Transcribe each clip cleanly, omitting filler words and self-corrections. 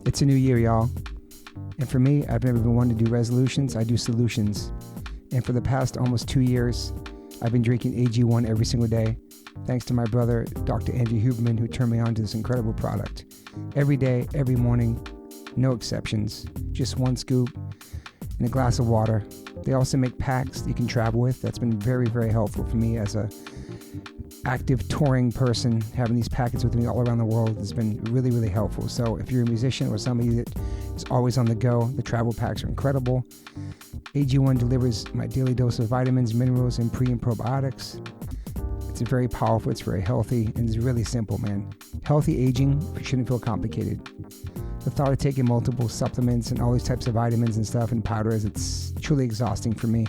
It's a new year, y'all. And for me, I've never been one to do resolutions. I do solutions. And for the past almost 2 years, I've been drinking AG1 every single day, thanks to my brother, Dr. Andrew Huberman, who turned me on to this incredible product. Every day, every morning, no exceptions. Just one scoop and a glass of water. They also make packs that you can travel with. That's been very, very helpful for me as a active touring person. Having these packets with me all around the world has been really, really helpful. So if you're a musician or somebody that is always on the go, the travel packs are incredible. AG1 delivers my daily dose of vitamins, minerals, and pre and probiotics. It's very powerful, it's very healthy, and it's really simple, man. Healthy aging shouldn't feel complicated. The thought of taking multiple supplements and all these types of vitamins and stuff and powders, it's truly exhausting for me.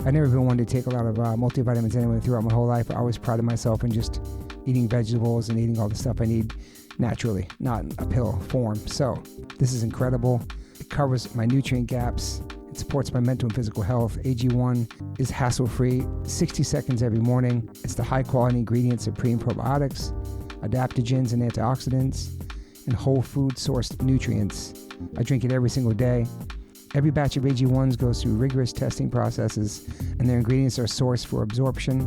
I've never been one to take a lot of multivitamins anyway throughout my whole life. I always prided myself in just eating vegetables and eating all the stuff I need naturally, not in a pill form. So this is incredible. It covers my nutrient gaps. It supports my mental and physical health. AG1 is hassle-free, 60 seconds every morning. It's the high-quality ingredients of pre and probiotics, adaptogens and antioxidants, and whole food sourced nutrients. I drink it every single day. Every batch of AG1s goes through rigorous testing processes, and their ingredients are sourced for absorption,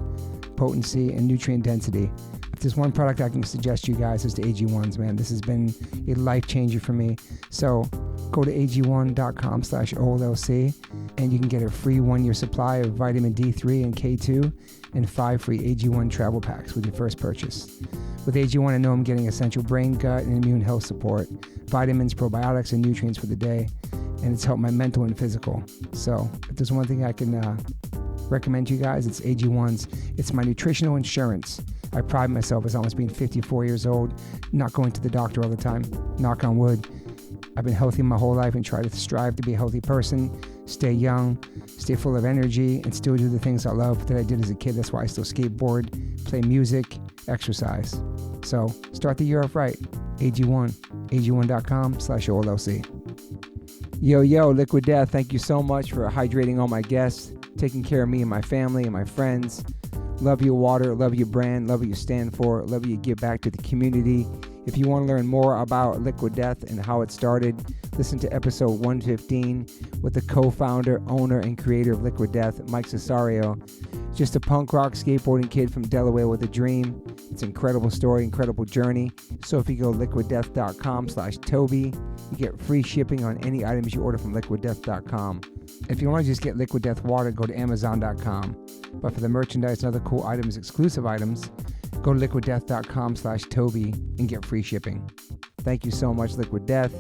potency, and nutrient density. If there's one product I can suggest to you guys, is the AG1s, man. This has been a life changer for me. So go to ag1.com/OLLC and you can get a free 1-year supply of vitamin D3 and K2 and 5 free AG1 travel packs with your first purchase. With AG1, I know I'm getting essential brain, gut, and immune health support, vitamins, probiotics, and nutrients for the day, and it's helped my mental and physical. So if there's one thing I can recommend to you guys, it's AG1s. It's my nutritional insurance. I pride myself as almost being 54 years old, not going to the doctor all the time, knock on wood. I've been healthy my whole life and try to strive to be a healthy person, stay young, stay full of energy, and still do the things I love that I did as a kid. That's why I still skateboard, play music, exercise. So start the year off right. AG1, ag1.com/OLLC. Yo, Liquid Death, thank you so much for hydrating all my guests, taking care of me and my family and my friends. Love your water, love your brand, love what you stand for, love what you give back to the community. If you want to learn more about Liquid Death and how it started, listen to episode 115 with the co-founder, owner, and creator of Liquid Death, Mike Cesario. Just a punk rock skateboarding kid from Delaware with a dream. It's an incredible story, incredible journey. So if you go liquiddeath.com/Toby, you get free shipping on any items you order from liquiddeath.com. If you want to just get Liquid Death water, go to amazon.com. But for the merchandise and other cool items, exclusive items, go to liquiddeath.com/Toby and get free shipping. Thank you so much, Liquid Death.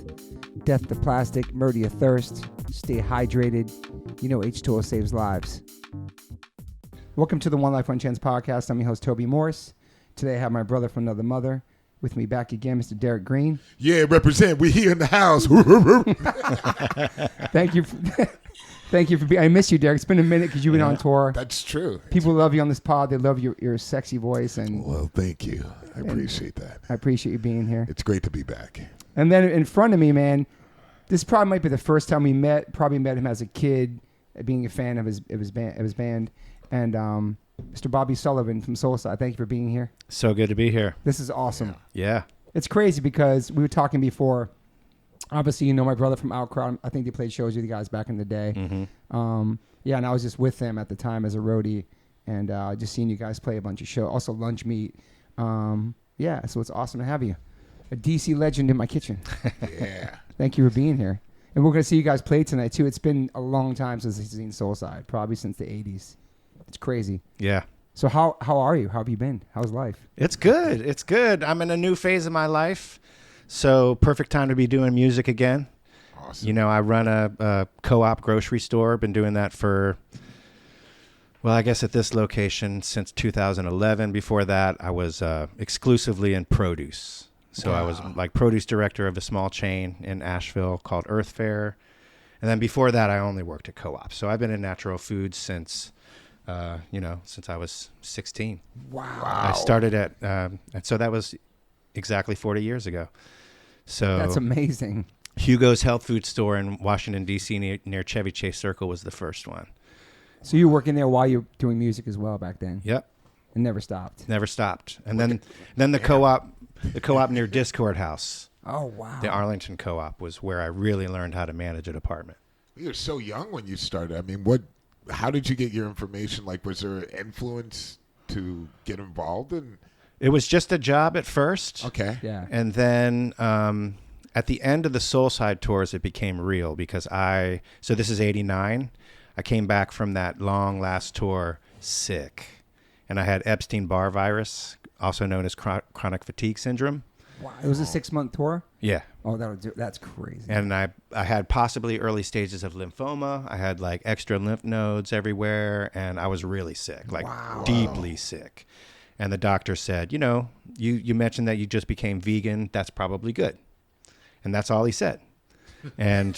Death to plastic, murder your thirst. Stay hydrated. You know H2O saves lives. Welcome to the One Life, One Chance podcast. I'm your host, Toby Morse. Today I have my brother from another mother with me back again, Mr. Derek Green. Yeah, represent. We here in the house. Thank you. Thank you for being. I miss you, Derek. It's been a minute because you've been on tour. That's true. People love you on this pod. They love your sexy voice. And well, thank you. I appreciate that. I appreciate you being here. It's great to be back. And then in front of me, man, this probably might be the first time we met. Probably met him as a kid, being a fan of his band. And Mr. Bobby Sullivan from Soulside. Thank you for being here. So good to be here. This is awesome. Yeah. It's crazy because we were talking before. Obviously, you know my brother from Outcrowd. I think they played shows with you guys back in the day. Mm-hmm. And I was just with them at the time as a roadie, and just seeing you guys play a bunch of shows. Also, Lunch Meat. So it's awesome to have you. A DC legend in my kitchen. Yeah. Thank you for being here. And we're going to see you guys play tonight, too. It's been a long time since I've seen Soulside, probably since the 80s. It's crazy. Yeah. So how are you? How have you been? How's life? It's good. It's good. I'm in a new phase of my life, so perfect time to be doing music again. Awesome. You know, I run a co-op grocery store. Been doing that for, well, I guess at this location since 2011. Before that, I was exclusively in produce. So I was like produce director of a small chain in Asheville called Earth Fare. And then before that, I only worked at co-op. So I've been in natural foods since I was 16. Wow. I started at, and so that was exactly 40 years ago. So that's amazing. Hugo's Health Food Store in Washington, D.C. near Chevy Chase Circle was the first one. So you were working there while you were doing music as well back then? Yep. And never stopped? Never stopped. And then the co-op near Discord House. Oh, wow. The Arlington Co-op was where I really learned how to manage a department. You were so young when you started. I mean, how did you get your information? Like, was there influence to get involved in? It was just a job at first. Okay. Yeah. And then at the end of the Soulside tours, it became real because so this is 89. I came back from that long last tour sick. And I had Epstein-Barr virus, also known as chronic fatigue syndrome. Wow. It was a 6-month tour? Yeah. Oh, that's crazy. And I had possibly early stages of lymphoma. I had like extra lymph nodes everywhere. And I was really sick, like deeply sick. And the doctor said, you mentioned that you just became vegan. That's probably good. And that's all he said. And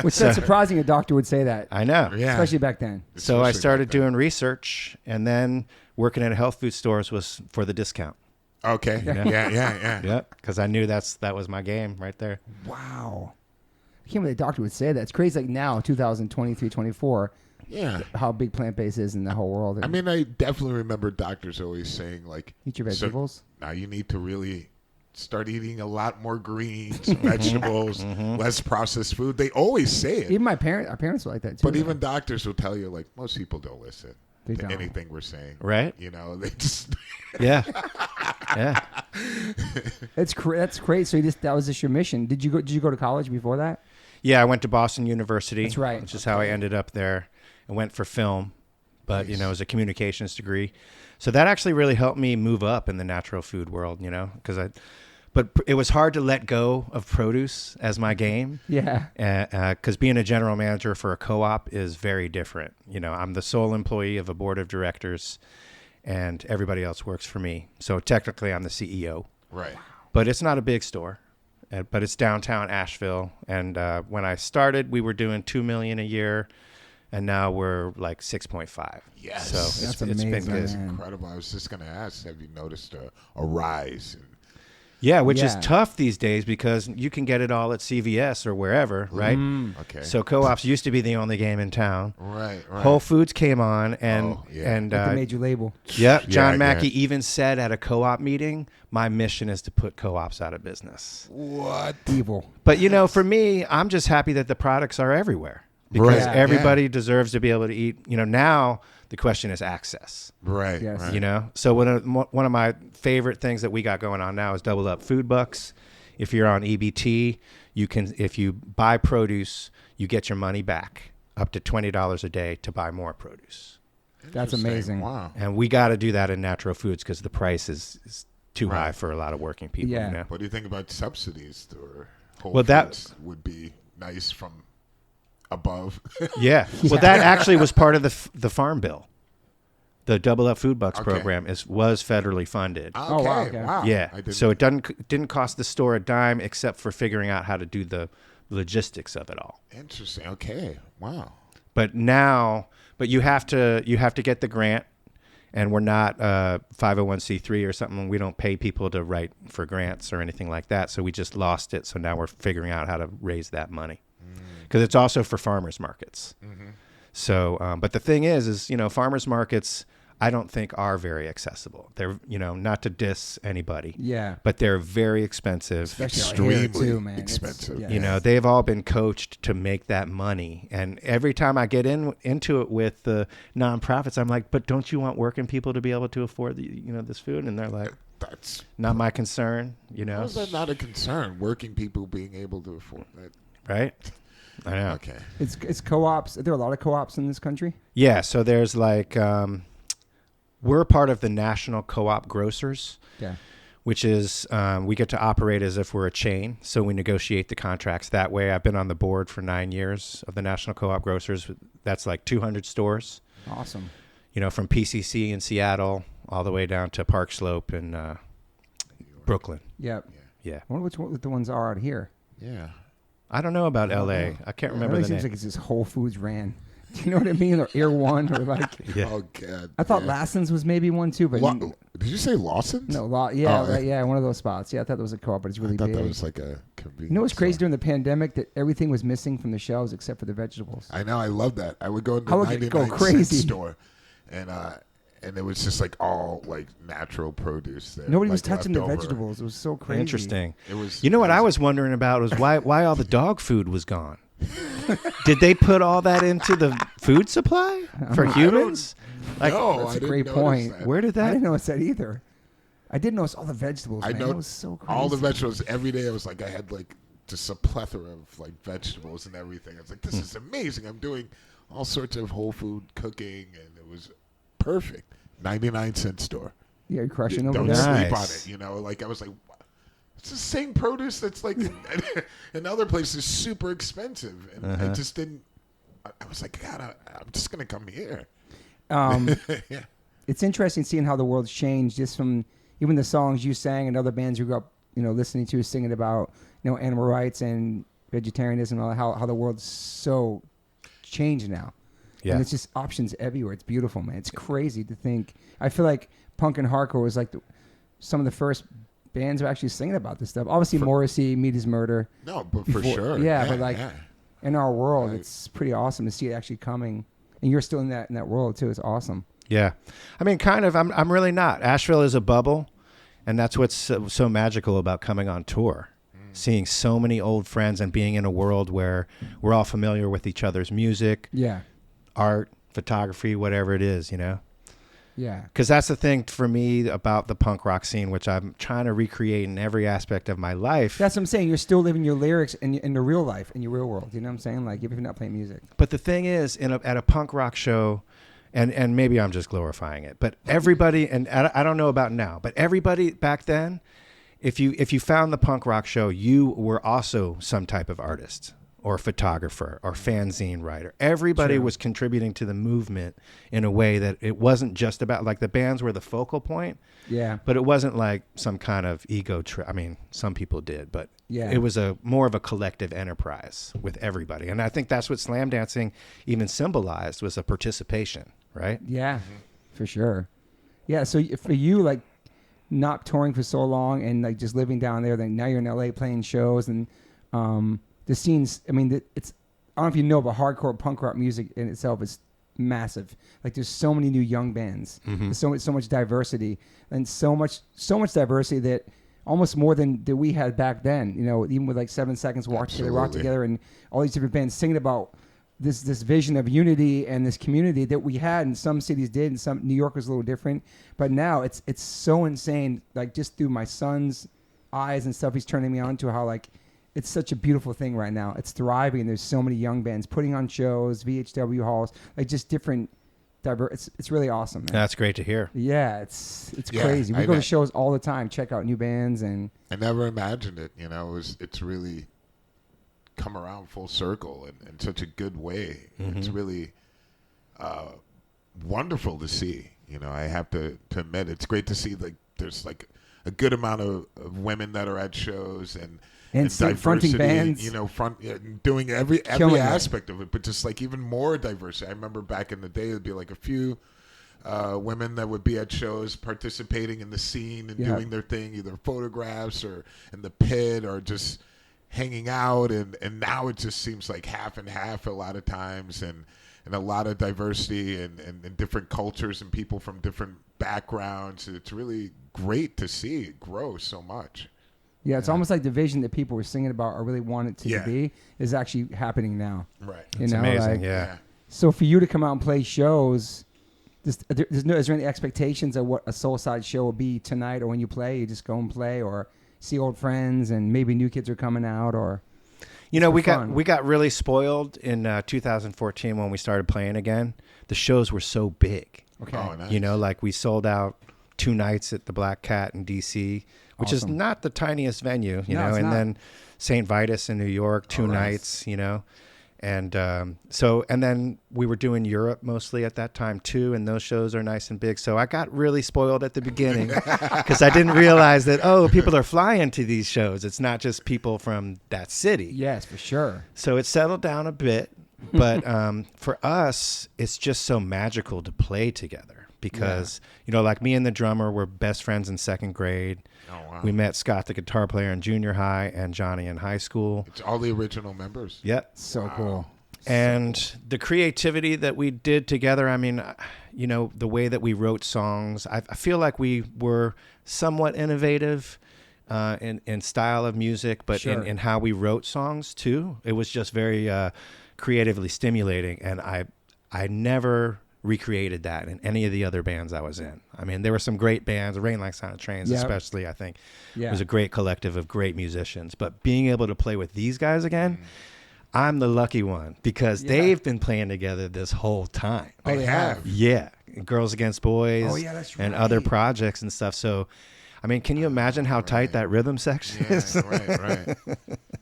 which that's surprising a doctor would say that. I know. Yeah. Especially back then. So I started doing research, and then working at health food stores was for the discount. Okay. Yeah. Yep. Because I knew that was my game right there. Wow. I can't believe the doctor would say that. It's crazy. Like now, 2023, 24. Yeah. How big plant-based is in the whole world. I mean, I definitely remember doctors always saying, like, eat your vegetables. Now you need to really start eating a lot more greens, vegetables, less processed food. They always say it. Even our parents were like that too. But even doctors will tell you, like, most people don't listen to anything we're saying. Right. They just... Yeah. Yeah. That's great. So that was just your mission. Did you go to college before that? Yeah, I went to Boston University. That's right. Which is how I ended up there. I went for film, but, it was a communications degree. So that actually really helped me move up in the natural food world, but it was hard to let go of produce as my game. Yeah. Because being a general manager for a co-op is very different. I'm the sole employee of a board of directors, and everybody else works for me. So technically, I'm the CEO. Right. But it's not a big store. But it's downtown Asheville. And when I started, we were doing $2 million a year. And now we're like 6.5. Yes. So That's it's been good. That's incredible. I was just going to ask, have you noticed a rise? Yeah, which is tough these days because you can get it all at CVS or wherever, right? Okay. So co-ops used to be the only game in town. Right. Whole Foods came on and Like the major label. Yep. John Mackey even said at a co-op meeting, my mission is to put co-ops out of business. What? Evil. But for me, I'm just happy that the products are everywhere. Because everybody deserves to be able to eat. Now the question is access. Right. Yes. Right. So one of my favorite things that we got going on now is Double Up Food Bucks. If you're on EBT, if you buy produce, you get your money back up to $20 a day to buy more produce. That's amazing. Wow. And we got to do that in natural foods because the price is too high for a lot of working people. Yeah. What do you think about subsidies or Whole Well, Foods would be nice from above? Yeah. Well, that actually was part of the Farm Bill. The Double Up Food Bucks program was federally funded. Okay. Oh, wow, okay. Wow. Yeah. So it didn't cost the store a dime except for figuring out how to do the logistics of it all. Interesting. Okay. Wow. But you have to get the grant, and we're not 501c3 or something. We don't pay people to write for grants or anything like that. So we just lost it. So now we're figuring out how to raise that money. Because it's also for farmers markets. Mm-hmm. So, but the thing is, farmers markets, I don't think are very accessible. They're, not to diss anybody. Yeah. But they're very expensive. Extremely too, man. expensive. They've all been coached to make that money. And every time I get into it with the nonprofits, I'm like, but don't you want working people to be able to afford this food? And they're like, that's not my concern, How is that not a concern? Working people being able to afford that. Right? I know. Okay. It's co-ops. Are there a lot of co-ops in this country? Yeah. So there's we're part of the National Co-op Grocers, which is we get to operate as if we're a chain. So we negotiate the contracts that way. I've been on the board for 9 years of the National Co-op Grocers. That's like 200 stores. Awesome. From PCC in Seattle all the way down to Park Slope in Brooklyn. Yep. Yeah. I wonder what the ones are out here. Yeah. I don't know about LA. I can't remember LA the seems name. like it's just Whole Foods ran. Do you know what I mean? Or Air One, or like. Yeah. Oh God. I thought Lassen's was maybe one too, but did you say Lawson's? no, right, one of those spots. Yeah, I thought it was a co-op, but it's really I thought big. that was like a convenience. You know what's crazy store. during the pandemic? That everything was missing from the shelves except for the vegetables. I know. I love that. I would go to I the would 99 go cent crazy. store, and and it was just like all like natural produce there. Nobody was like, touching the left over. vegetables. It was so crazy. Interesting. It was. You know what I was wondering about was why all the dog food was gone. Did they put all that into the food supply for humans? Like, no, that's I a didn't great notice point. that. where did I that? didn't notice that either. I did notice all the vegetables. I Man. know It was so crazy. all the vegetables every day. I was like, I had like just a plethora of like vegetables and everything. I was like, this is amazing. I'm doing all sorts of whole food cooking, and it was perfect. 99-cent store. Yeah, you're crushing over Don't there. sleep on Nice. it. You know, like I was like, it's the same produce that's like in other places super expensive, and I just didn't. I was like, God, I'm just gonna come here. Yeah. It's interesting seeing how the world's changed just from even the songs you sang and other bands you grew up, listening to, singing about, animal rights and vegetarianism and all, how the world's so changed now. Yeah. And it's just options everywhere. It's beautiful, man. It's crazy to think. I feel like punk and hardcore was like some of the first bands who were actually singing about this stuff. Obviously, Morrissey, Meat is Murder. No, but for sure. Yeah, but like in our world, Right. it's pretty awesome to see it actually coming. And you're still in that world too. It's awesome. Yeah. I mean, kind of. I'm really not. Asheville is a bubble, and that's what's so magical about coming on tour. Seeing so many old friends and being in a world where we're all familiar with each other's music, Yeah. art, photography, whatever it is, Yeah. Because that's the thing for me about the punk rock scene, which I'm trying to recreate in every aspect of my life. That's what I'm saying. You're still living your lyrics in the real life, in your real world. You know what I'm saying? Like, even if you're not playing music. But the thing is, at a punk rock show, and maybe I'm just glorifying it, but everybody, and I don't know about now, but everybody back then, if you found the punk rock show, you were also some type of artist or photographer or fanzine writer. Everybody True. was contributing to the movement in a way that it wasn't just about, like, the bands were the focal point, Yeah. but it wasn't like some kind of ego trip. I mean, some people did, but Yeah. it was more of a collective enterprise with everybody. And I think that's what slam dancing even symbolized, was a participation, right? Yeah. For sure. Yeah. So for you, like, not touring for so long and like just living down there, then now you're in LA playing shows, and the scenes, I mean, it's, I don't know if you know, but hardcore punk rock music in itself is massive. Like, there's so many new young bands. There's so much diversity, and so much diversity that almost more than that we had back then. Even with like 7 Seconds, Walk Together, Rock Absolutely. Together, and all these different bands singing about this vision of unity and this community that we had, and some cities did, and some New York was a little different. But now it's so insane. Like, just through my son's eyes and stuff, he's turning me on to how, like, it's such a beautiful thing right now. It's thriving. There's so many young bands putting on shows, VHW halls, like just different. It's really awesome, man. That's great to hear. Yeah, it's Yeah, crazy. We I go to know. shows all the time, check out new bands, and I never imagined it. It's really come around full circle in such a good way. It's really wonderful to see. I have to admit, it's great to see, like, there's like a good amount of women that are at shows and fronting diversity, bands. doing every Killing it. aspect of it, but just like even more diversity. I remember back in the day, it'd be like a few women that would be at shows participating in the scene and Yeah. doing their thing, either photographs or in the pit or just hanging out, and now it just seems like half and half a lot of times, and a lot of diversity and different cultures and people from different backgrounds. It's really great to see it grow so much. yeah, it's almost like the vision that people were singing about or really wanted to Yeah. be is actually happening now. Right. It's amazing, like, yeah. So for you to come out and play shows, is there any expectations of what a Soulside show will be tonight, or when you play, you just go and play, or see old friends and maybe new kids are coming out, or We fun. got really spoiled in 2014 when we started playing again. The shows were so big. okay, Oh, nice. Like we sold out 2 nights at the Black Cat in DC, which is Awesome. not the tiniest venue, No, it's and not. then St. Vitus in New York, 2 nice. nights, and and then we were doing Europe mostly at that time too, and those shows are nice and big. So I got really spoiled at the beginning because I didn't realize that, people are flying to these shows. It's not just people from that city. yes, for sure. So it settled down a bit, but for us, it's just so magical to play together because, like me and the drummer were best friends in 2nd grade. Oh, wow. We met Scott, the guitar player, in junior high, and Johnny in high school. It's all the original members. Yep. So cool. And the creativity that we did together, I mean, you know, the way that we wrote songs, I feel like we were somewhat innovative in style of music, but Sure. in how we wrote songs too. It was just very creatively stimulating, and I never recreated that in any of the other bands I was in. I mean, there were some great bands, Rain Like Silent Trains, especially, I think, was a great collective of great musicians. But being able to play with these guys again, I'm the lucky one because they've been playing together this whole time. Oh, they have. Yeah. Girls Against Boys That's and right. other projects and stuff. So, I mean, can you imagine how tight that rhythm section is? Right.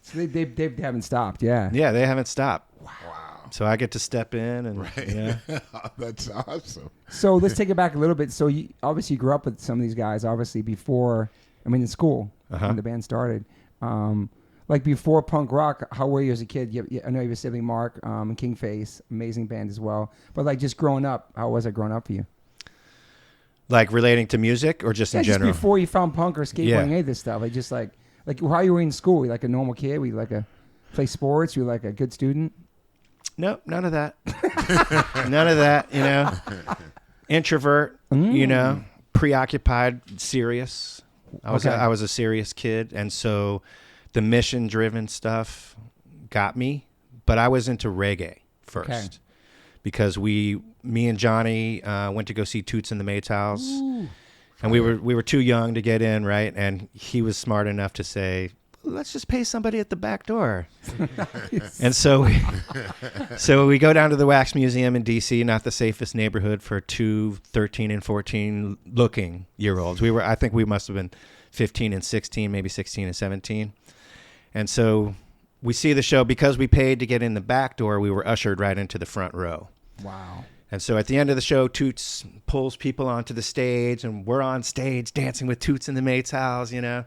So they haven't stopped. Yeah. Yeah, they haven't stopped. Wow. So I get to step in and That's awesome. So let's take it back a little bit. So you obviously grew up with some of these guys, obviously before, I mean, in school when the band started. Like before punk rock, how were you as a kid? I know you have a sibling, Mark, and King Face, amazing band as well. But like just growing up, how was it growing up for you? Like relating to music or just in general? Just before you found punk or skateboarding, any of this stuff. Like just like how you were in school? Were you like a normal kid? Were you like play sports? Were you like a good student? Nope, none of that. None of that, you know. Introvert, you know, preoccupied, serious. I was a serious kid, and so the mission-driven stuff got me. But I was into reggae first because me and Johnny went to go see Toots and the Maytals, and we were too young to get in, right? And he was smart enough to say, let's just pay somebody at the back door. And so we go down to the Wax Museum in D.C., not the safest neighborhood for two 13 and 14 looking year-olds. I think we must have been 15 and 16, maybe 16 and 17. And so we see the show. Because we paid to get in the back door, we were ushered right into the front row. Wow. And so at the end of the show, Toots pulls people onto the stage, and we're on stage dancing with Toots and the Maytals, you know.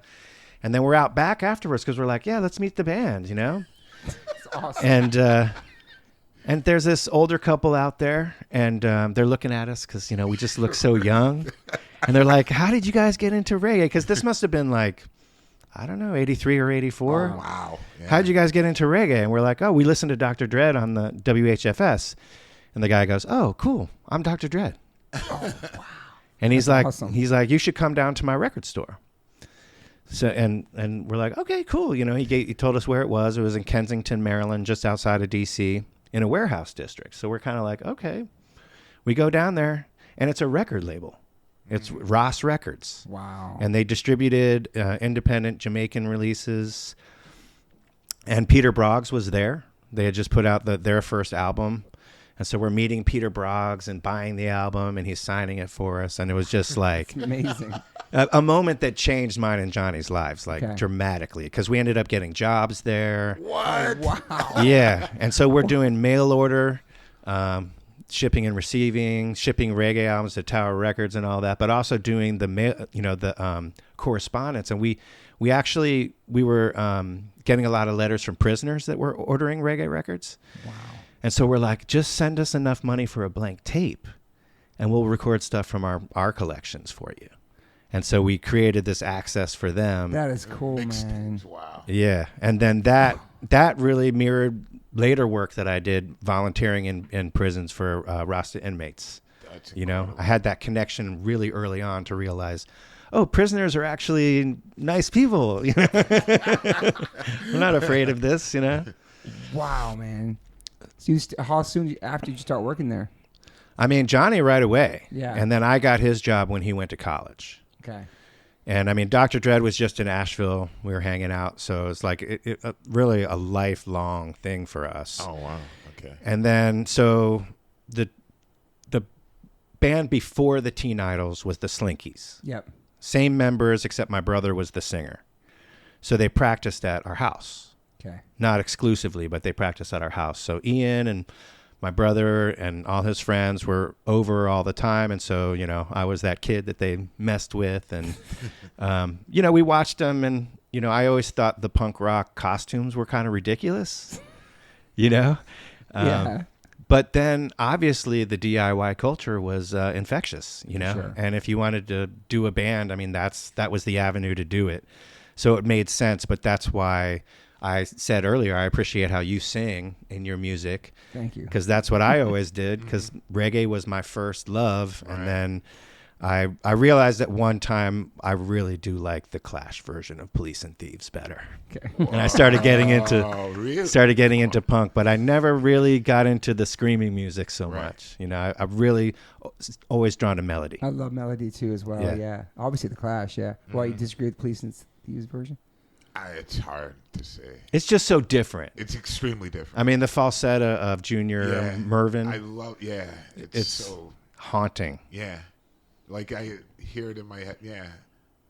And then we're out back afterwards because we're like, yeah, let's meet the band, you know? That's awesome. And there's this older couple out there, and they're looking at us because, you know, we just look so young. And they're like, how did you guys get into reggae? Because this must have been like, I don't know, 83 or 84. Oh, wow. Yeah. How did you guys get into reggae? And we're like, oh, we listened to Dr. Dread on the WHFS. And the guy goes, oh, cool, I'm Dr. Dread. Oh, wow. And he's That's like, awesome. you should come down to my record store. So and we're like, okay, cool. You know, he told us where it was. It was in Kensington, Maryland, just outside of D.C., in a warehouse district. So we're kind of like, okay. We go down there, and it's a record label. It's Ross Records. Wow. And they distributed independent Jamaican releases. And Peter Broggs was there. They had just put out their first album. And so we're meeting Peter Broggs and buying the album, and he's signing it for us. And it was just like amazing. A moment that changed mine and Johnny's lives, like dramatically, because we ended up getting jobs there. What? Wow. Yeah. And so we're doing mail order, shipping and receiving, shipping reggae albums to Tower Records and all that, but also doing the mail, you know, the correspondence. And we were getting a lot of letters from prisoners that were ordering reggae records. Wow. And so we're like, just send us enough money for a blank tape, and we'll record stuff from our collections for you. And so we created this access for them. That is cool, man. Wow. Yeah. And then that really mirrored later work that I did volunteering in prisons for Rasta inmates. That's you know, I had that connection really early on to realize, oh, prisoners are actually nice people. You know? We're not afraid of this, you know? Wow, man. So how soon after did you start working there? I mean, Johnny right away. Yeah. And then I got his job when he went to college. Okay. And I mean, Dr. Dread was just in Asheville. We were hanging out. So it's like it really a lifelong thing for us. Oh, wow. Okay. And then so the band before the Teen Idols was the Slinkies. Yep. Same members, except my brother was the singer. So they practiced at our house. Okay. Not exclusively, but they practiced at our house. So Ian and my brother and all his friends were over all the time. And so, you know, I was that kid that they messed with. And, you know, we watched them. And, you know, I always thought the punk rock costumes were kind of ridiculous, you know? Yeah. But then, obviously, the DIY culture was infectious, you know? Sure. And if you wanted to do a band, I mean, that was the avenue to do it. So it made sense, but that's why I said earlier, I appreciate how you sing in your music. Thank you. Because that's what I always did, because reggae was my first love. Right. And then I realized at one time I really do like the Clash version of Police and Thieves better. Okay. And I started getting into really? punk, but I never really got into the screaming music so Right. much. You know, I really always drawn to melody. I love melody too as well. Yeah. Obviously the Clash. Yeah. Why you disagree with Police and Thieves version? It's hard to say. It's just so different. It's extremely different. I mean, the falsetto of Junior Mervyn. I love. Yeah, It's so haunting. yeah. Like I hear it in my head. Yeah,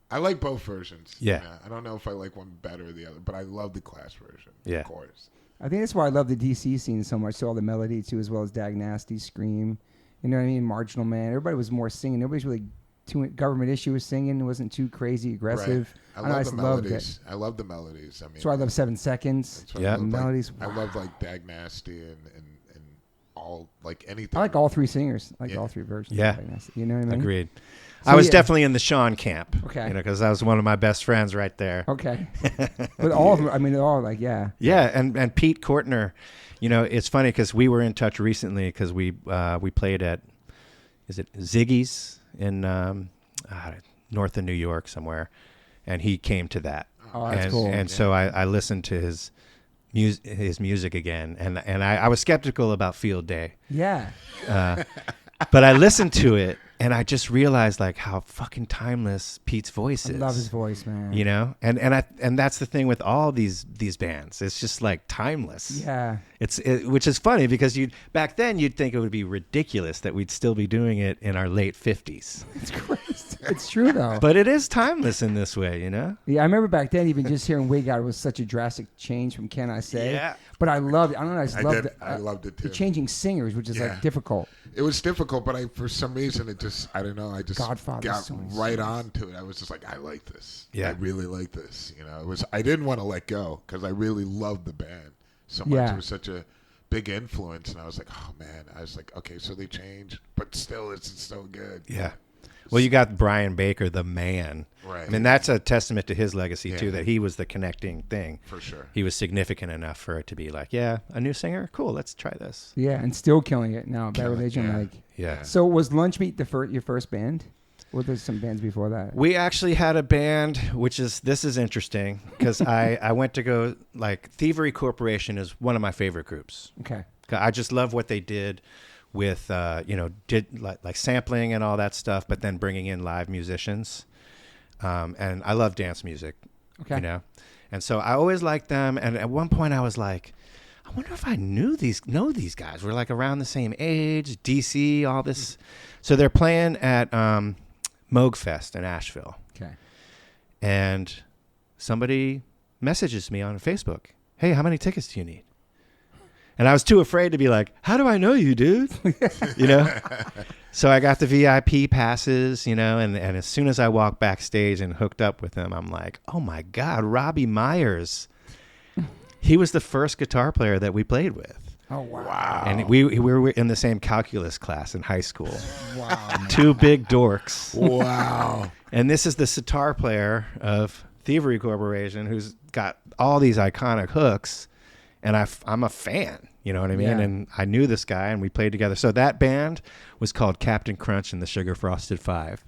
I like both versions. Yeah. I don't know if I like one better or the other, but I love the Clash version. Yeah. Of course. I think that's why I love the DC scene so much. So all the melody too, as well as Dag Nasty, Scream. You know what I mean? Marginal Man. Everybody was more singing. Nobody's really too Government Issue was singing. It wasn't too crazy aggressive. Right. I I just love the loved melodies. it. I love the melodies. I mean, So I love 7 Seconds. that's what Yeah. I love, Melodies. I love like Dag Nasty and all like anything. I like all three singers. I like Yeah. all three versions. Yeah. of Dag Nasty. You know what I mean? Agreed. So I was yeah. definitely in the Sean camp. Okay. You know, because that was one of my best friends right there. Okay. But all of them, I mean, they're all like, yeah. Yeah, and Pete Kortner, you know, it's funny because we were in touch recently because we played at, is it Ziggy's in north of New York somewhere, and he came to that. Oh, that's and, cool. And so I listened to his music again, and I was skeptical about Field Day, Yeah. but I listened to it. And I just realized like how fucking timeless Pete's voice I is. love his voice, man. You know, and that's the thing with all these bands. It's just like timeless. Yeah. Which is funny because back then you'd think it would be ridiculous that we'd still be doing it in our late 50s. It's crazy. It's true, though. But it is timeless in this way, you know? Yeah, I remember back then, even just hearing Wig Out was such a drastic change from Can I Say? Yeah. But I loved it. I don't know. I just loved it. I loved it too. The changing singers, which is Yeah. like difficult. It was difficult, but for some reason it just I don't know. I just Godfather got songs. right on to it. I was just like, I like this. Yeah. I really like this. You know, I didn't want to let go because I really loved the band so much. Yeah. It was such a big influence, and I was like, oh man. I was like, okay, so they changed, but still, it's so good. Yeah. Well, you got Brian Baker, the man. Right. I mean, that's a testament to his legacy, Yeah. too, that he was the connecting thing. For sure. He was significant enough for it to be like, yeah, a new singer? Cool, let's try this. Yeah, and still killing it now. Bad Killing it, Religion. yeah. Like, Yeah. so was Lunch Meat your first band? Or there's some bands before that? We actually had a band, this is interesting, because I went to go, like, Thievery Corporation is one of my favorite groups. Okay. I just love what they did with, did like sampling and all that stuff, but then bringing in live musicians. And I love dance music, Okay. you know? And so I always liked them. And at one point I was like, I wonder if I know these guys. We're like around the same age, DC, all this. So they're playing at Moog Fest in Asheville. Okay. And somebody messages me on Facebook, hey, how many tickets do you need? And I was too afraid to be like, how do I know you, dude? You know? So I got the VIP passes, you know, and as soon as I walked backstage and hooked up with them, I'm like, oh my God, Robbie Myers. He was the first guitar player that we played with. Oh, wow. Wow. And we were in the same calculus class in high school. Wow. man. Two big dorks. Wow. And this is the sitar player of Thievery Corporation who's got all these iconic hooks. And I'm a fan, you know what I mean? Yeah. And I knew this guy, and we played together. So that band was called Captain Crunch and the Sugar Frosted Five.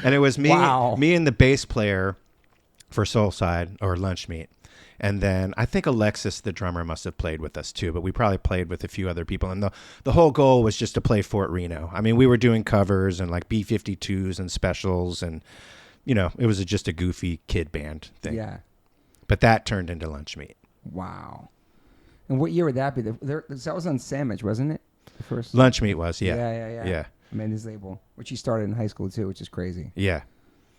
And it was me and the bass player for Soulside or Lunch Meat. And then I think Alexis, the drummer, must have played with us too, but we probably played with a few other people. And the whole goal was just to play Fort Reno. I mean, we were doing covers and like B-52s and specials, and, you know, it was just a goofy kid band thing. Yeah. But that turned into Lunch Meat. Wow. And what year would that be? That was on Sandwich, wasn't it? The first. Lunch Meat was, yeah. Yeah. I mean, his label, which he started in high school too, which is crazy. Yeah.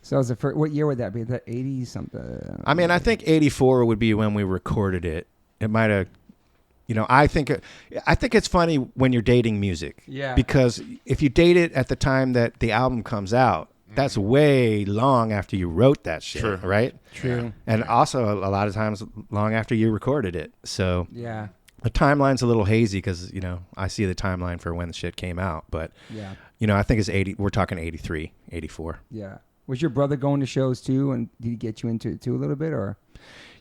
So that was the first. What year would that be? That 80 something. I mean, I think 84 would be when we recorded it. It might have, you know, I think it's funny when you're dating music. Yeah. Because if you date it at the time that the album comes out, that's way long after you wrote that shit, True. right? True. And also a lot of times long after you recorded it. So Yeah. the timeline's a little hazy because, you know, I see the timeline for when the shit came out. But, Yeah. you know, I think it's 80. We're talking 83, 84. Yeah. Was your brother going to shows too, and did he get you into it too a little bit, or?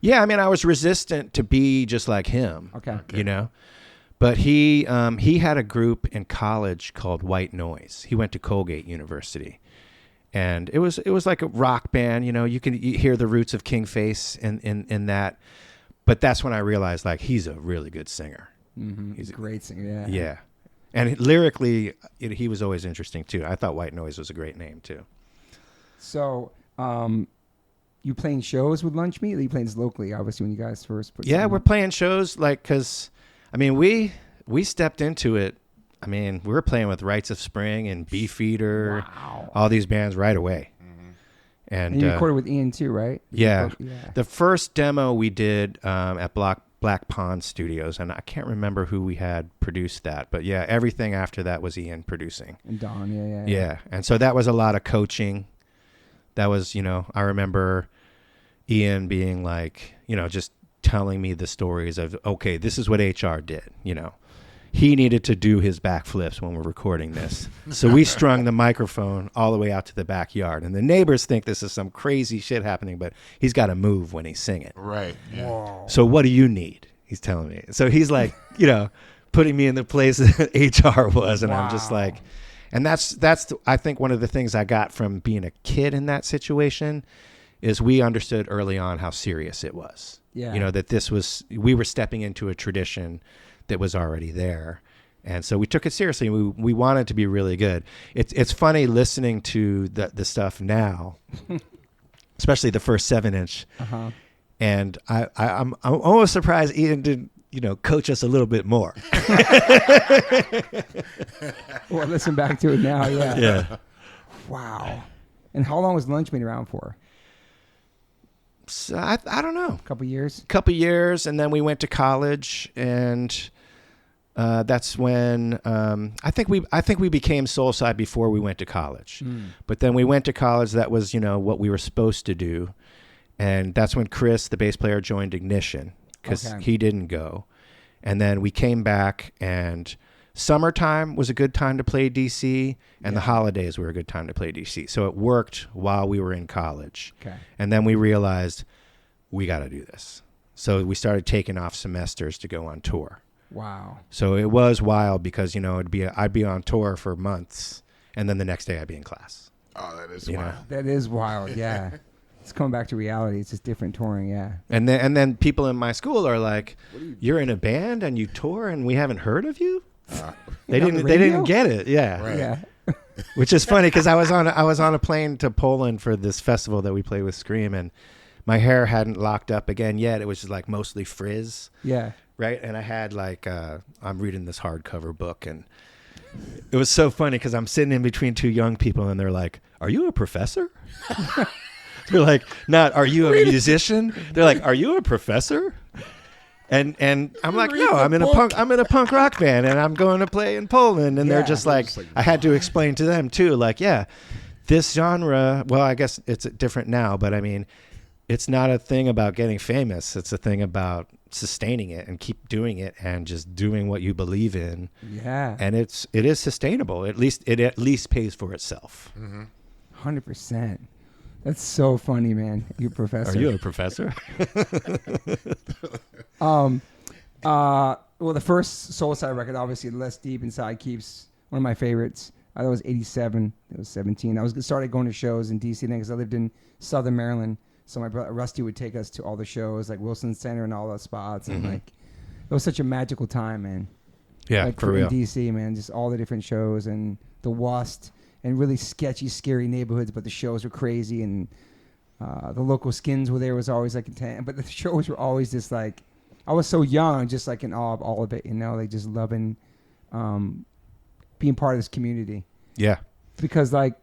Yeah, I mean, I was resistant to be just like him. Okay. You know, but he had a group in college called White Noise. He went to Colgate University, and it was like a rock band. You know, you hear the roots of King Face in that, but that's when I realized like he's a really good singer. Mm-hmm. He's a great singer. Yeah. Yeah, and lyrically, he was always interesting too. I thought White Noise was a great name too. So, you playing shows with Lunch Meat? Or you playing this locally, obviously, when you guys first put we're playing shows like, because, I mean, we stepped into it. I mean, we were playing with Rites of Spring and Beefeater, all these bands right away. Mm-hmm. And you recorded with Ian too, right? Yeah. The first demo we did at Black Pond Studios, and I can't remember who we had produced that, but yeah, everything after that was Ian producing. And Don, yeah. And so that was a lot of coaching. That was, you know, I remember Ian being like, you know, just telling me the stories of, okay, this is what HR did, you know. He needed to do his backflips when we're recording this. So we strung the microphone all the way out to the backyard. And the neighbors think this is some crazy shit happening, but he's got to move when he's singing. Right. Yeah. Whoa. So what do you need? He's telling me. So he's like, you know, putting me in the place that HR was. And I'm just like, and that's I think one of the things I got from being a kid in that situation is we understood early on how serious it was. Yeah. You know, that we were stepping into a tradition that was already there. And so we took it seriously. We wanted to be really good. It's funny listening to the stuff now, especially the first 7-inch. Uh-huh. And I'm almost surprised Ian didn't, you know, coach us a little bit more. Well, listen back to it now. Yeah. Yeah. Wow. And how long was Lunch Meat around for? So I don't know. A couple years? Couple years, and then we went to college, and that's when I think we became Soulside before we went to college. But then we went to college. That was, you know, what we were supposed to do, and that's when Chris, the bass player, joined Ignition because he didn't go, and then we came back, and summertime was a good time to play DC, and the holidays were a good time to play DC. So it worked while we were in college. Okay. And then we realized we got to do this. So we started taking off semesters to go on tour. Wow. So it was wild because, you know, I'd be on tour for months, and then the next day I'd be in class. Oh, that is wild. That is wild, yeah. It's coming back to reality. It's just different touring, yeah. And then people in my school are like, you're in a band and you tour and we haven't heard of you? They didn't get it. Yeah. Right. Yeah. Which is funny because I was on a plane to Poland for this festival that we played with Scream, and my hair hadn't locked up again yet. It was just like mostly frizz. Yeah. Right. And I had like I'm reading this hardcover book, and it was so funny because I'm sitting in between two young people and they're like, "Are you a professor?" They're like, "Not, are you a musician?" They're like, "Are you a professor?" And I'm like, no, I'm in a punk rock band, and I'm going to play in Poland. And they're just like, I had to explain to them too, like, yeah, this genre. Well, I guess it's different now, but I mean, it's not a thing about getting famous. It's a thing about sustaining it and keep doing it and just doing what you believe in. Yeah. And it is sustainable. It at least pays for itself. 100%. That's so funny, man. You a professor? Are you a professor? Well, the first Soulside record, obviously, Less Deep Inside Keeps, one of my favorites. I thought it was 87. It was 17. I started going to shows in D.C. then because I lived in Southern Maryland. So my brother Rusty would take us to all the shows, like Wilson Center and all those spots. And like, it was such a magical time, man. Yeah, like, for real. In D.C., man, just all the different shows and the Wust and really sketchy, scary neighborhoods, but the shows were crazy. And the local skins were there, was always like intense. But the shows were always just like, I was so young, just like in awe of all of it, you know, like just loving being part of this community. Yeah. Because like,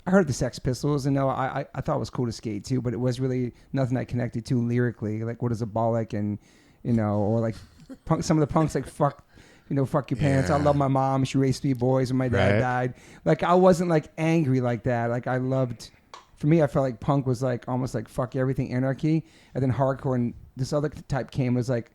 I heard the Sex Pistols, and I thought it was cool to skate too, but it was really nothing I connected to lyrically, like What Is a Bollock, and, you know, or like some of the punks like fuck your parents. I love my mom. She raised 3 boys when my dad died. Like, I wasn't like angry like that. Like, I loved, for me, I felt like punk was like almost like fuck everything, anarchy. And then hardcore and this other type came was like,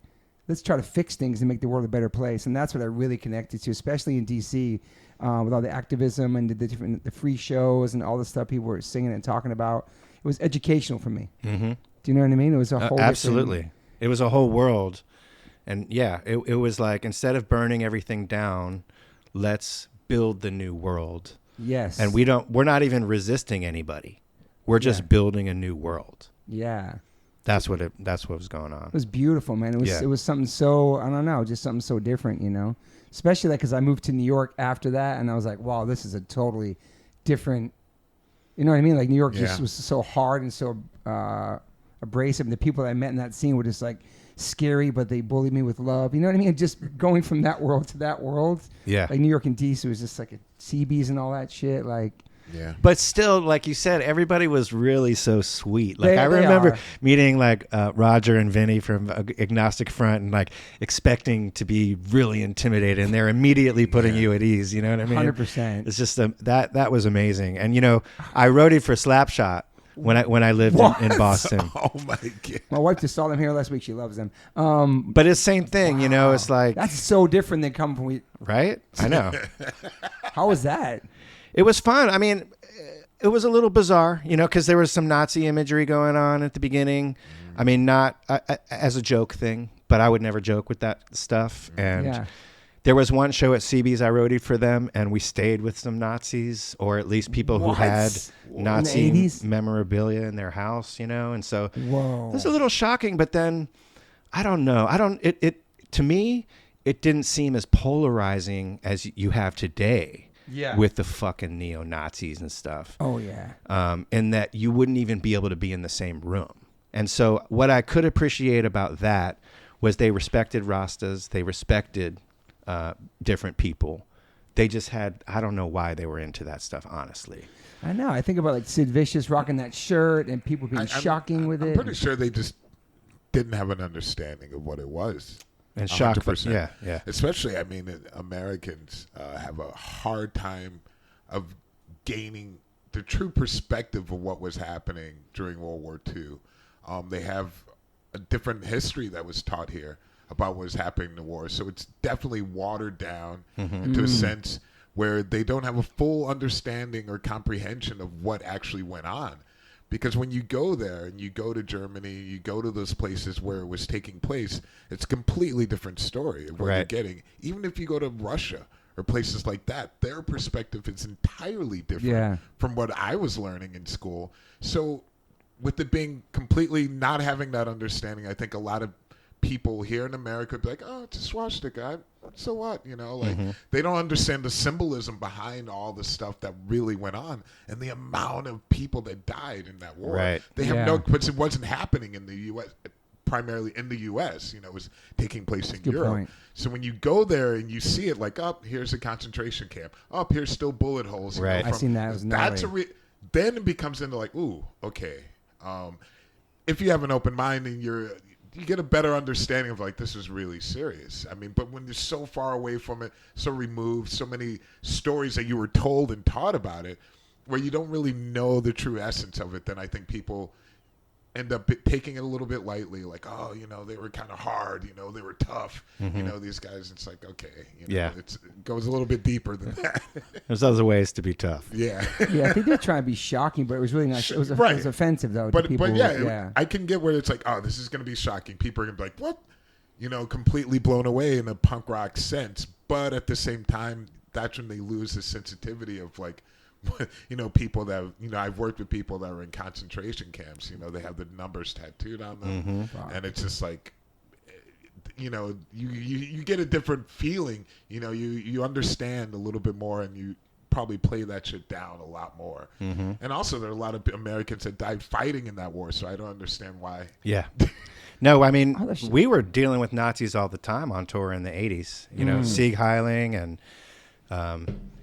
let's try to fix things and make the world a better place. And that's what I really connected to, especially in DC, with all the activism and the free shows and all the stuff people were singing and talking about. It was educational for me. Mm-hmm. Do you know what I mean? It was a whole absolutely. It was a whole world. And yeah, it was like, instead of burning everything down, let's build the new world. Yes. And we're not even resisting anybody. We're just building a new world. Yeah. That's what was going on. It was beautiful, man. It was something so, I don't know, just something so different, you know? Especially like, cause I moved to New York after that, and I was like, wow, this is a totally different, you know what I mean? Like New York just was so hard and so abrasive. And the people that I met in that scene were just like scary, but they bullied me with love. You know what I mean? And just going from that world to that world. Yeah. Like New York and DC was just like a CBs and all that shit. Like, yeah. But still, like you said, everybody was really so sweet. Like I remember meeting like Roger and Vinny from Agnostic Front, and like expecting to be really intimidated, and they're immediately putting you at ease. You know what I mean? 100%. It's just that was amazing. And you know, I roadied for Slapshot when I lived in Boston. Oh my God! My wife just saw them here last week. She loves them. But it's the same thing, you know. It's like that's so different than coming from right. I know. How was that? It was fun. I mean, it was a little bizarre, you know, because there was some Nazi imagery going on at the beginning. I mean, not as a joke thing, but I would never joke with that stuff. And there was one show at CB's I roadied for them, and we stayed with some Nazis, or at least people who had Nazi memorabilia in their house, you know. And so it was a little shocking, but then I don't know. To me, it didn't seem as polarizing as you have today. Yeah. With the fucking neo-Nazis and stuff. Oh, yeah. And that you wouldn't even be able to be in the same room. And so what I could appreciate about that was they respected Rastas. They respected different people. They just had, I don't know why they were into that stuff, honestly. I know. I think about like Sid Vicious rocking that shirt and people being shocking with it. I'm pretty sure they just didn't have an understanding of what it was. And shock, yeah. Especially, I mean, Americans have a hard time of gaining the true perspective of what was happening during World War II. They have a different history that was taught here about what was happening in the war. So it's definitely watered down into a sense where they don't have a full understanding or comprehension of what actually went on. Because when you go there and you go to Germany, you go to those places where it was taking place, it's a completely different story of what you're getting. Even if you go to Russia or places like that, their perspective is entirely different from what I was learning in school. So with it being completely not having that understanding, I think a lot of people here in America would be like, oh, it's a swastika. So what? You know, like they don't understand the symbolism behind all the stuff that really went on and the amount of people that died in that war. Right. They have no, but it wasn't happening in the U.S., primarily in the U.S., you know, it was taking place in Europe. Point. So when you go there and you see it like, here's a concentration camp. Here's still bullet holes. Right. I've seen that. Then it becomes into like, ooh, okay. If you have an open mind and you get a better understanding of like, this is really serious. I mean, but when you're so far away from it, so removed, so many stories that you were told and taught about it, where you don't really know the true essence of it, then I think people end up taking it a little bit lightly. Like, oh, you know, they were kind of hard, you know, they were tough, you know, these guys. It's like, okay, you know, it goes a little bit deeper than that. There's other ways to be tough. Yeah. I think they're trying to be shocking, but it was really not. It was offensive though. But people, I can get where it's like, oh, this is going to be shocking. People are going to be like, what? You know, completely blown away in a punk rock sense. But at the same time, that's when they lose the sensitivity of like, you know, people that, you know, I've worked with people that were in concentration camps, you know, they have the numbers tattooed on them. And it's just like, you know, you get a different feeling, you know, you understand a little bit more and you probably play that shit down a lot more. And also there are a lot of Americans that died fighting in that war, so I don't understand why. Yeah. No, I mean, we were dealing with Nazis all the time on tour in the 80s, you know, Sieg Heiling and,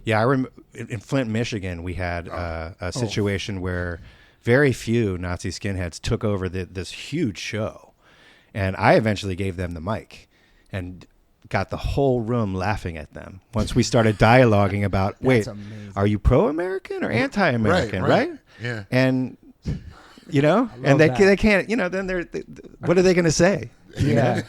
I remember in Flint, Michigan, we had a situation where very few Nazi skinheads took over this huge show. And I eventually gave them the mic and got the whole room laughing at them once we started dialoguing about, wait, are you pro-American or anti-American, right? Yeah. And, you know, and they can't, you know, then what are they going to say? Yeah.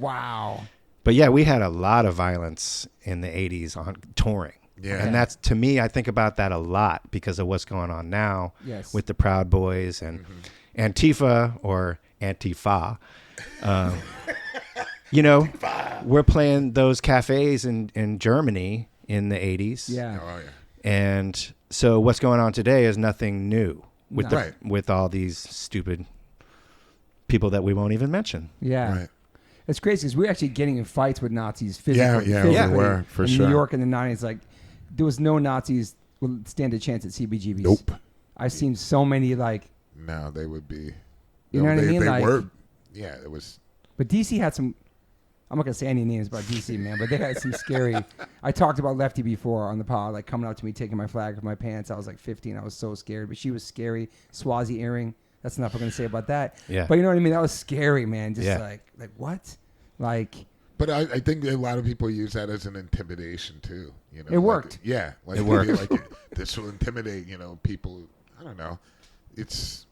Wow. But yeah, we had a lot of violence in the 80s on touring. Yeah. And that's, to me, I think about that a lot because of what's going on now with the Proud Boys and Antifa or Antifa. You know, we're playing those cafes in Germany in the 80s. Yeah. Oh, yeah. And so what's going on today is nothing new with No. Right. with all these stupid people that we won't even mention. Yeah. Right. It's crazy because we're actually getting in fights with Nazis physically. Yeah, physically. we were, for in sure. New York in the 90s, like, there was no Nazis would stand a chance at CBGBs. Nope. I've seen so many, like... No, they would be... You know what I mean? They Like, were... Yeah, it was... But DC had some... I'm not going to say any names about DC, man, but they had some scary... I talked about Lefty before on the pod, like, coming up to me, taking my flag off my pants. I was, like, 15. I was so scared. But she was scary. Swazi earring. That's enough I'm going to say about that. Yeah. But you know what I mean? That was scary, man. Just, Yeah. like, what? Like... But I think a lot of people use that as an intimidation too. You know, It worked. Yeah, like It worked. Like this will intimidate. You know, people. I don't know. It's.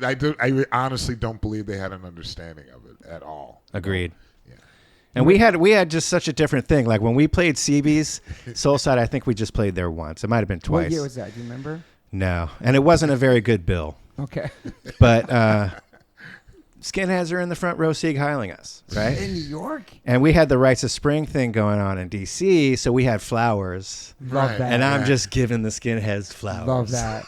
I honestly don't believe they had an understanding of it at all. Agreed. Yeah. And we had just such a different thing. Like when we played CB's Soulside, I think we just played there once. It might have been twice. What year was that? Do you remember? No, and it wasn't a very good bill. Okay. But skinheads are in the front row sieg heiling us, right? In New York? And we had the Rites of Spring thing going on in DC, so we had flowers. Love Right. that. And I'm Yeah. just giving the skinheads flowers. Love that.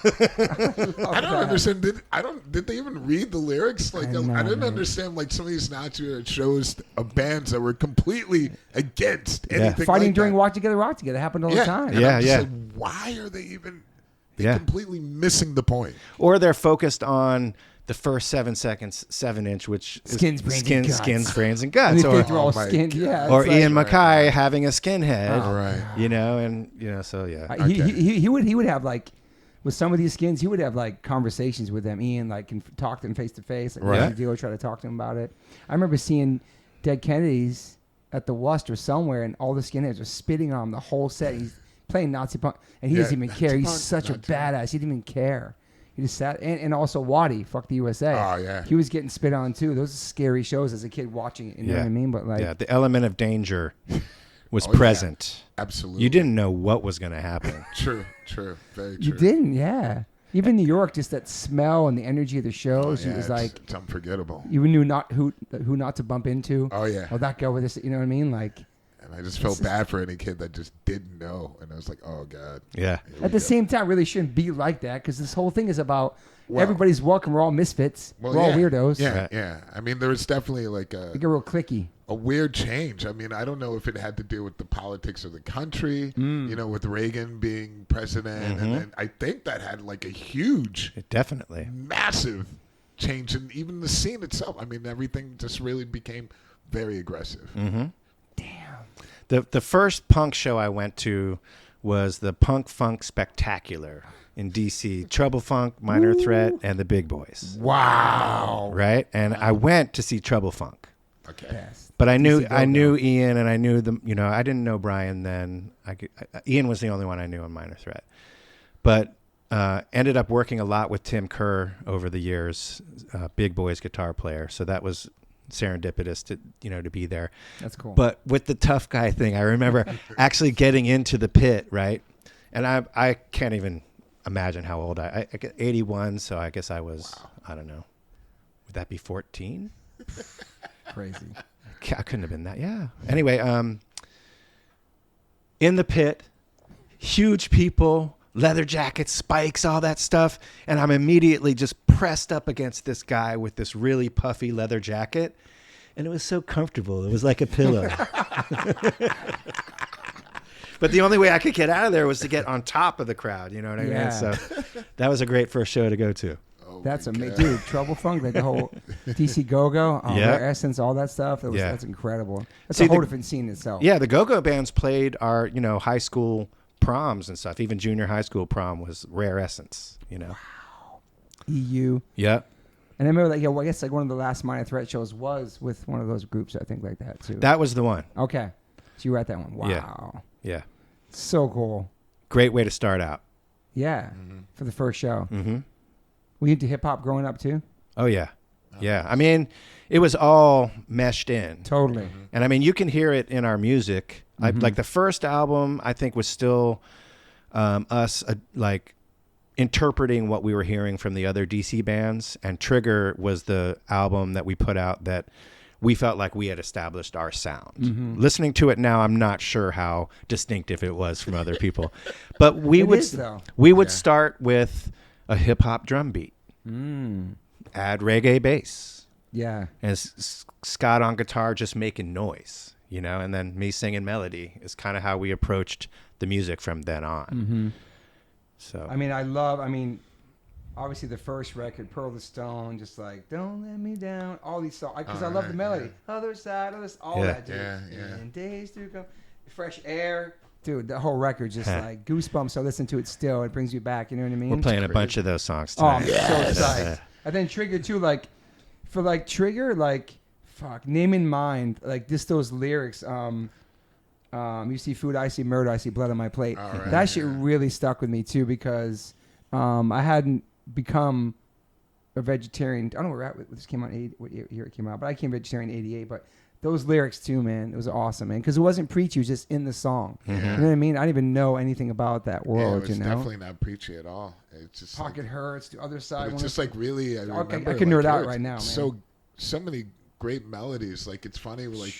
I don't understand. Did they even read the lyrics? Like I know, I didn't man. understand. Like some of these Nazi shows of bands that were completely against anything. Fighting like during that. Walk Together, Rock Together happened all the time. And Yeah, I'm just yeah. like, why are they even? Yeah. Completely missing the point. Or they're focused on the first 7 seconds, 7-inch, which is Skins, brains, and guts. skins, brains, and And guts. they Or, think they're all Oh my skinned. God. Yeah. or it's like- Ian Mackay having a skinhead, All right. you know, and, you know, so yeah. He would have like with some of these skins, he would have like conversations with them. Ian like can talk to them face to face. Like, Right. what do you do? Try to talk to him about it. I remember seeing Dead Kennedys at the Wust or somewhere, and all the skinheads were spitting on him the whole set. He's playing Nazi punk, and he Yeah, doesn't even Nazi care. He's punk, such a Nazi punk. badass. He didn't even care. He just sat, and also Waddy, fuck the USA. Oh, yeah. He was getting spit on too. Those are scary shows as a kid watching it. You know what I mean? But like, yeah, the element of danger was Oh, yeah. present. Absolutely. You didn't know what was going to happen. True. Very true. you didn't, yeah. Even New York, just that smell and the energy of the shows, Yeah, it was it's, like it's unforgettable. you knew not who not to bump into. Oh yeah. Oh, that guy with this, you know what I mean? Like And I just felt bad for any kid that just didn't know, and I was like, oh god. Yeah. Here we at the go. same time, really shouldn't be like that because this whole thing is about Well- everybody's welcome. We're all misfits. Well, We're all yeah. weirdos. Yeah, Right. yeah. I mean, there was definitely like They get real clicky. a weird change. I mean, I don't know if it had to do with the politics of the country, you know, with Reagan being president, and then I think that had like a huge, Definitely. massive change in even the scene itself. I mean, everything just really became very aggressive. The first punk show I went to was the Punk Funk Spectacular in DC. Trouble Funk, Minor Threat, and the Big Boys. Wow. Right? And I went to see Trouble Funk. Okay. Yes. But I knew DC knew Ian, and I knew them. You know, I didn't know Brian then. Ian was the only one I knew on Minor Threat, but ended up working a lot with Tim Kerr over the years, Big Boy's guitar player. So that was serendipitous to be there. That's cool. But with the tough guy thing, I remember actually getting into the pit, right? And I can't even imagine how old I 81, so I guess I was I don't know. Would that be 14? Crazy. I couldn't have been that. Yeah. Anyway, in the pit, huge people, leather jackets, spikes, all that stuff. And I'm immediately just pressed up against this guy with this really puffy leather jacket. And it was so comfortable. It was like a pillow. But the only way I could get out of there was to get on top of the crowd. You know what I Yeah. mean? So that was a great first show to go to. Oh That's my amazing, God. dude. Trouble Funk, like the whole DC Go-Go, Yeah. Rare Essence, all that stuff. Yeah. That's incredible. That's See, a whole the- different scene itself. Yeah, the go-go bands played our, high school proms and stuff. Even junior high school prom was Rare Essence, EU. Yeah. And I remember that. Yeah, well, I guess like one of the last Minor Threat shows was with one of those groups. I think like that too. That was the one. Okay, so you were at that one. Wow, Yeah. Yeah. so cool. Great way to start out. Yeah, for the first show. Mm-hmm. Were you into hip hop growing up too? Oh, yeah. Yeah. I mean, it was all meshed in. Totally. Mm-hmm. And I mean, you can hear it in our music. Like the first album, I think was still us like interpreting what we were hearing from the other DC bands. And Trigger was the album that we put out that we felt like we had established our sound. Listening to it now, I'm not sure how distinctive it was from other people. But we would start with a hip hop drum beat, add reggae bass, and Scott on guitar just making noise, you know, and then me singing melody is kind of how we approached the music from then on. So I mean, obviously the first record, Pearl the Stone, just like Don't Let Me Down, all these songs, because I love the melody. Other side of this, all that, dude. And days to come, Fresh Air, dude. The whole record just like goosebumps. I listen to it still. It brings you back. You know what I mean? we're playing a bunch of those songs Oh, tonight. I'm so excited. And then Trigger too, like for like Trigger, like fuck, Name in Mind, like just those lyrics. You see food, I see murder, I see blood on my plate. That shit really stuck with me too because I hadn't become a vegetarian. I don't know where this came out. What year it came out, but I became vegetarian in '88. But those lyrics too, man, it was awesome, man, because it wasn't preachy. It was just in the song. You know what I mean? I didn't even know anything about that world. It was you know, definitely not preachy at all. It's just Pocket like, Hurts, the other side. it's just like really. I remember, can nerd out right now, man. So many great melodies. Like it's funny, like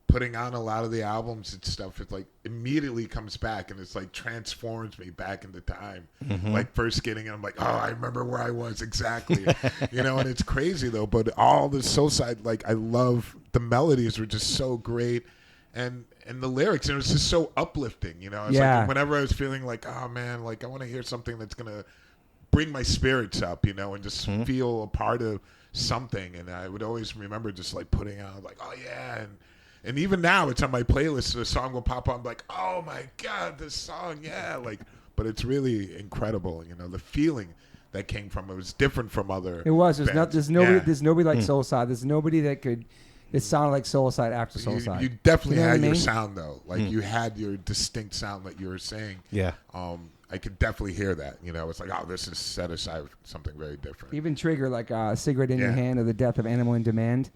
putting on a lot of the albums and stuff, it like immediately comes back and it's like transforms me back into time. Like first getting it, I'm like, oh, I remember where I was exactly. You know, and it's crazy though. But all the Soulside, like I love the melodies were just so great, and the lyrics, and it was just so uplifting. You know, it's like whenever I was feeling like, oh man, like I want to hear something that's gonna bring my spirits up, you know, and just feel a part of something. And I would always remember just like putting out like, oh yeah, and even now it's on my playlist. The song will pop on, I'm like, oh my god, this song, yeah, like. But it's really incredible, you know, the feeling that came from it was different from other. It was. There's nobody like Soulside. There's nobody that could. It sounded like Soulside after Soulside. You definitely had your mean? sound though, like you had your distinct sound that you were saying. Yeah. I could definitely hear that. You know, it's like, oh, this is set aside for something very different. Even Trigger, like Cigarette in Your Hand or The Death of Animal in Demand.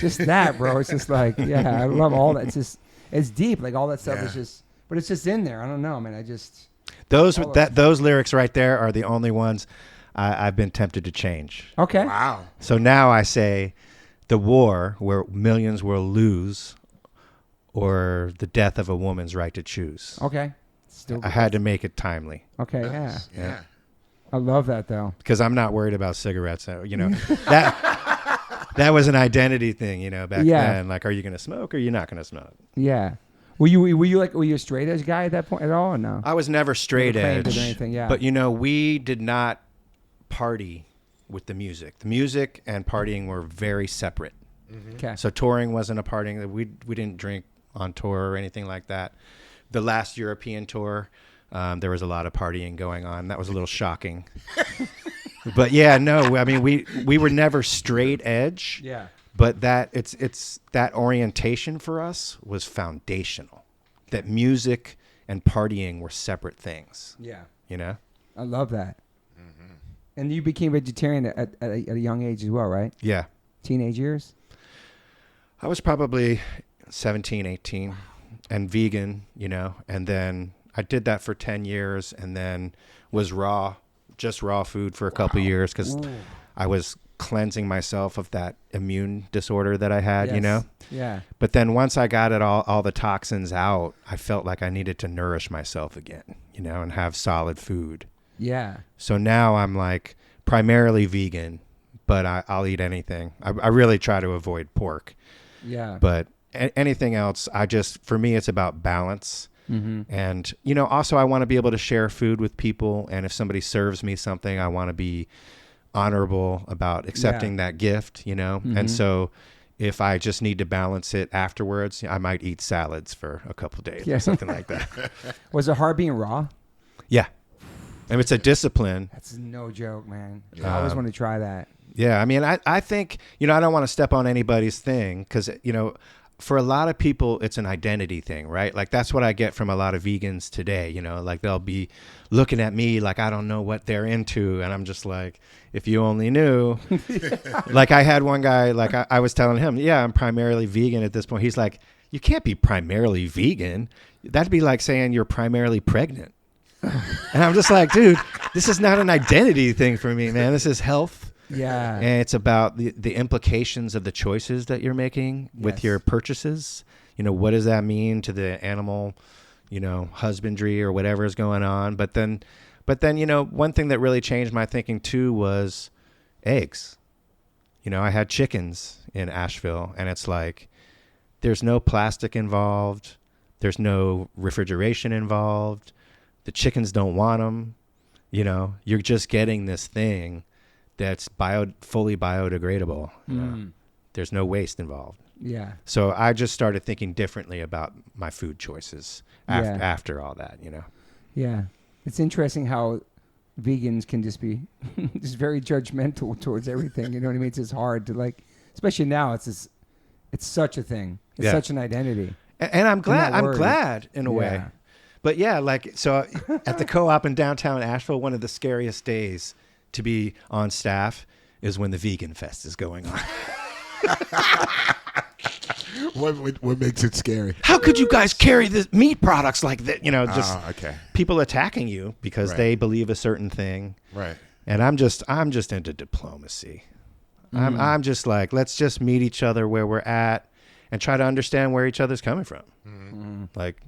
Just that, bro. It's just like, I love all that. It's just, it's deep. Like all that stuff is just, but it's just in there. I don't know, man. I just those lyrics right there are the only ones I've been tempted to change. Okay. Wow. So now I say, the war where millions will lose, or the death of a woman's right to choose. Okay. Still I had to make it timely. Okay. Nice. Yeah. I love that though. Because I'm not worried about cigarettes. You know, that was an identity thing, you know, back then. Like, are you going to smoke or are you not going to smoke? Yeah. Were you a straight edge guy at that point at all or no? I was never straight edge. Or anything, But, you know, we did not party with the music. The music and partying were very separate. Okay. So touring wasn't a partying. We didn't drink on tour or anything like that. The last European tour, there was a lot of partying going on. That was a little shocking. But yeah, no, I mean, we were never straight edge. Yeah. But it's that orientation for us was foundational. That music and partying were separate things. Yeah. You know? I love that. And you became vegetarian at a young age as well, right? Yeah. Teenage years? I was probably 17, 18 and vegan, you know, and then I did that for 10 years and then was just raw food for a couple of years because I was cleansing myself of that immune disorder that I had, you know? Yeah. But then once I got it all the toxins out, I felt like I needed to nourish myself again, you know, and have solid food. Yeah. So now I'm like primarily vegan, but I'll eat anything. I really try to avoid pork. Yeah. But anything else, for me, it's about balance. And, you know, also I want to be able to share food with people. And if somebody serves me something, I want to be honorable about accepting that gift, you know? And so if I just need to balance it afterwards, I might eat salads for a couple of days or something like that. Was it hard being raw? Yeah. And it's a discipline. That's no joke, man. I always want to try that. Yeah. I mean, I think, you know, I don't want to step on anybody's thing because, you know, for a lot of people, it's an identity thing, right? Like that's what I get from a lot of vegans today, you know, like they'll be looking at me like I don't know what they're into. And I'm just like, if you only knew. Like I had one guy, like I was telling him, yeah, I'm primarily vegan at this point. He's like, you can't be primarily vegan. That'd be like saying you're primarily pregnant. And I'm just like, dude, this is not an identity thing for me, man. This is health. Yeah. And it's about the implications of the choices that you're making with your purchases. You know, what does that mean to the animal, you know, husbandry or whatever is going on? But then, you know, one thing that really changed my thinking too was eggs. You know, I had chickens in Asheville, and it's like, there's no plastic involved. There's no refrigeration involved. The chickens don't want them. You know, you're just getting this thing that's fully biodegradable. There's no waste involved. Yeah. So I just started thinking differently about my food choices after all that, you know. Yeah. It's interesting how vegans can just be just very judgmental towards everything. You know what I mean? It's just hard to like, especially now. It's such a thing. It's such an identity. And I'm glad in a way. But yeah, like, so at the co-op in downtown Asheville, one of the scariest days to be on staff is when the Vegan Fest is going on. What makes it scary? How could you guys carry the meat products like that? You know, just okay. People attacking you because they believe a certain thing. Right. And I'm just into diplomacy. I'm just like, let's just meet each other where we're at and try to understand where each other's coming from. Like,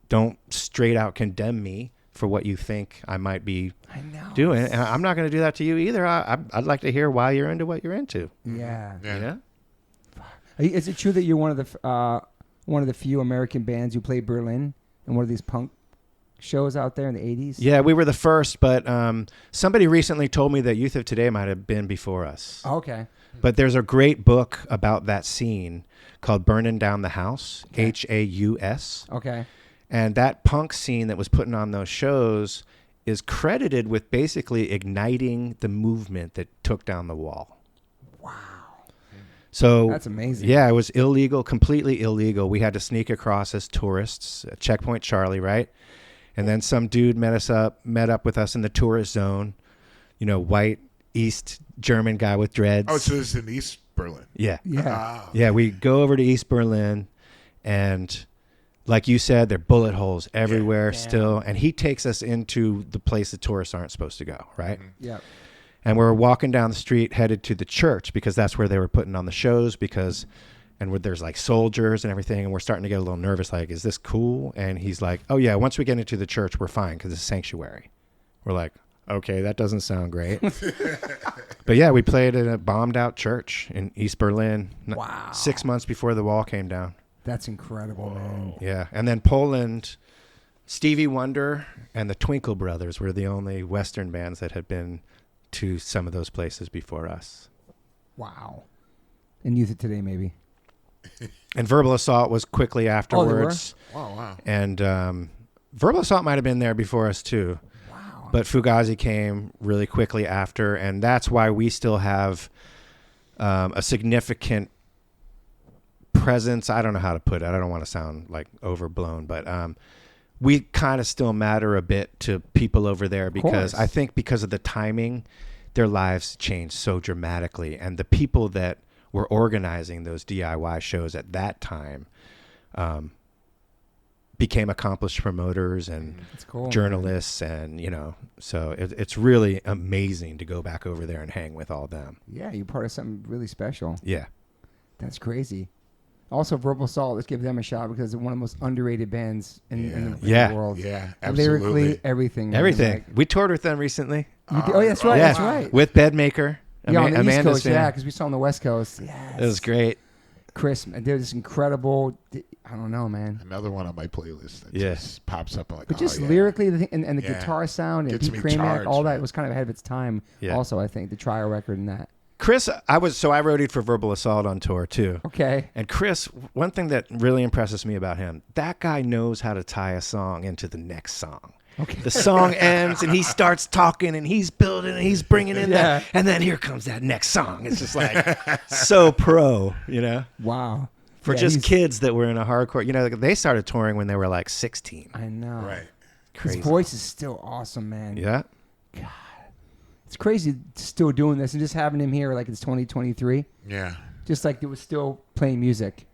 don't straight out condemn me for what you think I might be doing. And I'm not going to do that to you either. I'd like to hear why you're into what you're into. Yeah. You know? Is it true that you're one of the few American bands who played Berlin in one of these punk shows out there in the 80s? Yeah, we were the first, but somebody recently told me that Youth of Today might have been before us. Oh, okay. But there's a great book about that scene called Burning Down the House, Haus. Okay. And that punk scene that was putting on those shows is credited with basically igniting the movement that took down the wall. Wow. So that's amazing. Yeah, it was illegal, completely illegal. We had to sneak across as tourists at Checkpoint Charlie, right? And then some dude met up with us in the tourist zone, you know, white East German guy with dreads. Oh, so this is in East Berlin. Yeah. Yeah. Yeah, we go over to East Berlin, and like you said, there are bullet holes everywhere still. And he takes us into the place the tourists aren't supposed to go, right? Yeah. And we're walking down the street headed to the church because that's where they were putting on the shows there's like soldiers and everything. And we're starting to get a little nervous. Like, is this cool? And he's like, oh yeah, once we get into the church, we're fine because it's sanctuary. We're like, okay, that doesn't sound great. But yeah, we played in a bombed out church in East Berlin. Wow. 6 months before the wall came down. That's incredible, man. Yeah. And then Poland, Stevie Wonder and the Twinkle Brothers were the only Western bands that had been to some of those places before us. Wow. And Youth of Today, maybe. And Verbal Assault was quickly afterwards. Oh, wow. And Verbal Assault might have been there before us too. Wow. But Fugazi came really quickly after. And that's why we still have a significant presence. I don't know how to put it. I don't want to sound like overblown, but we kind of still matter a bit to people over there because I think because of the timing, their lives changed so dramatically. And the people that were organizing those DIY shows at that time became accomplished promoters and journalists, and you know, so it's really amazing to go back over there and hang with all them. Yeah, you're part of something really special. Yeah. That's crazy. Also, Verbal Assault, let's give them a shot because they're one of the most underrated bands in the world. Yeah, absolutely. Lyrically, everything. Man. Everything. We toured with them recently. Oh, that's right. Yeah. That's right. With Bedmaker. Yeah, on the East Amanda's Coast, fan. because we saw on the West Coast. Yes. It was great. Chris, they're just incredible. I don't know, man. Another one on my playlist that just pops up. Like, but just lyrically, and the guitar sound and Pete Kramack, all that was kind of ahead of its time. Yeah. Also, I think the Trial record and that. Chris, I roadied for Verbal Assault on tour too. Okay. And Chris, one thing that really impresses me about him, that guy knows how to tie a song into the next song. Okay. The song ends and he starts talking and he's building and he's bringing in that, and then here comes that next song. It's just like so pro, you know? Wow. For just kids that were in a hardcore, they started touring when they were like 16. I know. Right. His voice is still awesome, man. Yeah. God. It's crazy still doing this and just having him here like it's 2023. Yeah. Just like it was still playing music.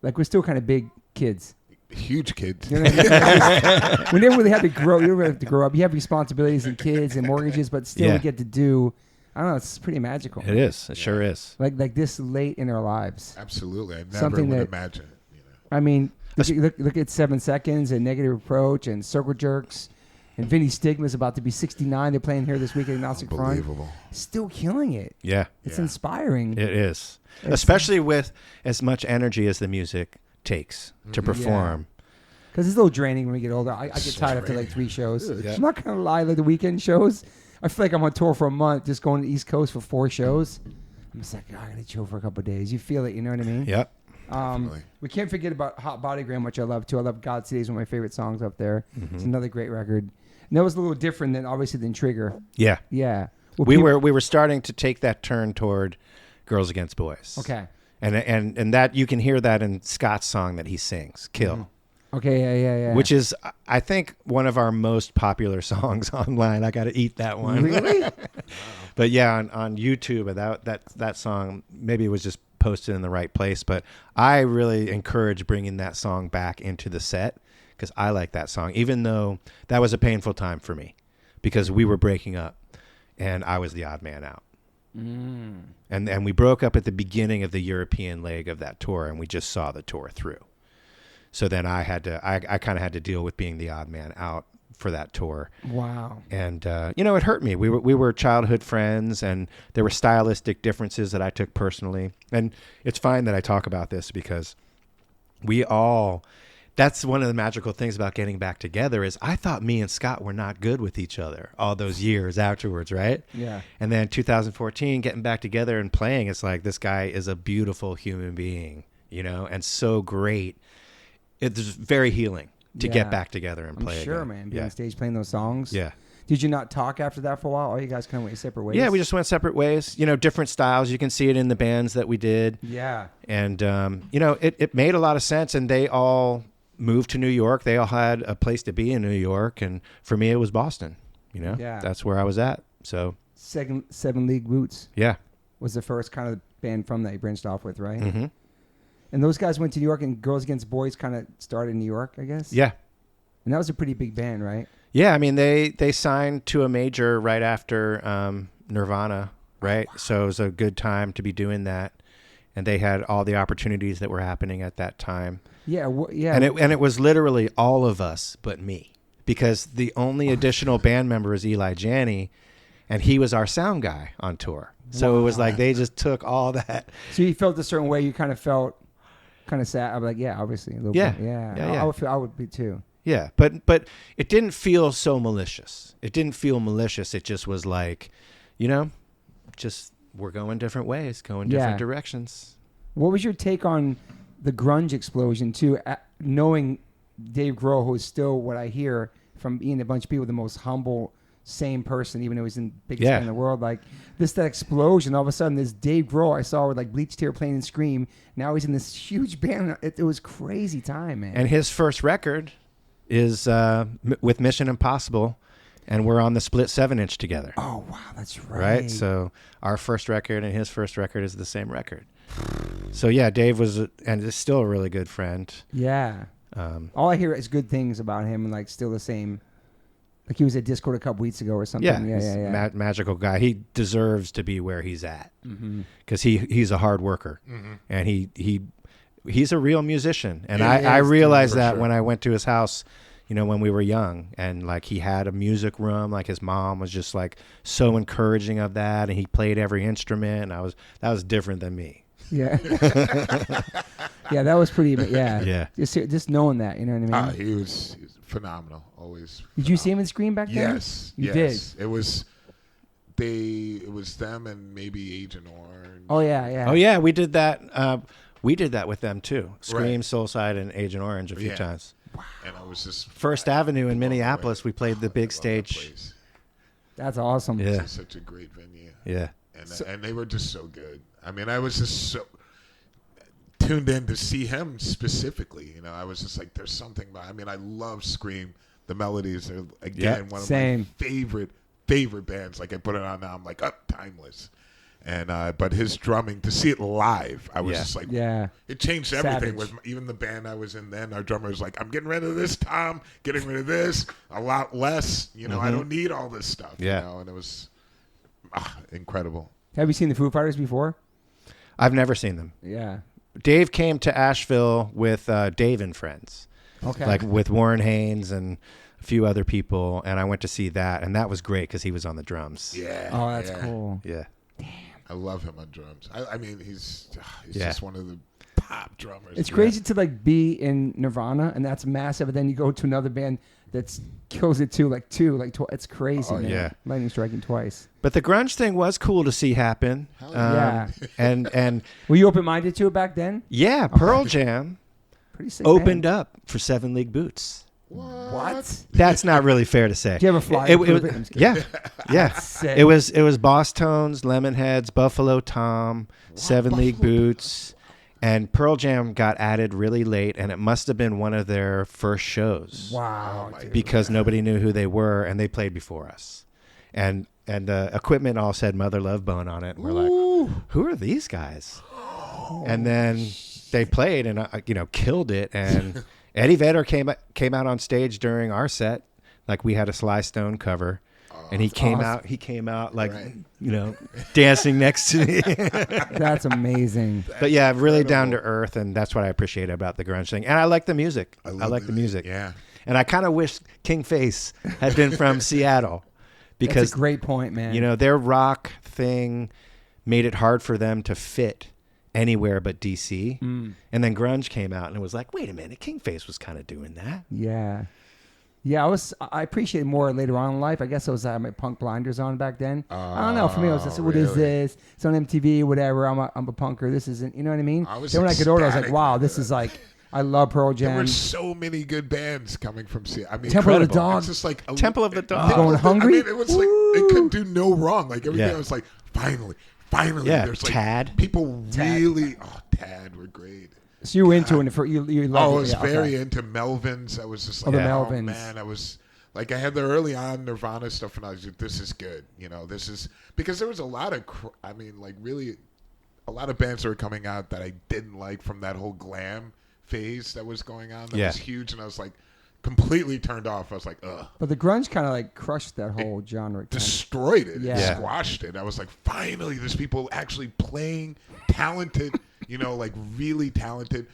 Like we're still kind of big kids. Huge kids. You know what I mean? We never really had to grow. You never have to grow up. You have responsibilities and kids and mortgages, but still we get to do. I don't know. It's pretty magical. It is. It sure is. Like this late in our lives. Absolutely. I never would imagine it. I mean, look at 7 Seconds and Negative Approach and Circle Jerks. And Vinny Stigma's about to be 69. They're playing here this weekend in Nautic Front. Unbelievable. Still killing it. Yeah. It's inspiring. It is. Especially with as much energy as the music takes to perform. Because it's a little draining when we get older. I get tired after like 3 shows. I'm not going to lie, like the weekend shows, I feel like I'm on tour for a month, just going to the East Coast for 4 shows. I'm just like, I got to chill for a couple of days. You feel it, you know what I mean? Yep. We can't forget about Hot Bodygram, which I love too. I love God City is one of my favorite songs up there. It's another great record. And that was a little different than Trigger. Yeah. Yeah. Well, we were starting to take that turn toward Girls Against Boys. Okay. And that you can hear that in Scott's song that he sings, Kill. Okay, yeah. Which is, I think, one of our most popular songs online. I got to eat that one. Really? But yeah, on YouTube, that song, maybe it was just posted in the right place, but I really encourage bringing that song back into the set because I like that song, even though that was a painful time for me because we were breaking up and I was the odd man out. And we broke up at the beginning of the European leg of that tour, and we just saw the tour through. So then I kind of had to deal with being the odd man out for that tour. Wow. And it hurt me. We were childhood friends, and there were stylistic differences that I took personally. And it's fine that I talk about this because that's one of the magical things about getting back together is I thought me and Scott were not good with each other all those years afterwards, right? Yeah. And then 2014, getting back together and playing, it's like this guy is a beautiful human being, and so great. It's very healing to get back together and play sure, again. man. Being on stage playing those songs. Yeah. Did you not talk after that for a while? Or you guys kind of went separate ways? Yeah, we just went separate ways. Different styles. You can see it in the bands that we did. Yeah. And, it made a lot of sense, and they all moved to New York. They all had a place to be in New York, and for me, it was Boston. Yeah. That's where I was at. So Seven League Roots. Yeah. Was the first kind of band from that you branched off with, right? Mm-hmm. And those guys went to New York, and Girls Against Boys kind of started in New York, I guess? Yeah. And that was a pretty big band, right? Yeah, I mean, they signed to a major right after Nirvana, right? Oh, wow. So it was a good time to be doing that. And they had all the opportunities that were happening at that time. Yeah, yeah. And it was literally all of us but me. Because the only additional band member is Eli Janney, and he was our sound guy on tour. So it was like they just took all that. So you felt a certain way. You kind of felt kind of sad. I'm like, yeah, obviously. A little bit. Yeah. I would be too. Yeah, but it didn't feel so malicious. It didn't feel malicious. It just was like, just we're going different ways, going different directions. What was your take on the grunge explosion too? Knowing Dave Grohl, who is still what I hear from being a bunch of people, the most humble, same person, even though he's in the biggest band in the world. Like that explosion, all of a sudden, this Dave Grohl I saw with like Bleached Hair playing and Scream. Now he's in this huge band. It was crazy time, man. And his first record is with Mission Impossible, and we're on the split 7-inch together. Oh wow, that's right. Right. So our first record and his first record is the same record. So yeah, Dave was and is still a really good friend. Yeah. All I hear is good things about him, and like still the same. Like he was at Discord a couple weeks ago or something. Yeah. Magical guy. He deserves to be where he's at because he's a hard worker, and he's a real musician. And I realized that when I went to his house, when we were young, and like he had a music room, like his mom was just like so encouraging of that, and he played every instrument. And that was different than me. Yeah. Yeah, that was pretty. Yeah. Yeah. Just knowing that, you know what I mean? He was phenomenal. Always. Phenomenal. Did you see him in Scream back then? Yes. You did. It was them and maybe Agent Orange. Oh yeah. Oh yeah, we did that. We did that with them too. Scream, Soulside, and Agent Orange a few times. Wow. And I was just First Avenue in Minneapolis. We played the big stage. That's awesome. Yeah. It's such a great venue. Yeah. And they were just so good. I mean, I was just so tuned in to see him specifically. You know, I was just like, there's something about. I mean, I love Scream. The melodies are again one of my favorite bands. Like I put it on now, I'm like, timeless. And but his drumming, to see it live, I was just like, it changed everything. With even the band I was in then, our drummer was like, I'm getting rid of this, Tom, getting rid of this, a lot less. You know, I don't need all this stuff. Yeah. You know, and it was incredible. Have you seen the Foo Fighters before? I've never seen them. Yeah. Dave came to Asheville with Dave and Friends. Okay. Like with Warren Haynes and a few other people, and I went to see that, and that was great because he was on the drums. Yeah. Oh, that's cool. Yeah. I love him on drums. I mean, he's just one of the top drummers. It's crazy to like be in Nirvana, and that's massive. And then you go to another band that kills it too, it's crazy. Man. Yeah. Lightning striking twice. But the grunge thing was cool to see happen. Yeah. And were you open-minded to it back then? Yeah, Pearl Jam Pretty sick opened band. up for 7 League Boots. What? That's not really fair to say. Do you have a flyer? Yeah. Sick. It was Boss Tones, Lemonheads, Buffalo Tom, 7 League Boots, and Pearl Jam got added really late, and it must have been one of their first shows. Wow. Because nobody knew who they were, and they played before us. And equipment all said Mother Love Bone on it, and we're like, who are these guys? And then they played and killed it, and Eddie Vedder came out on stage during our set, like we had a Sly Stone cover, and he came out like dancing next to me. That's amazing. But yeah, really down to earth, and that's what I appreciate about the grunge thing. And I like the music. I like the music. Yeah. And I kind of wish King Face had been from Seattle, because that's a great point, man. Their rock thing made it hard for them to fit anywhere but DC. And then grunge came out, and it was like, wait a minute, King Face was kind of doing that. Yeah. I appreciate it more later on in life. I guess I was my punk blinders on back then. I don't know. For me, I was just, what is this? It's on MTV, whatever. I'm a punker. This isn't, you know what I mean? Then when I get older, I was like, wow, this is like, I love Pearl Jam. There were so many good bands coming from Seattle. I mean, Temple of the Dog. It's just like Temple of the Dog. Going Hungry. I mean, it was like it could do no wrong. Like everything, I was like, finally. Yeah, there's like Tad. People really. Tad were great. So you were into it for you loved I was very into Melvins. I was just like, the Melvins. Man, I was like, I had the early on Nirvana stuff, and I was like, this is good. This is because there was a lot of, really, a lot of bands that were coming out that I didn't like from that whole glam phase that was going on. That was huge, and I was like, completely turned off. I was like, ugh. But the grunge kind of like crushed that whole genre. Destroyed it. Yeah. It squashed it. I was like, finally, there's people actually playing, talented, like really talented,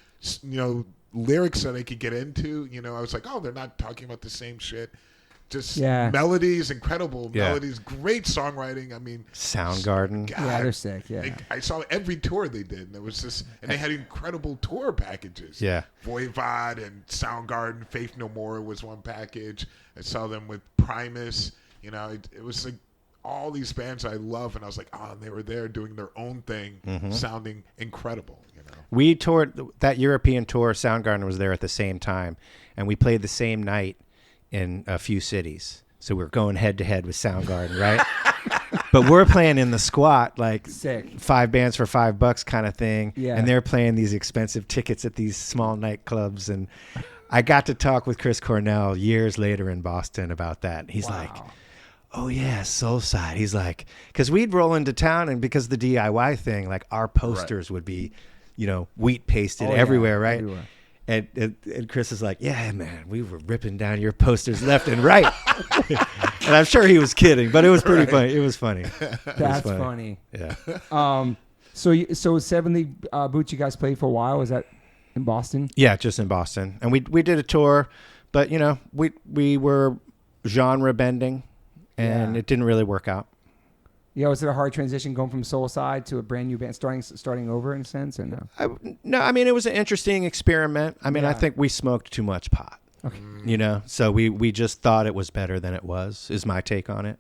lyrics that I could get into. I was like, oh, they're not talking about the same shit. Just melodies, incredible melodies, great songwriting. I mean, Soundgarden. God, yeah, they're sick. Yeah, I saw every tour they did, and it was just, and they had incredible tour packages. Yeah, Voivod and Soundgarden, Faith No More was one package. I saw them with Primus. It was like all these bands I love, and I was like, and they were there doing their own thing, sounding incredible. We toured that European tour. Soundgarden was there at the same time, and we played the same night in a few cities. So we're going head to head with Soundgarden, right? But we're playing in the squat, like sick. 5 bands for $5 kind of thing. Yeah. And they're playing these expensive tickets at these small nightclubs. And I got to talk with Chris Cornell years later in Boston about that. He's like, oh yeah, Soulside. He's like, because we'd roll into town, and because the DIY thing, like our posters would be, wheat pasted everywhere, right? Everywhere. And Chris is like, yeah, man, we were ripping down your posters left and right. And I'm sure he was kidding, but it was pretty funny. It was funny. That's funny. Yeah. So 7 League Boots, you guys played for a while. Was that in Boston? Yeah, just in Boston. And we did a tour, but we were genre bending, and it didn't really work out. Yeah, was it a hard transition going from Soulside to a brand new band, starting over in a sense, or no? No, I mean, it was an interesting experiment. I mean, I think we smoked too much pot. Okay. So we just thought it was better than it was, is my take on it.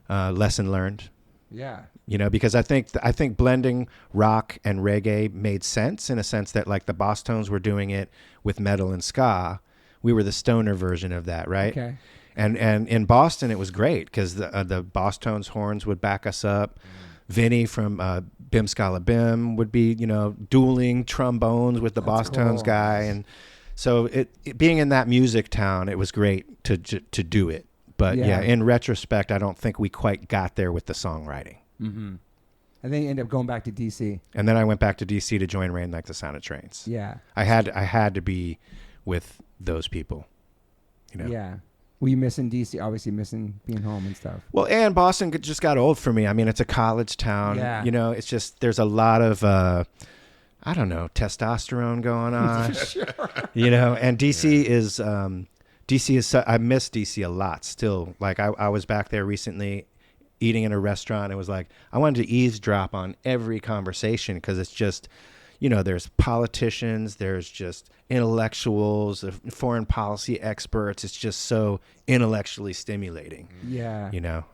Lesson learned. Yeah. Because I think blending rock and reggae made sense, in a sense that like the Boss Tones were doing it with metal and ska. We were the stoner version of that, right? Okay. And in Boston, it was great because the Boss Tones horns would back us up. Vinny from Bim Scala Bim would be, dueling trombones with the Boss Tones guy. And so it being in that music town, it was great to do it. But in retrospect, I don't think we quite got there with the songwriting. Mm-hmm. And then you end up going back to DC. And then I went back to DC to join Rain Like the Sound of Trains. Yeah. I had to be with those people. Yeah. Were you missing DC? Obviously missing being home and stuff. Well, and Boston just got old for me. I mean, it's a college town. Yeah. It's just there's a lot of testosterone going on. For sure. And DC is I miss DC a lot still. Like I was back there recently eating in a restaurant. It was like I wanted to eavesdrop on every conversation because it's just, there's politicians, there's just intellectuals, foreign policy experts. It's just so intellectually stimulating. Yeah.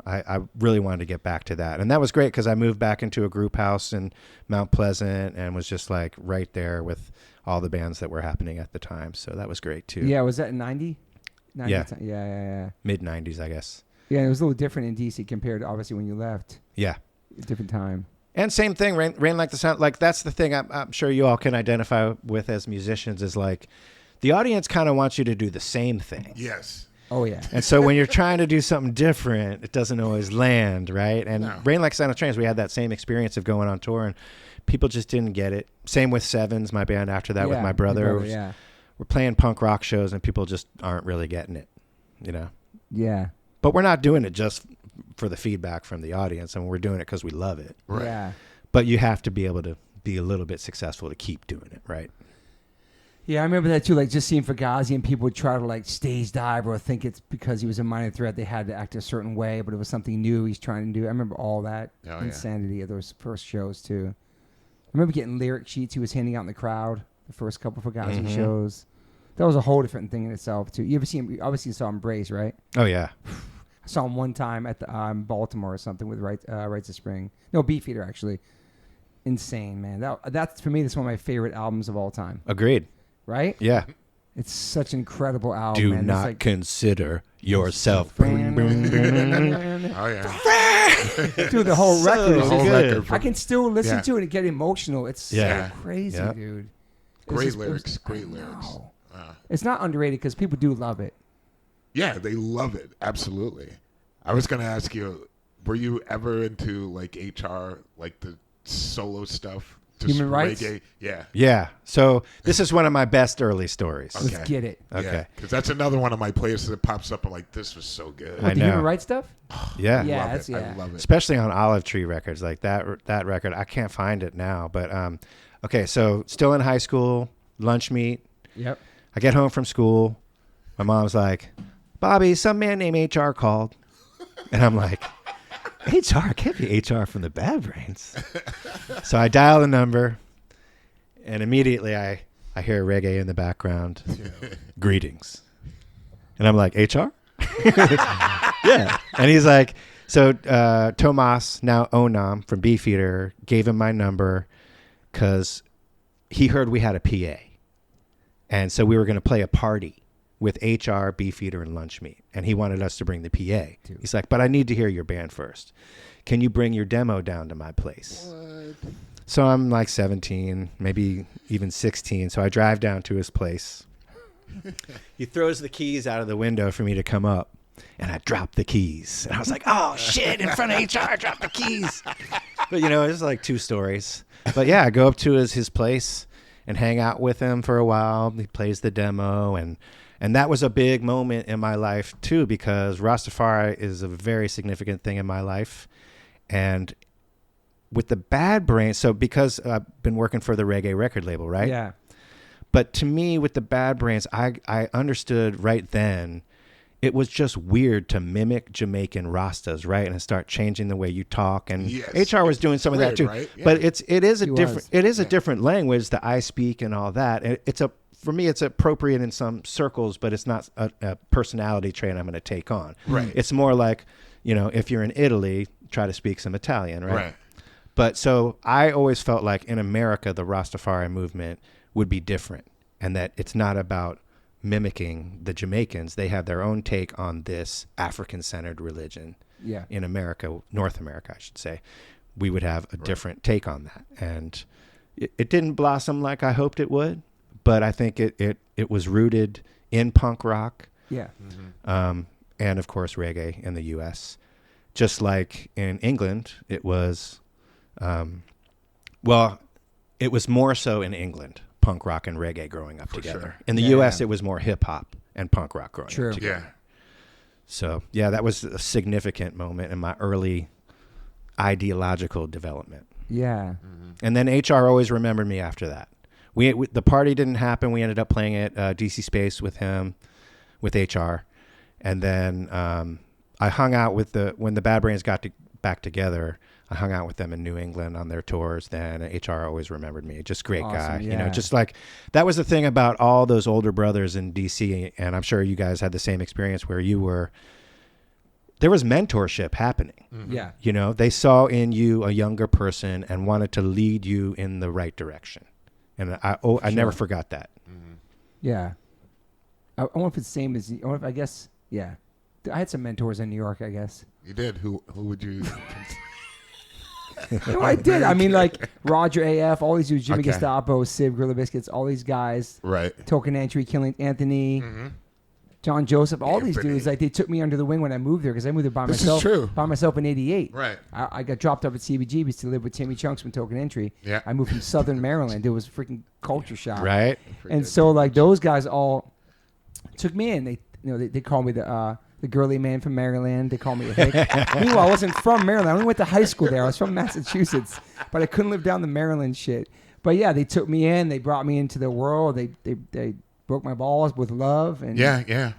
I really wanted to get back to that. And that was great because I moved back into a group house in Mount Pleasant and was just like right there with all the bands that were happening at the time. So that was great too. Yeah. Was that in 90? Yeah. Yeah. Mid 90s, I guess. Yeah. It was a little different in DC compared to obviously when you left. Yeah. Different time. And same thing, Rain Like the Sound. Like that's the thing I'm sure you all can identify with as musicians is like the audience kind of wants you to do the same thing. Yes. Oh, yeah. And so when you're trying to do something different, it doesn't always land, right? And Rain Like the Sound of Trains, we had that same experience of going on tour and people just didn't get it. Same with Sevens, my band after that with my brother. We're playing punk rock shows and people just aren't really getting it, Yeah. But we're not doing it just for the feedback from the audience. I mean, we're doing it because we love it. Right. Yeah. But you have to be able to be a little bit successful to keep doing it, right? Yeah, I remember that too. Like just seeing Fugazi and people would try to like stage dive or think it's because he was a minor threat they had to act a certain way, but it was something new he's trying to do. I remember all that insanity of those first shows too. I remember getting lyric sheets he was handing out in the crowd the first couple of Fugazi shows. That was a whole different thing in itself too. You ever see him? Obviously, you saw him Brace, right? Oh yeah. I saw him one time at the Baltimore or something with Rights of Spring. No, Beefeater actually. Insane, man. That's for me. That's one of my favorite albums of all time. Agreed. Right? Yeah. It's such an incredible album. Do man. not consider yourself. Oh yeah. Dude, the whole record is record. I can still listen to it and get emotional. It's so crazy, dude. Great lyrics. It's not underrated because people do love it. Yeah, they love it. Absolutely. I was going to ask you, were you ever into like HR, like the solo stuff? Just Human rights? Reggae? Yeah. Yeah. So this is one of my best early stories. Okay. Let's get it. Okay. Because that's another one of my playlists that pops up. I'm like, this was so good. What, the human rights stuff? Yeah. Yeah, I love it. Especially on Olive Tree Records, like that record. I can't find it now, but okay. So still in high school, lunch meet. Yep. I get home from school. My mom's like, Bobby, some man named HR called. And I'm like, HR? Can't be HR from the Bad Brains. So I dial the number, and immediately I hear reggae in the background. Greetings. And I'm like, HR? Yeah. And he's like, so Tomas, now Onam from Beefeater, gave him my number because he heard we had a PA. And so we were going to play a party with HR, Beefeater, and Lunch Meat. And he wanted us to bring the PA. Dude. He's like, but I need to hear your band first. Can you bring your demo down to my place? What? So I'm like 17, maybe even 16. So I drive down to his place. He throws the keys out of the window for me to come up. And I dropped the keys. And I was like, oh, shit, in front of HR, I dropped the keys. But, it was like 2 stories. But, yeah, I go up to his place and hang out with him for a while. He plays the demo, and that was a big moment in my life too, because Rastafari is a very significant thing in my life. And with the Bad Brains, so because I've been working for the reggae record label, right? Yeah. But to me, with the Bad Brains, I understood right then it was just weird to mimic Jamaican Rastas, right? And start changing the way you talk. And HR was doing some of that too. Right? Yeah. But it is a different language that I speak and all that. For me, it's appropriate in some circles, but it's not a personality trait I'm going to take on. Right. It's more like, if you're in Italy, try to speak some Italian, right? Right. But so I always felt like in America, the Rastafari movement would be different, and that it's not about mimicking the Jamaicans. They have their own take on this African-centered religion in America, North America, I should say. we would have a different take on that. And it didn't blossom like I hoped it would, but I think it was rooted in punk rock. Yeah. And of course reggae in the US. Just like in England, it was, it was more so in England, punk rock and reggae growing up together. Sure. In the US, it was more hip hop and punk rock growing up together. Yeah. So, yeah, that was a significant moment in my early ideological development. Yeah. And then HR always remembered me after that. The party didn't happen. We ended up playing at DC Space with him, with HR. And then I hung out with when the Bad Brains got back together, I hung out with them in New England on their tours then. HR always remembered me. Just great guy. Yeah. You know, just like that was the thing about all those older brothers in DC. And I'm sure you guys had the same experience where there was mentorship happening. Yeah. You know, they saw in you a younger person and wanted to lead you in the right direction. And I never forgot that. Yeah. I wonder if it's the same as, I guess, yeah. I had some mentors in New York, I guess. You did? Who would you... No, I did. I mean, like Roger AF, all these dudes, Jimmy Gestapo, Civ, Gorilla Biscuits, all these guys. Right. Token Entry, Killing Anthony, John Joseph, all these dudes. Like they took me under the wing when I moved there because I moved there by myself. This is true. By myself in '88. Right. I got dropped off at CBGB's to live with Timmy Chunks from Token Entry. Yeah. I moved from Southern Maryland. It was a freaking culture shock. Right. And so like those guys all took me in. They called me the girly man from Maryland. They called me a hick. Meanwhile, I wasn't from Maryland. I only went to high school there. I was from Massachusetts, but I couldn't live down the Maryland shit. But yeah, they took me in. They brought me into their world. They broke my balls with love and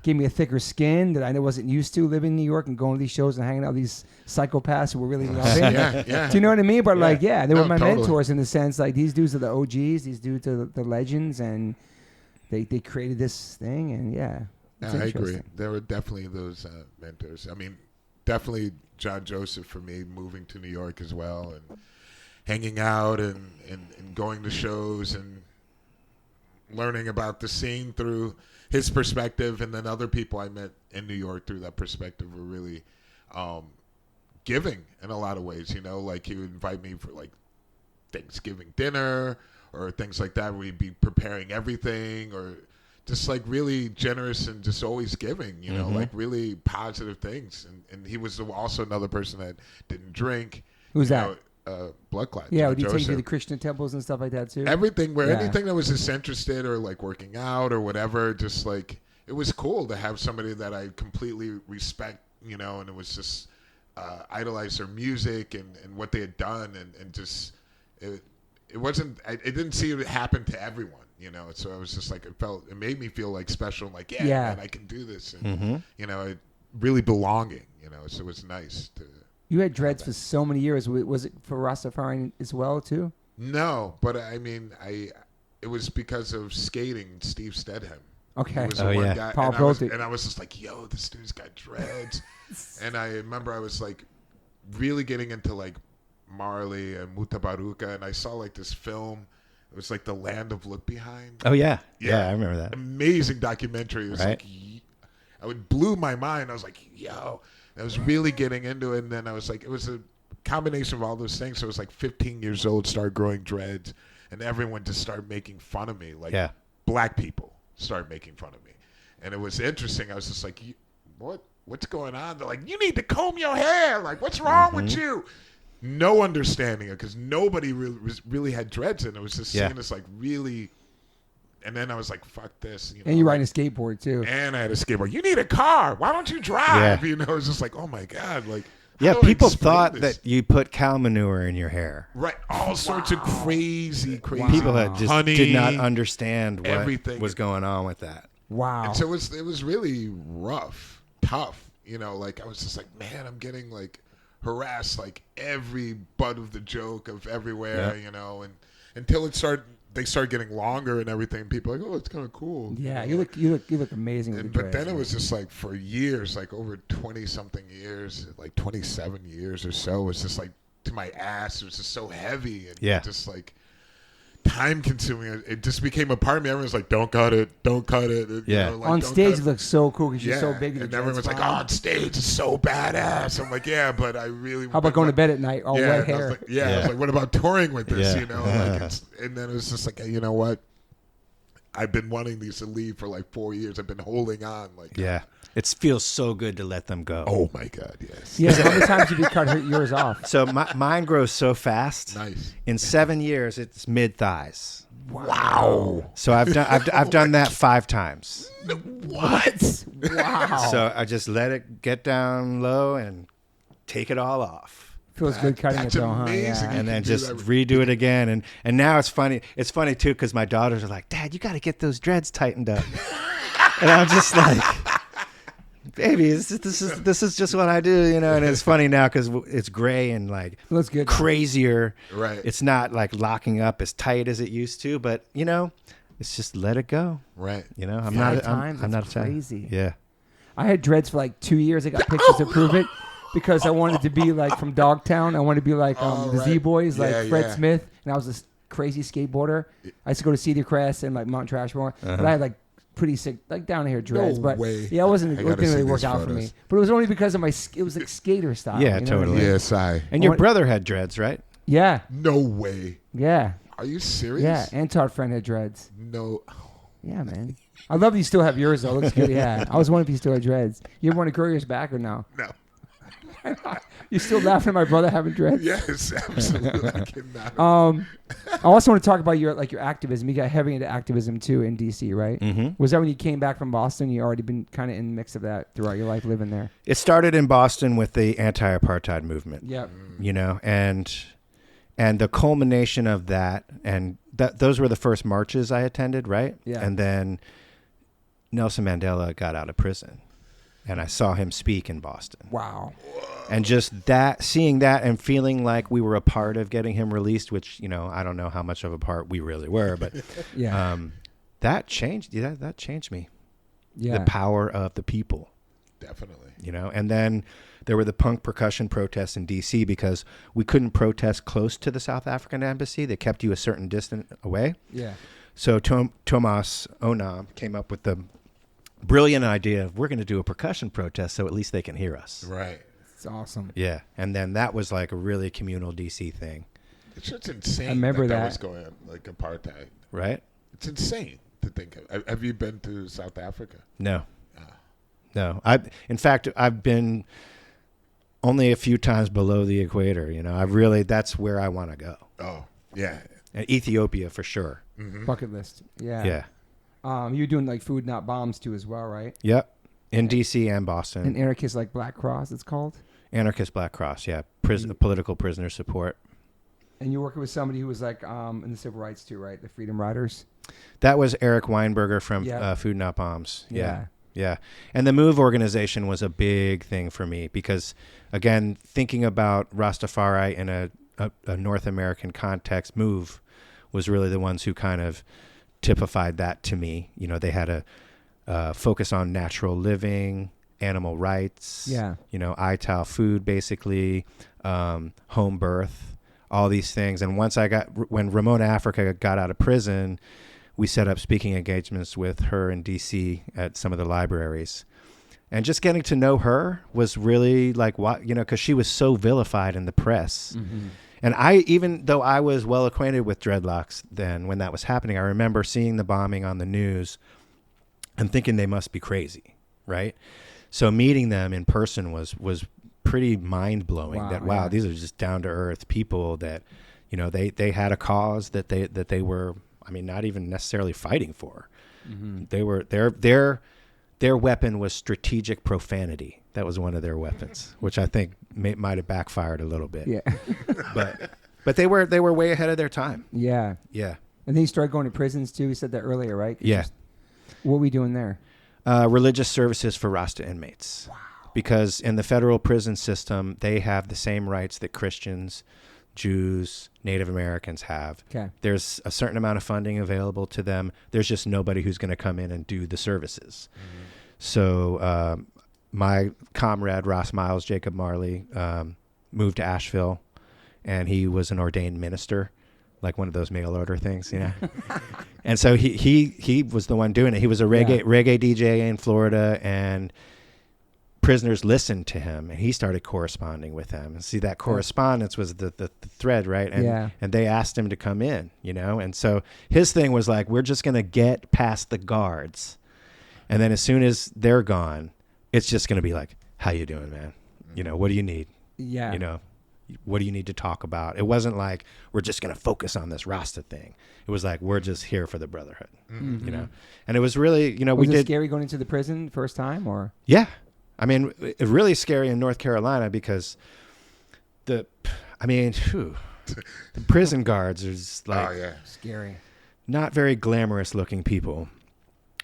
gave me a thicker skin that I wasn't used to living in New York and going to these shows and hanging out with these psychopaths who were really loving. Yeah. Do you know what I mean? But they were my totally. mentors in the sense like these dudes are the OGs. These dudes are the legends, and they created this thing. And I agree. There were definitely those mentors. I mean, definitely John Joseph for me, moving to New York as well and hanging out and going to shows and learning about the scene through his perspective. And then other people I met in New York through that perspective were really giving in a lot of ways. You know, like he would invite me for like Thanksgiving dinner or things like that. We'd be preparing everything or just like really generous and just always giving, you know, like really positive things. And he was also another person that didn't drink. Who's that? Blood Clot. Yeah, would you take you to the Christian temples and stuff like that too? Everything, anything that was disinterested or like working out or whatever, just like it was cool to have somebody that I completely respect, you know, and it was just idolize their music and what they had done and just it wasn't, I didn't see it happen to everyone. You know, so I was just like, it made me feel like special, like, man, I can do this. And, you know, it really belonging, you know, so it was nice to. You had dreads for so many years. Was it for Rastafari as well, too? No, but I mean, it was because of skating, Steve Stedham. Okay. Was the one guy, and I was just like, yo, this dude's got dreads. And I remember I was like really getting into like Marley and Mutabaruka, and I saw like this film. It was like The Land of Look Behind. Oh, yeah. Yeah, I remember that. Amazing documentary. It was like, it blew my mind. I was like, yo. I was really getting into it. And then I was like, it was a combination of all those things. So I was like 15 years old, started growing dreads. And everyone just started making fun of me. Like black people started making fun of me. And it was interesting. I was just like, what's going on? They're like, you need to comb your hair. Like, what's wrong with you? No understanding it because nobody really had dreads and it was just seeing this like really, and then I was like, fuck this. You know, and you're like, riding a skateboard too. And I had a skateboard. You need a car. Why don't you drive? You know, it was just like, oh my God. Like, people thought that you put cow manure in your hair. Right. All sorts of crazy. People had just did not understand what everything was going on with that. Wow. And so it was really rough, tough. You know, like I was just like, man, I'm getting like harassed like every butt of the joke of everywhere, you know, and until they started getting longer and everything. People are like, oh, it's kind of cool. Yeah, you look amazing. But then it was just like for years, like over 20 something years, like 27 years or so, it was just like to my ass. It was just so heavy and just like time consuming. It just became a part of me. Everyone's like, "Don't cut it, don't cut it." Yeah. Like, on stage, it looks so cool because you're so big. And everyone's like, "Oh, on stage is so badass." I'm like, "Yeah, but I really." How about going to bed at night, all wet hair? I was like, "What about touring with this?" Yeah. You know, like and then it was just like, you know what? I've been wanting these to leave for like 4 years. I've been holding on. Like, Yeah. It feels so good to let them go. Oh my God, yes. Yeah. How many times have you cut yours off? So mine grows so fast. Nice. In 7 years, it's mid thighs. Wow. So I've done that 5 times. What? Wow. So I just let it get down low and take it all off. Feels good cutting it though, huh? amazing. Yeah. And then just redo it again. And now it's funny. It's funny too because my daughters are like, "Dad, you got to get those dreads tightened up." And I'm just like, "Baby, this is just what I do, you know." And it's funny now because it's gray and like Looks good. crazier. Right. It's not like locking up as tight as it used to, but you know, it's just let it go. Right. You know, I'm 5 not. times? I'm not That's Italian. crazy. Yeah. I had dreads for like 2 years. I got pictures to prove it because I wanted to be like from Dogtown. I wanted to be like the right. Z-Boys, Yeah, like Fred yeah. Smith. And I was this crazy skateboarder. I used to go to Cedar Crest and like Mount Trashmore. But I had like pretty sick, like down here dreads. No but way. yeah, it didn't gotta really see work these out for photos. me. But it was only because of it was like skater style. Yeah, you know what I totally. mean? Yes, I. And your brother had dreads, right? Yeah, No way. yeah, Are you serious? yeah. And Todd Friend had dreads. No. Yeah, man. I love that you still have yours though. Looks good. Yeah, I was wondering if you still had dreads. You ever want to grow yours back or no? No. You still laughing at my brother having dreads? Yes, absolutely. I cannot. I also want to talk about your activism. You got heavy into activism too in DC, right? Mm-hmm. Was that when you came back from Boston? You already been kind of in the mix of that throughout your life living there. It started in Boston with the anti-apartheid movement. Yep. You know, and the culmination of that, and those were the first marches I attended, right? Yeah. And then Nelson Mandela got out of prison, and I saw him speak in Boston. Wow. And just that, seeing that and feeling like we were a part of getting him released, which, you know, I don't know how much of a part we really were, but Yeah. that changed. Yeah, that changed me. Yeah. The power of the people. Definitely. You know, and then there were the punk percussion protests in D.C. because we couldn't protest close to the South African embassy. They kept you a certain distance away. Yeah. So Tomas Onam came up with the brilliant idea of we're going to do a percussion protest so at least they can hear us. Right. It's awesome. Yeah. And then that was like a really communal D.C. thing, It's just insane. I remember that that. was going on, like apartheid. right? It's insane to think of. Have you been to South Africa? No. No. In fact, I've been only a few times below the equator. You know, that's where I want to go. Oh, yeah. And Ethiopia for sure. Bucket list. Yeah. Yeah. You're doing like Food Not Bombs too as well, right? Yep. In D.C. and Boston. And anarchist like Black Cross, it's called. Anarchist Black Cross, yeah. Political prisoner support. And you're working with somebody who was like in the civil rights too, right? The Freedom Riders. That was Eric Weinberger from Yeah. Food Not Bombs. Yeah. Yeah. And the MOVE organization was a big thing for me because, again, thinking about Rastafari in a North American context, MOVE was really the ones who kind of typified that to me. You know, they had a focus on natural living, animal rights, Yeah. you know, ITAL food, basically, home birth, all these things. And when Ramona Africa got out of prison, we set up speaking engagements with her in DC at some of the libraries. And just getting to know her was really like, what, you know, because she was so vilified in the press. Mm-hmm. And even though I was well acquainted with dreadlocks then when that was happening, I remember seeing the bombing on the news and thinking they must be crazy, right? So meeting them in person was pretty mind-blowing. Wow, yeah. These are just down-to-earth people that, you know, they had a cause that they were, I mean, not even necessarily fighting for. Mm-hmm. They were their weapon was strategic profanity. That was one of their weapons, which I think might have backfired a little bit. Yeah. But they were way ahead of their time. Yeah. Yeah. And then you started going to prisons too. You said that earlier, right? Yeah. What were we doing there? Religious services for Rasta inmates. Wow. Because in the federal prison system, they have the same rights that Christians, Jews, Native Americans have. Okay. There's a certain amount of funding available to them. There's just nobody who's going to come in and do the services. Mm-hmm. So my comrade, Ross Miles, Jacob Marley, moved to Asheville, and he was an ordained minister like one of those mail order things, And so he was the one doing it. He was a reggae DJ in Florida, and prisoners listened to him, and he started corresponding with them. And see, that correspondence was the thread, right? And they asked him to come in, And so his thing was like, we're just going to get past the guards. And then as soon as they're gone, it's just going to be like, how you doing, man? What do you need? Yeah. What do you need to talk about? It wasn't like, we're just going to focus on this Rasta thing. It was like, we're just here for the brotherhood, And it was really, was it scary going into the prison first time, or? Yeah. I mean, it really scary in North Carolina because the prison guards are just like scary, not very glamorous looking people.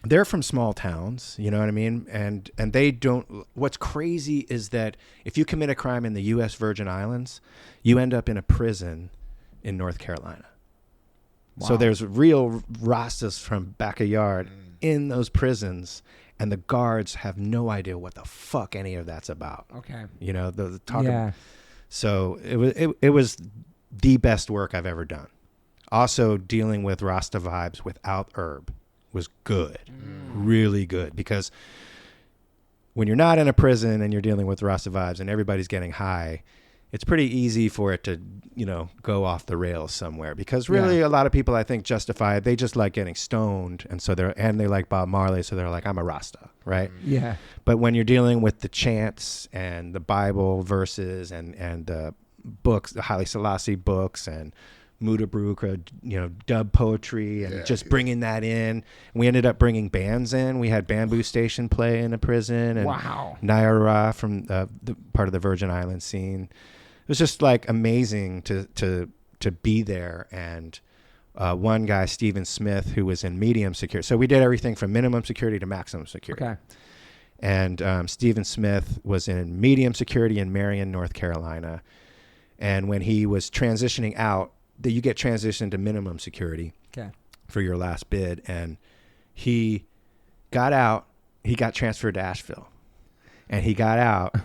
They're from small towns, you know what I mean? And they don't, what's crazy is that if you commit a crime in the U.S. Virgin Islands, you end up in a prison in North Carolina. Wow. So there's real Rastas from backyard in those prisons, and the guards have no idea what the fuck any of that's about. Okay. The talk so it was the best work I've ever done. Also, dealing with Rasta vibes without herb was good, really good, because when you're not in a prison and you're dealing with Rasta vibes and everybody's getting high, it's pretty easy for it to, go off the rails somewhere, because really a lot of people, I think, justify it. They just like getting stoned, and so they like Bob Marley, so they're like, I'm a Rasta, right? Yeah. But when you're dealing with the chants and the Bible verses and the books, the Haile Selassie books and Mutabruk, dub poetry, and just bringing that in. We ended up bringing bands in. We had Bamboo Station play in a prison, and Naira from the part of the Virgin Islands scene. It was just like amazing to be there. And one guy, Stephen Smith, who was in medium security. So we did everything from minimum security to maximum security. Okay. And Stephen Smith was in medium security in Marion, North Carolina. And when he was transitioning out, that you get transitioned to minimum security for your last bid. And he got out, he got transferred to Asheville, and he got out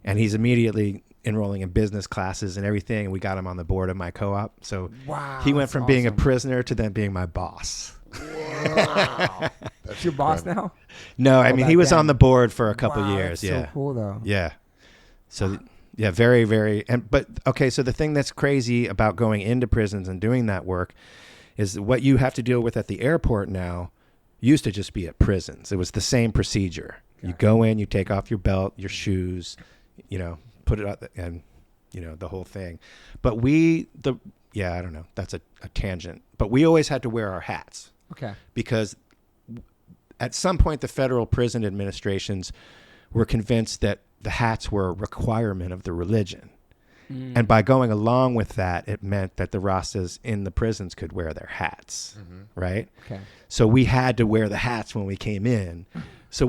and he's immediately enrolling in business classes and everything. And we got him on the board of my co-op. So he went from being a prisoner to then being my boss. Wow. That's your boss now? No, I mean, he was on the board for a couple years. That's so cool though. Yeah. So yeah, very, very. So the thing that's crazy about going into prisons and doing that work is what you have to deal with at the airport now used to just be at prisons. It was the same procedure. Okay. You go in, you take off your belt, your shoes, put it out, and, the whole thing. But I don't know. That's a tangent. But we always had to wear our hats. Okay. Because at some point, the federal prison administrations were convinced that the hats were a requirement of the religion. And by going along with that, it meant that the Rastas in the prisons could wear their hats, right? Okay. So we had to wear the hats when we came in. So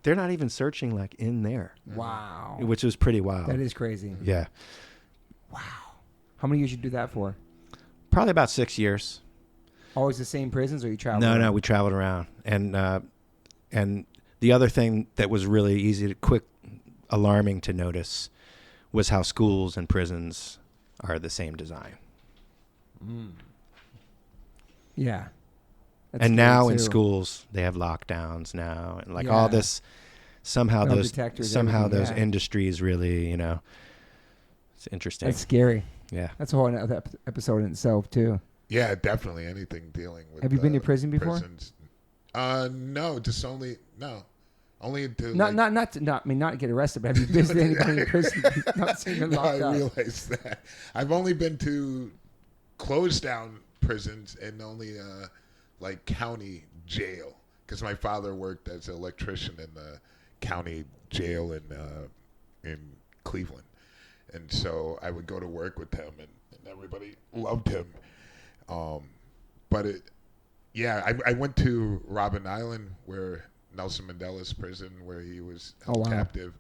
they're not even searching like in there. Wow. Which was pretty wild. That is crazy. Yeah. Wow. How many years you do that for? Probably about 6 years. Always the same prisons, or you traveled? No, we traveled around. And the other thing that was really alarming to notice was how schools and prisons are the same design. Yeah. That's and now in schools they have lockdowns now, and all this somehow those industries really, it's interesting. That's scary. Yeah. That's a whole other episode in itself too. Yeah, definitely. Anything dealing with. Have you been to prison before? Prisons. No, only to not get arrested, but have you visited anybody in prison? Not saying you're locked up. I realize that. I've only been to closed down prisons and only county jail, because my father worked as an electrician in the county jail in Cleveland, and so I would go to work with him, and everybody loved him. I went to Robben Island, where Nelson Mandela's prison, where he was held captive,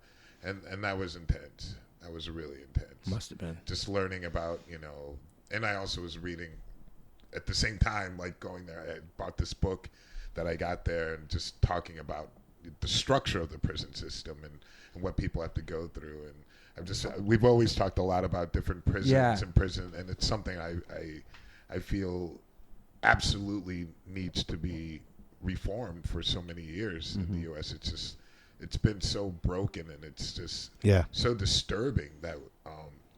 and that was intense. That was really intense. Must have been. Just learning about, and I also was reading at the same time, going there. I bought this book that I got there, and just talking about the structure of the prison system and what people have to go through. And we've always talked a lot about different prisons and prison, and it's something I feel absolutely needs to be reformed for so many years in the U.S. It's been so broken, and it's just so disturbing that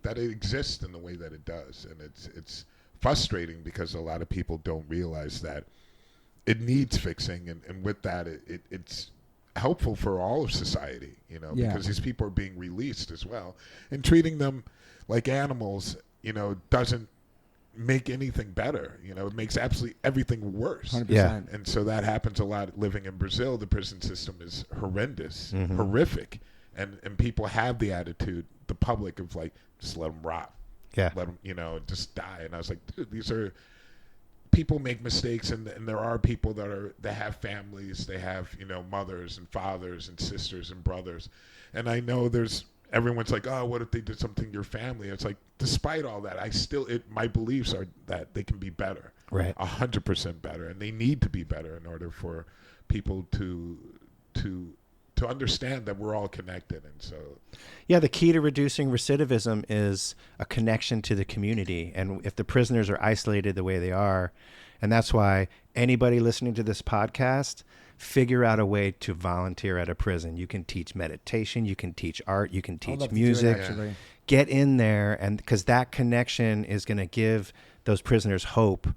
that it exists in the way that it does, and it's frustrating because a lot of people don't realize that it needs fixing, and with that it's helpful for all of society, because these people are being released as well, and treating them like animals, doesn't make anything better. It makes absolutely everything worse. 100%. Yeah. And so that happens a lot living in Brazil. The prison system is horrendous, horrific, and people have the attitude, the public, of like, just let them rot, let them, just die. And I was like, dude, these are people make mistakes, and there are people that have families, they have mothers and fathers and sisters and brothers, and I know everyone's like, oh, what if they did something to your family? It's like, despite all that, my beliefs are that they can be better, right, 100% better, and they need to be better in order for people to understand that we're all connected. And so, the key to reducing recidivism is a connection to the community. And if the prisoners are isolated the way they are, and that's why anybody listening to this podcast, figure out a way to volunteer at a prison. You can teach meditation, you can teach art, you can teach music. Get in there, and because that connection is going to give those prisoners hope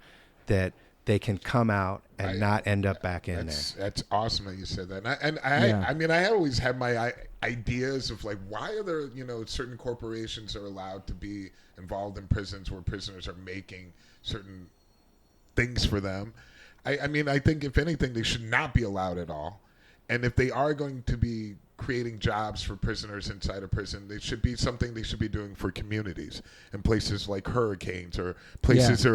that they can come out and not end up back in there. That's awesome that you said that. I mean, I always had my ideas of like, why are there, certain corporations are allowed to be involved in prisons where prisoners are making certain things for them. I mean, I think if anything, they should not be allowed at all. And if they are going to be creating jobs for prisoners inside a prison, they should be something they should be doing for communities in places like hurricanes, or places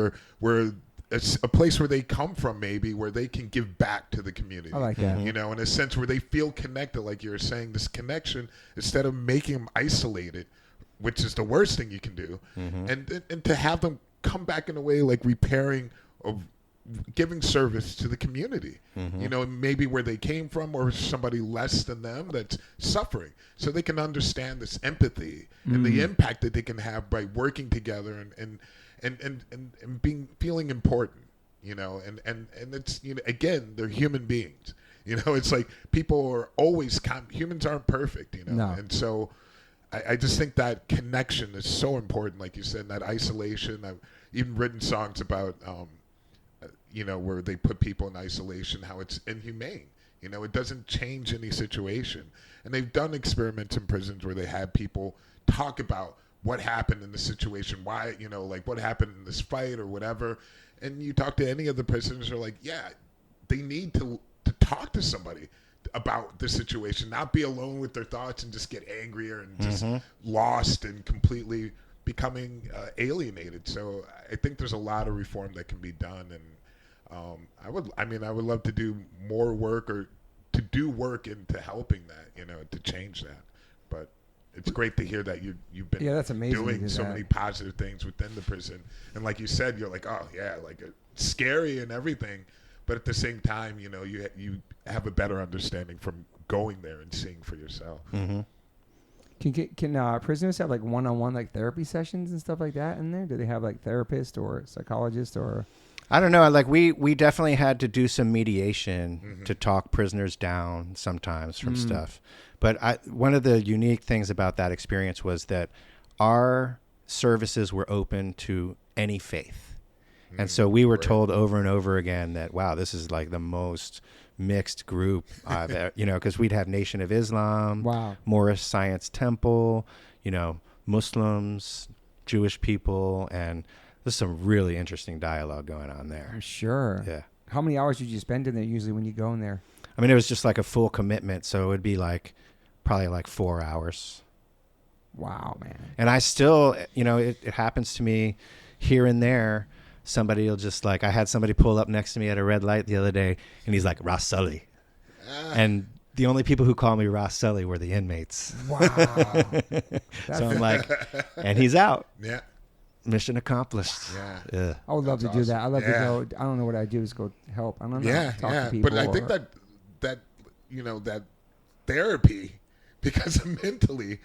where it's a place where they come from, maybe, where they can give back to the community. I like that. In a sense where they feel connected, like you were saying, this connection, instead of making them isolated, which is the worst thing you can do, and to have them come back in a way like repairing or giving service to the community, maybe where they came from, or somebody less than them that's suffering, so they can understand this empathy and the impact that they can have by working together and feeling important, and it's, again, they're human beings, it's like people are always, humans aren't perfect, and so I just think that connection is so important, like you said, that isolation. I've even written songs about, where they put people in isolation, how it's inhumane. It doesn't change any situation. And they've done experiments in prisons where they had people talk about what happened in the situation, why, like what happened in this fight or whatever. And you talk to any of the prisoners, they're like, yeah, they need to talk to somebody about the situation, not be alone with their thoughts and just get angrier and just lost and completely becoming alienated. So I think there's a lot of reform that can be done, and I would love to do more work, or to do work into helping that, to change that. But it's great to hear that you've been that's amazing doing so many positive things within the prison. And like you said, you're like, oh yeah, like it's scary and everything, but at the same time, you have a better understanding from going there and seeing for yourself. Can prisoners have like one-on-one like therapy sessions and stuff like that in there? Do they have like therapists or psychologists or? I don't know. Like we definitely had to do some mediation to talk prisoners down sometimes from stuff. But one of the unique things about that experience was that our services were open to any faith. And so we were told over and over again that, wow, this is like the most mixed group I've ever, because we'd have Nation of Islam, Morris Science Temple, Muslims, Jewish people, and there's some really interesting dialogue going on there. I'm sure. Yeah. How many hours did you spend in there usually when you go in there? I mean, it was just like a full commitment, so it would be like probably like 4 hours. Wow, man. And I still, it happens to me here and there. Somebody will just like, I had somebody pull up next to me at a red light the other day, and he's like, Ross Sully. And the only people who call me Ross Sully were the inmates. Wow. So I'm like, and he's out. Yeah. Mission accomplished. Yeah. I would love to do that. I'd love to go. I don't know what I do is go help. I don't know. Talk to people. But I think that that therapy, because mentally,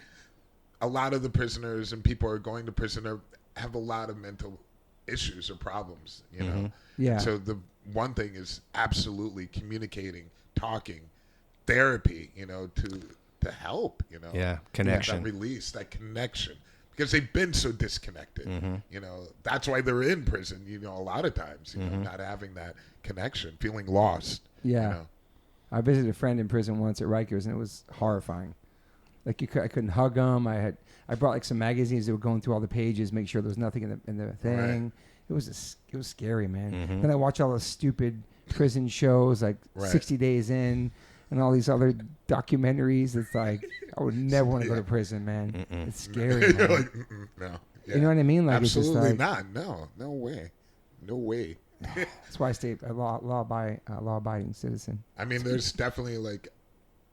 a lot of the prisoners and people who are going to prison have a lot of mental issues or problems, you know. Yeah. So the one thing is absolutely communicating, talking, therapy, you know, to help, you know. Yeah, connection. That release, that connection. Because they've been so disconnected, you know. That's why they're in prison, you know, a lot of times, you know, not having that connection, feeling lost. Yeah. You know? I visited a friend in prison once at Rikers, and it was horrifying. Like I couldn't hug them. I brought like some magazines that were going through all the pages, make sure there was nothing in the thing. Right. It was scary, man. Then I watch all those stupid prison shows, like 60 Days In, and all these other documentaries. It's like I would never want to go to prison, man. It's scary, man. Like, no. Yeah. You know what I mean? Like absolutely it's just like, not. No way. No way. That's why I stay a law-abiding citizen. I mean, there's definitely like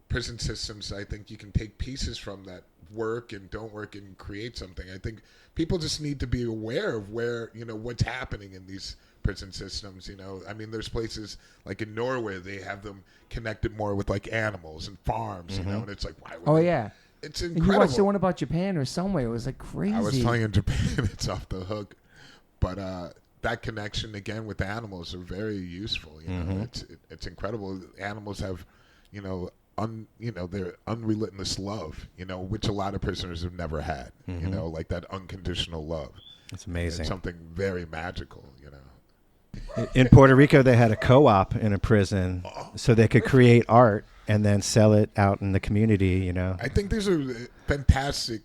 prison systems. I think you can take pieces from that work and don't work and create something. I think people just need to be aware of where, you know, what's happening in these prison systems. You know, I mean, there's places like in Norway, they have them connected more with like animals and farms, you know, and it's like, why would they? Yeah. It's incredible. And you watched the one about Japan or somewhere. It was like crazy. I was telling you in Japan, it's off the hook. But that connection, again, with animals are very useful. You know, it's incredible. Animals have, you know, their unrelentless love, you know, which a lot of prisoners have never had, you know, like that unconditional love. It's amazing. It's something very magical, you know. In Puerto Rico, they had a co-op in a prison so they could create art and then sell it out in the community, you know. I think these are fantastic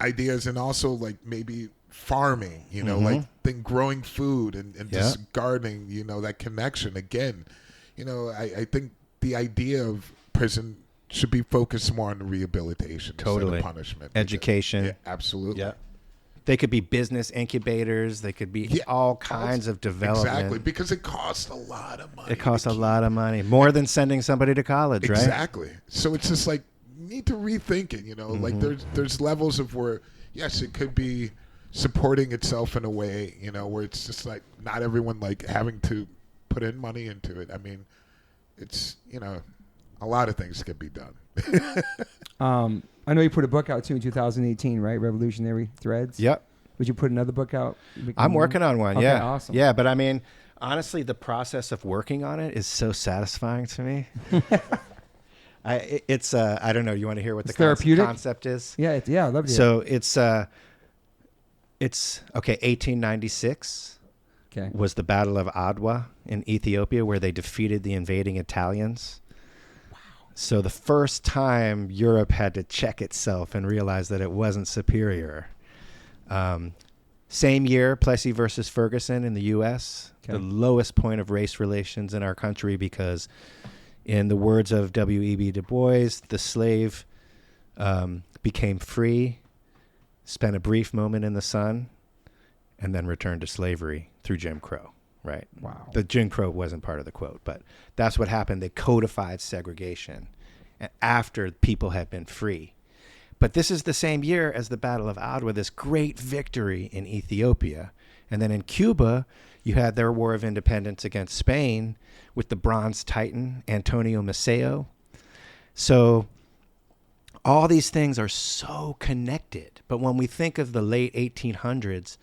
ideas, and also like maybe farming, you know, like then growing food and just gardening, you know, that connection again. You know, I think the idea of prison should be focused more on the rehabilitation instead of punishment. Education. Yeah, absolutely. Yeah. They could be business incubators. They could be all kinds of development. Exactly, because it costs a lot of money. It costs a lot of money, more than sending somebody to college, right? Exactly. So it's just like, need to rethink it, you know, like there's levels of where, yes, it could be supporting itself in a way, you know, where it's just like not everyone like having to put in money into it. I mean, it's, you know, a lot of things could be done. I know you put a book out too in 2018, right? Revolutionary Threads. Yep. Would you put another book out? I'm working on one. Okay, yeah. Awesome. Yeah, but I mean, honestly, the process of working on it is so satisfying to me. It's I don't know. You want to hear what the concept is? Yeah. I'd love to. So it's 1896. Okay. Was the Battle of Adwa in Ethiopia, where they defeated the invading Italians. Wow. So the first time Europe had to check itself and realize that it wasn't superior. Same year, Plessy versus Ferguson in the U.S., the lowest point of race relations in our country, because in the words of W.E.B. Du Bois, the slave became free, spent a brief moment in the sun, and then returned to slavery through Jim Crow, right? Wow. The Jim Crow wasn't part of the quote, but that's what happened. They codified segregation after people had been free. But this is the same year as the Battle of Adwa, this great victory in Ethiopia. And then in Cuba, you had their War of Independence against Spain with the Bronze Titan, Antonio Maceo. So all these things are so connected. But when we think of the late 1800s,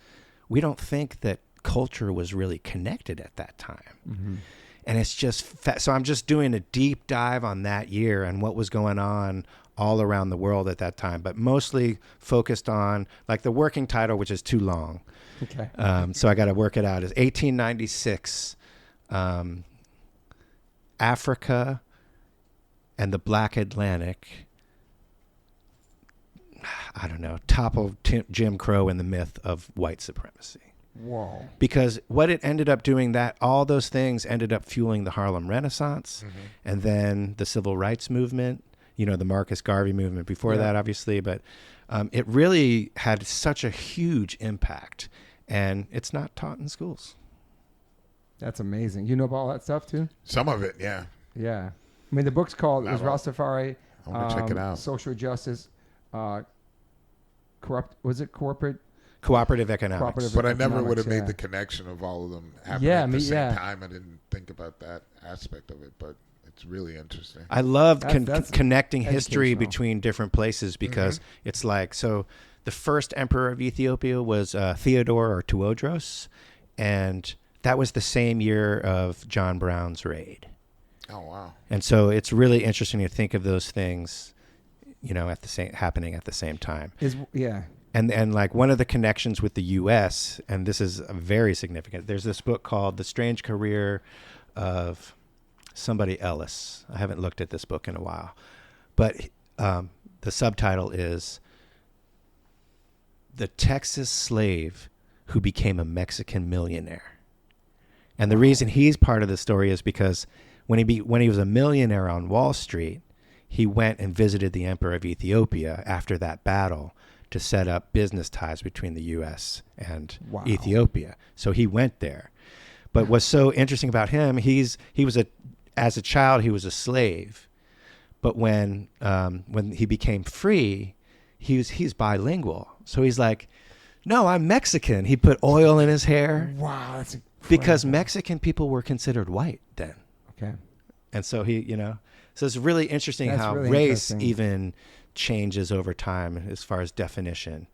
we don't think that culture was really connected at that time. And it's just so I'm just doing a deep dive on that year and what was going on all around the world at that time, but mostly focused on like the working title, which is too long. Okay. So I got to work it out. Is 1896, Africa and the Black Atlantic, I don't know, toppled Jim Crow and the myth of white supremacy. Whoa. Because what it ended up doing, that all those things ended up fueling the Harlem Renaissance and then the Civil Rights Movement, you know, the Marcus Garvey movement before that, obviously. But it really had such a huge impact, and it's not taught in schools. That's amazing. You know about all that stuff too? Some of it, yeah. Yeah. I mean, the book's called Rastafari. I want to check it out. Social Justice, Cooperative economics. But I never would have made the connection of all of them happening at the same time. I didn't think about that aspect of it, but it's really interesting. I love that's connecting history between different places, because it's like, so the first emperor of Ethiopia was Theodore or Tuodros, And that was the same year of John Brown's raid. Oh, wow. And so it's really interesting to think of those things, happening at the same time. And like one of the connections with the U.S., and this is very significant, there's this book called The Strange Career of somebody Ellis. I haven't looked at this book in a while. But the subtitle is The Texas Slave Who Became a Mexican Millionaire. And the reason he's part of the story is because when he was a millionaire on Wall Street, he went and visited the Emperor of Ethiopia after that battle to set up business ties between the U.S. and Ethiopia. So he went there. But what's so interesting about him, as a child, he was a slave. But when he became free, he's bilingual. So he's like, no, I'm Mexican. He put oil in his hair. Wow, that's incredible. Because Mexican people were considered white then. Okay. And so so it's really interesting how race even changes over time as far as definition.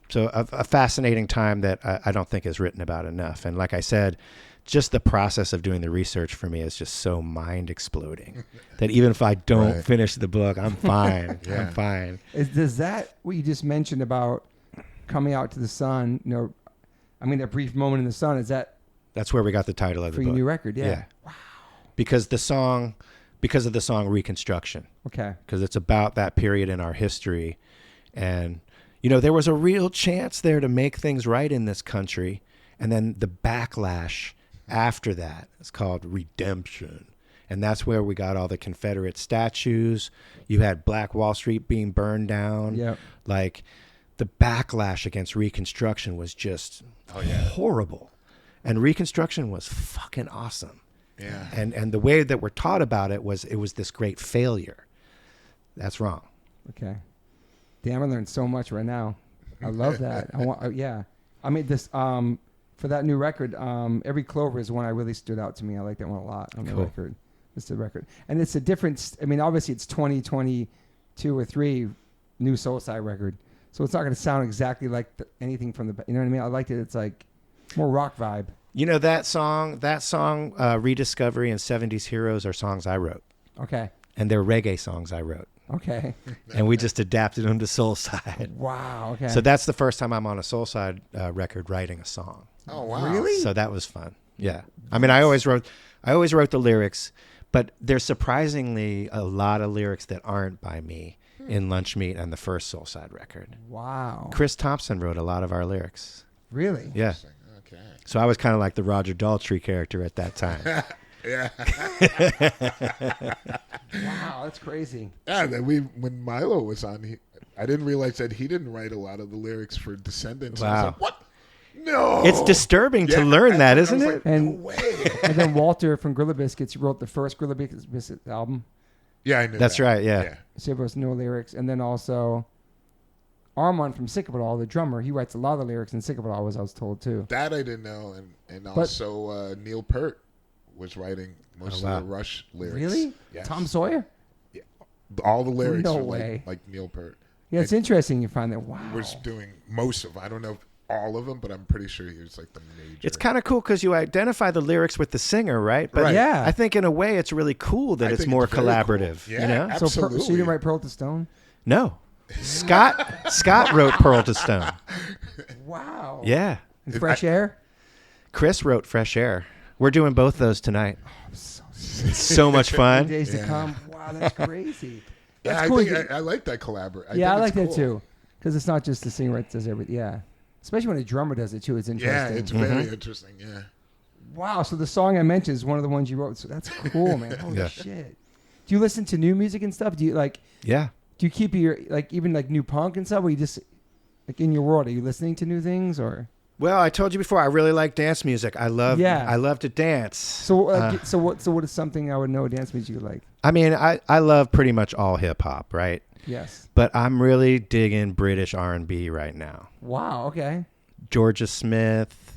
So a fascinating time that I don't think is written about enough. And like I said, just the process of doing the research for me is just so mind exploding that even if I don't finish the book, I'm fine. I'm fine. Does that, what you just mentioned about coming out to the sun, a brief moment in the sun, that's where we got the title of the book. For your new record, yeah. Wow. Because of the song Reconstruction. Okay. Because it's about that period in our history. And, there was a real chance there to make things right in this country. And then the backlash after that is called redemption. And that's where we got all the Confederate statues. You had Black Wall Street being burned down. Yep. Like the backlash against Reconstruction was just horrible. And Reconstruction was fucking awesome. Yeah. And the way that we're taught about it was this great failure. That's wrong. Okay. Damn, I learned so much right now. I love that. This for that new record, Every Clover is one I really stood out to me. I like that one a lot on the record. It's the record. And it's a different, obviously it's 2022 or 3 new Soulside record. So it's not going to sound exactly like anything from you know what I mean? I liked it. It's like more rock vibe. That song, Rediscovery and 70s Heroes are songs I wrote. Okay. And they're reggae songs I wrote. Okay. And we just adapted them to Soulside. Wow. Okay. So that's the first time I'm on a Soulside record writing a song. Oh, wow. Really? So that was fun. Yeah. I always wrote the lyrics, but there's surprisingly a lot of lyrics that aren't by me in Lunch Meat and the first Soulside record. Wow. Chris Thompson wrote a lot of our lyrics. Really? Yeah. Okay. So I was kind of like the Roger Daltrey character at that time. Yeah. Wow, that's crazy. Yeah, when Milo was on, I didn't realize that he didn't write a lot of the lyrics for Descendants. Wow. I was like, what? No. It's disturbing to learn that, isn't it? Like, no way. And then Walter from Gorilla Biscuits wrote the first Gorilla Biscuits album. Yeah, I knew That's that. right, yeah. So there was no lyrics. And then also Armand from Sick of It All, the drummer, he writes a lot of the lyrics in Sick of It All, as I was told too. That I didn't know. And also Neil Peart was writing most of the Rush lyrics. Really? Yes. Tom Sawyer? Yeah. All the lyrics No were way. like Neil Peart. Yeah, it's interesting you find that. Wow. He was doing most of them. I don't know if all of them, but I'm pretty sure he was like the major. It's kind of cool because you identify the lyrics with the singer, right? But yeah. I think in a way it's really cool that it's more collaborative. Cool. Yeah, absolutely. So you didn't write Pearl to Stone? No. Scott wrote Pearl to Stone. Wow. Yeah. And Fresh Air? Chris wrote Fresh Air. We're doing both those tonight. Oh, I'm so It's so much fun. Days to come. Wow, that's crazy. Yeah, That's cool. I like that collaborate. I like that too. Because it's not just the singer that does everything. Yeah. Especially when a drummer does it too. It's interesting. Yeah, it's very interesting. Yeah. Wow. So the song I mentioned is one of the ones you wrote. So that's cool, man. Holy shit. Do you listen to new music and stuff? Do you Yeah. Do you keep your even new punk and stuff? Or you just in your world? Are you listening to new things or? Well, I told you before, I really like dance music. I love to dance. So so what is something I would know dance music you like? I mean, I love pretty much all hip hop, right? Yes. But I'm really digging British R&B right now. Wow. Okay. Georgia Smith.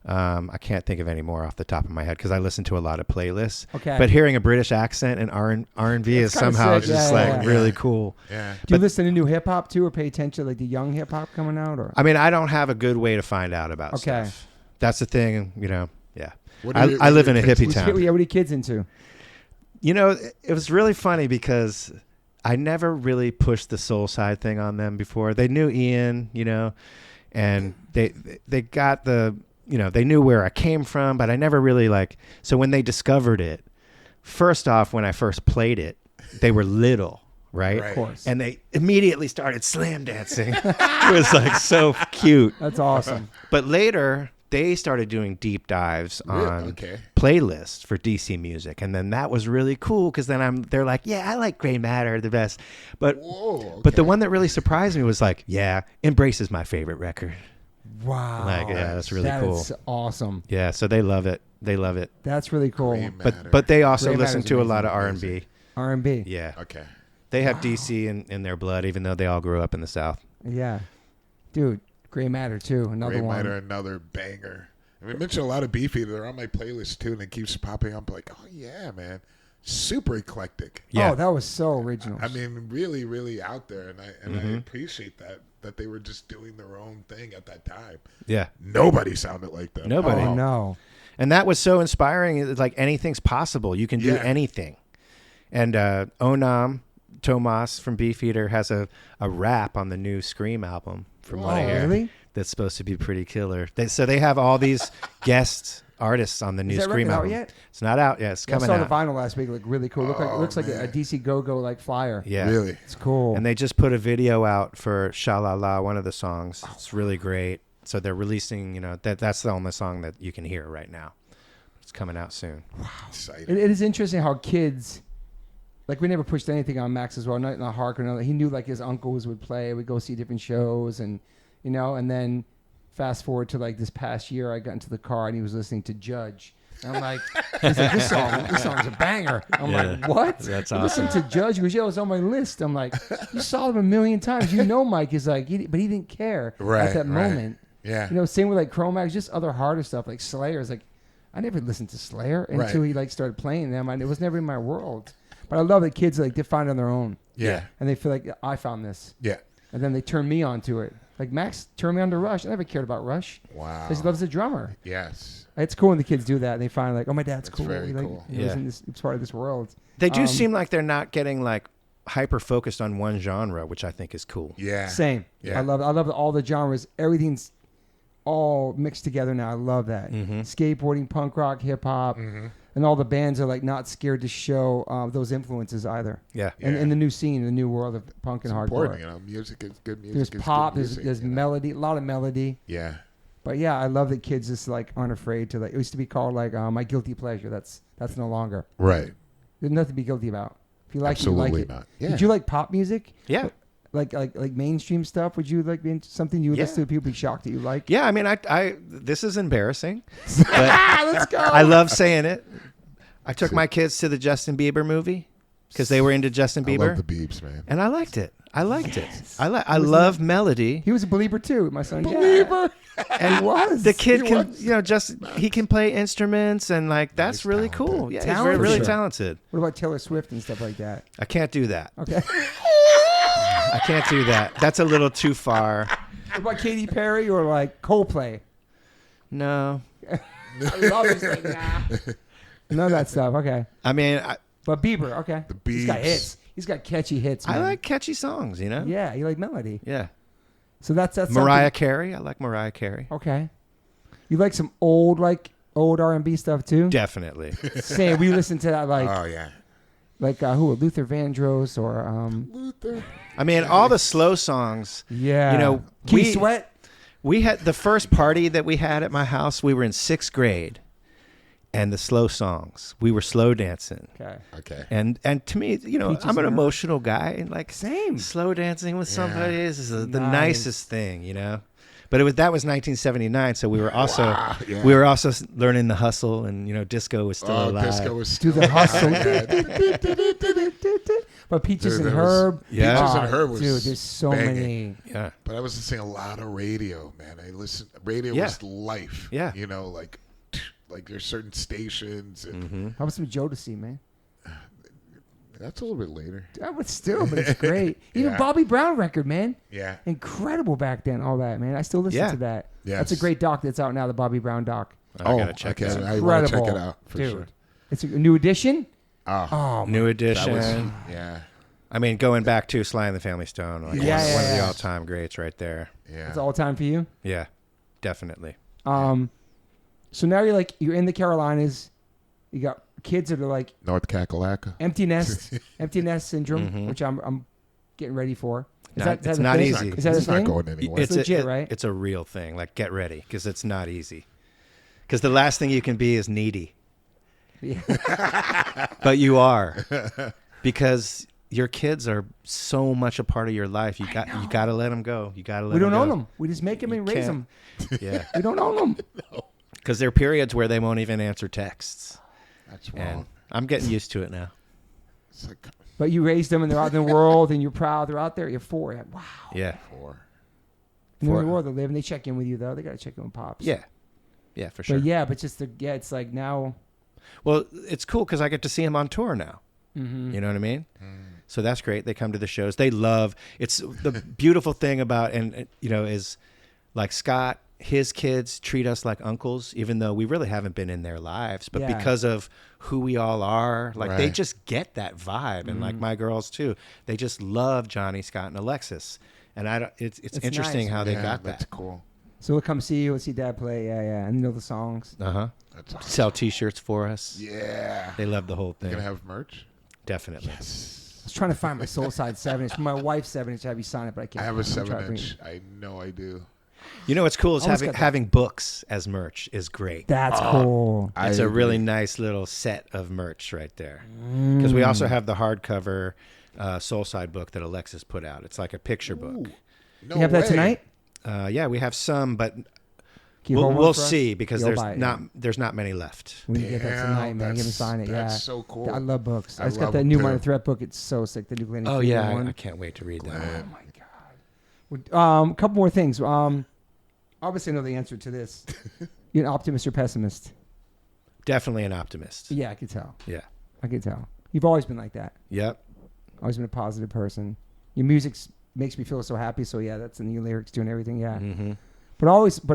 I can't think of any more off the top of my head because I listen to a lot of playlists. Okay. But hearing a British accent and R&B is somehow sick. just really cool. Yeah. Do you listen to new hip hop too, or pay attention to the young hip hop coming out? Or I mean, I don't have a good way to find out about stuff. that's the thing, you know. Yeah. I live in a hippie town. Yeah, what are your kids into? You know, it was really funny because I never really pushed the Soulside thing on them before. They knew Ian, you know, and they got the, you know, they knew where I came from, but I never really like, so when they discovered it, first off, when I first played it, they were little, right? Of course. And they immediately started slam dancing. It was like so cute. That's awesome. But later, they started doing deep dives on playlists for DC music, and then that was really cool because then they're like, yeah, I like Grey Matter the best, but the one that really surprised me was like, yeah, Embrace is my favorite record. Wow, like yeah, that's really cool. That's awesome. Yeah, so they love it. They love it. That's really cool. But they also Grey listen Matter's to a amazing. lot of R&B. R&B. Yeah. Okay. They have DC in their blood, even though they all grew up in the South. Yeah, dude. Grey Matter too. Another Grey one. Matter, another banger. And we mentioned a lot of Beefeater. They're on my playlist too, and it keeps popping up. Like, oh yeah, man, super eclectic. Yeah. Oh, that was so original. I mean, really, really out there, and I appreciate that they were just doing their own thing at that time. Yeah. Nobody sounded like them. Nobody. Oh no. And that was so inspiring. It's like anything's possible. You can do anything. And Onam Tomas from Beefeater has a rap on the new Scream album, from what I hear. Really? That's supposed to be pretty killer. So they have all these guest artists on the new Is that Scream record out album. yet? It's not out yet. It's I coming saw out. the vinyl last week. It looked really cool. It looks like a DC Go-Go like flyer. Yeah. Really? It's cool. And they just put a video out for Sha-La-La, one of the songs. It's really great. So they're releasing, you know, that's the only song that you can hear right now. It's coming out soon. Wow. Exciting. It is interesting how kids, like we never pushed anything on Max as well. Not Hark or nothing. He knew like his uncles would play. We'd go see different shows, and you know. And then fast forward to like this past year, I got into the car and he was listening to Judge. And I'm like, he's like, this song's a banger. I'm like, what? That's I awesome. listened to Judge. He goes, yeah, it was on my list. I'm like, you saw him a million times. You know, Mike is like, but he didn't care at that moment. Yeah. You know, same with like Chromax, just other harder stuff like Slayer's. Like, I never listened to Slayer until he like started playing them. And it was never in my world. But I love that kids like they find it on their own. Yeah. And they feel like I found this. Yeah. And then they turn me on to it. Like Max turned me on to Rush. I never cared about Rush. Wow. Because he loves the drummer. Yes. It's cool when the kids do that and they find like, oh, my dad's That's cool. very He, like, cool. he was in this, it's part of this world. They do seem like they're not getting like hyper focused on one genre, which I think is cool. Yeah. Same. Yeah. I love all the genres. Everything's all mixed together now. I love that. Skateboarding, punk rock, hip hop, and all the bands are like not scared to show those influences either. Yeah. And in the new scene, the new world of punk and hardcore. Important, you know, music is good music. There's is pop, good music, there's you know? melody, a lot of melody. Yeah. But yeah, I love that kids just like aren't afraid to like. It used to be called like my guilty pleasure. That's no longer. Right. There's nothing to be guilty about. If you like Absolutely it, you like not. it. Yeah. Did you like pop music? Yeah. Like mainstream stuff? Would you like be into something you would listen to? People be shocked that you like. Yeah. I mean, I this is embarrassing. But Let's go. I love saying it. I took my kids to the Justin Bieber movie because they were into Justin Bieber. I love the Biebs, man. And I liked it. I love melody. He was a believer too, my son. Believer. And He was. the kid He can, was. you know, he can play instruments and like that's He's really talented. cool. Yeah, he's Talented. really Sure. talented. What about Taylor Swift and stuff like that? I can't do that. Okay. I can't do that. That's a little too far. What about Katy Perry or like Coldplay? No. I love it. Like, nah. None of that stuff. Okay. I mean, But Bieber, okay. The He's got Biebs. hits. He's got catchy hits. Man. I like catchy songs, you know? Yeah, you like melody. Yeah. So that's Mariah Carey. I like Mariah Carey. Okay. You like some old R&B stuff too? Definitely. Say we listen to that Oh yeah. who? Luther Vandross or Luther. I mean, all the slow songs. yeah. You know, Keith Sweat. We had the first party that we had at my house. We were in 6th grade, and the slow songs. We were slow dancing. Okay. Okay. And to me, you know, Peaches I'm an and emotional guy, and like Same. slow dancing with somebody is the Nice. nicest thing, you know. But that was 1979, so we were also yeah. we were also learning the hustle, and you know, disco was still alive. Disco was Do the hustle. Yeah. But Peaches Dude, and there was- Herb. Yeah. Peaches and Herb was Dude, there's so banging. many. Yeah, But I was listening a lot of radio, man. Radio Yeah. was life. Yeah. You know, like there's certain stations and How about some Jodeci, man? That's a little bit later. But it's great. Even Yeah. Bobby Brown record, man. Yeah. Incredible back then, all that, man. I still listen to that. Yes. That's a great doc that's out now, the Bobby Brown doc. I gotta check it out. I want to check it Incredible, out for dude. sure. It's a new edition. Oh, New that edition. was, yeah. I mean, going back to Sly and the Family Stone, like Yeah, one of the yeah. all-time greats right there. Yeah. It's all time for you. Yeah, definitely. So now you're in the Carolinas. You got kids that are like North Kakalaka. empty nest syndrome, which I'm getting ready for. It's a not thing? easy. Is that It's a not thing? going anywhere. It's legit, right? It's a real thing. Like, get ready, because it's not easy. Because the last thing you can be is needy. Yeah. But you are, because your kids are so much a part of your life. You got to let them go. You got to let We them don't go. own them. We just make them and raise them. Yeah, We don't own them. because there are periods where they won't even answer texts. That's And wrong. I'm getting used to it now. It's like But you raised them and they're out in the world and you're proud. They're out there. You're 4. You're like, wow. Yeah, 4. And they're in the world they live and they check in with you though. They got to check in with pops. yeah, for sure. But just it's like now. Well, it's cool because I get to see them on tour now. Mm-hmm. You know what I mean? So that's great. They come to the shows. They love. It's the beautiful thing about is like Scott. His kids treat us like uncles, even though we really haven't been in their lives. But because of who we all are, like they just get that vibe, and like my girls too. They just love Johnny, Scott, and Alexis. And it's interesting nice. how they got That's that. cool. So we'll come see you. We'll see Dad play. Yeah, and know the songs. That's awesome. Sell T-shirts for us. Yeah. They love the whole thing. Gonna have merch? Definitely. I was trying to find my Soulside 7-inch. My wife's 7-inch. I have you sign it, but I can't. I have a I'm trying to bring 7-inch. I know I do. You know what's cool is Almost got that. having books as merch is great. That's cool. It's a really nice little set of merch right there. Because we also have the hardcover Soulside book that Alexis put out. It's like a picture book. No You have that way. tonight? Yeah, we have some, but Can you hold one we'll for us? see because You'll there's buy it, there's not many left. When you get that tonight, man, give me that's- sign it. Yeah, that's so cool. I love books. I just I got love that them new too. Minor Threat book. It's so sick. The new Glenn. Oh yeah, one. I can't wait to read that. Oh my god. A couple more things. Obviously, I know the answer to this. You're an optimist or pessimist? Definitely an optimist. Yeah, I could tell. Yeah. I could tell. You've always been like that. Yep. Always been a positive person. Your music makes me feel so happy. So yeah, that's in your lyrics too and everything. Yeah. Mm-hmm. But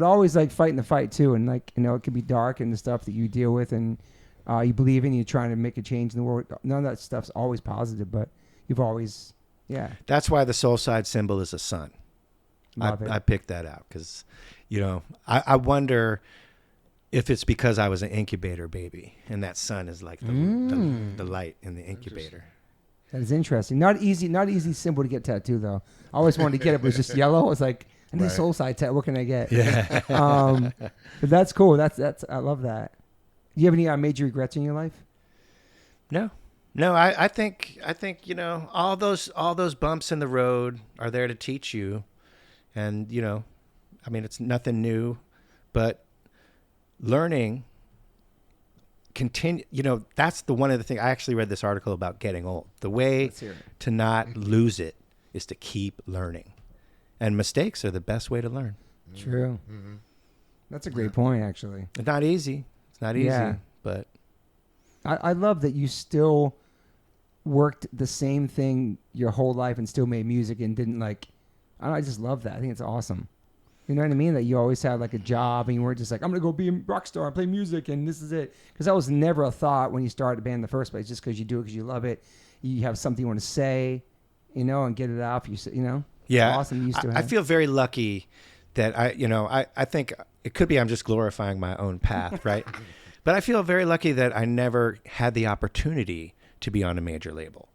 always like fighting the fight too, and like it can be dark and the stuff that you deal with and you believe in. You're trying to make a change in the world. None of that stuff's always positive, but you've always That's why the Soulside symbol is a sun. love it. I picked that out because, I wonder if it's because I was an incubator baby and that sun is like the light in the incubator. That is interesting. Not easy symbol to get tattooed though. I always wanted to get it, but it was just yellow. I was like, I need a Soulside tattoo. What can I get? Yeah. But that's cool. That's I love that. Do you have any major regrets in your life? No, I think all those bumps in the road are there to teach you, and I mean it's nothing new, but learning continue. That's one of the things. I actually read this article about getting old. The way to not lose it is to keep learning, and mistakes are the best way to learn. True. Mm-hmm. That's a great point, actually. It's not easy. It's not easy, but I love that you still worked the same thing your whole life and still made music and didn't I just love that. I think it's awesome. You know what I mean? That you always had like a job and you weren't just like, I'm going to go be a rock star and play music and this is it. Because that was never a thought when you started a band in the first place, just because you do it because you love it. You have something you want to say, and get it out. yeah, awesome. You used to I feel very lucky that I think it could be I'm just glorifying my own path, right? But I feel very lucky that I never had the opportunity to be on a major label.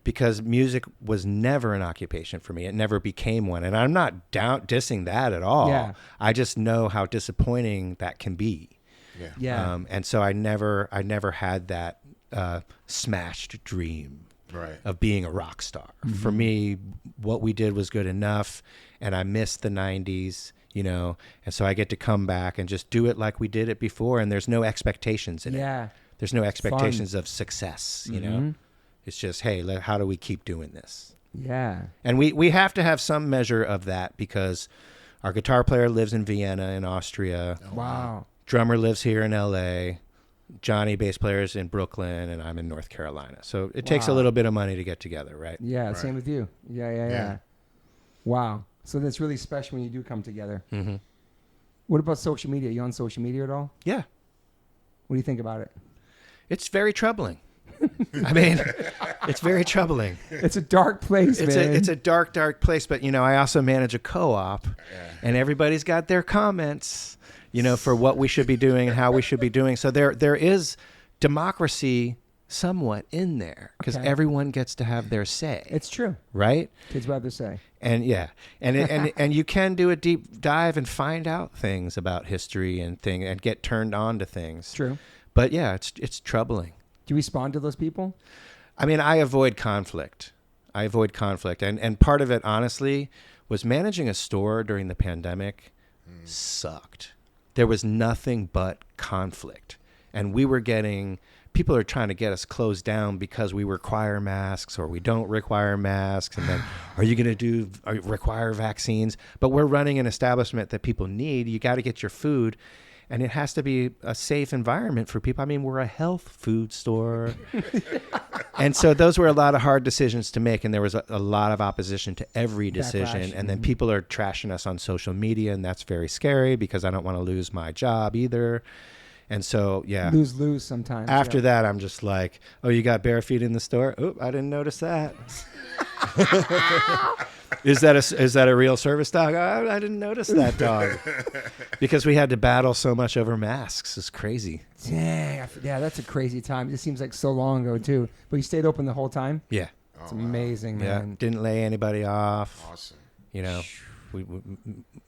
Because music was never an occupation for me. It never became one. And I'm not dissing that at all. Yeah. I just know how disappointing that can be. Yeah. And so I never had that smashed dream of being a rock star. Mm-hmm. For me, what we did was good enough, and I missed the 90s, and so I get to come back and just do it like we did it before, and there's no expectations in it. There's no expectations of success, It's just, hey, how do we keep doing this? Yeah. And we have to have some measure of that because our guitar player lives in Vienna in Austria. Wow. Drummer lives here in LA. Johnny, bass players in Brooklyn, and I'm in North Carolina. So it takes a Wow. little bit of money to get together, right? Yeah, Right. same with you. Yeah. Wow. So that's really special when you do come together. Mm-hmm. What about social media? You on social media at all? Yeah. What do you think about it? It's very troubling. I mean, it's very troubling. It's a dark place, man. It's a dark, dark place. But, I also manage a co-op, and everybody's got their comments, for what we should be doing and how we should be doing. So there is democracy somewhat in there because everyone gets to have their say. It's true. Right? Kids what they say. And and you can do a deep dive and find out things about history and get turned on to things. True. But yeah, it's troubling. Do you respond to those people? I mean, I avoid conflict. And part of it, honestly, was managing a store during the pandemic sucked. There was nothing but conflict. And people are trying to get us closed down because we require masks or we don't require masks. And then are you going to require vaccines? But we're running an establishment that people need. You got to get your food. And it has to be a safe environment for people. I mean, we're a health food store. And so those were a lot of hard decisions to make. And there was a lot of opposition to every decision. Backlash. And then people are trashing us on social media. And that's very scary because I don't want to lose my job either. And so, yeah. Lose sometimes. After that, I'm just like, oh, you got bare feet in the store? Oh, I didn't notice that. Is that a real service dog? Oh, I didn't notice that dog. Because we had to battle so much over masks. It's crazy. Dang. Yeah, that's a crazy time. It seems like so long ago, too. But you stayed open the whole time? Yeah. It's amazing, Yeah. man. Didn't lay anybody off. Awesome. We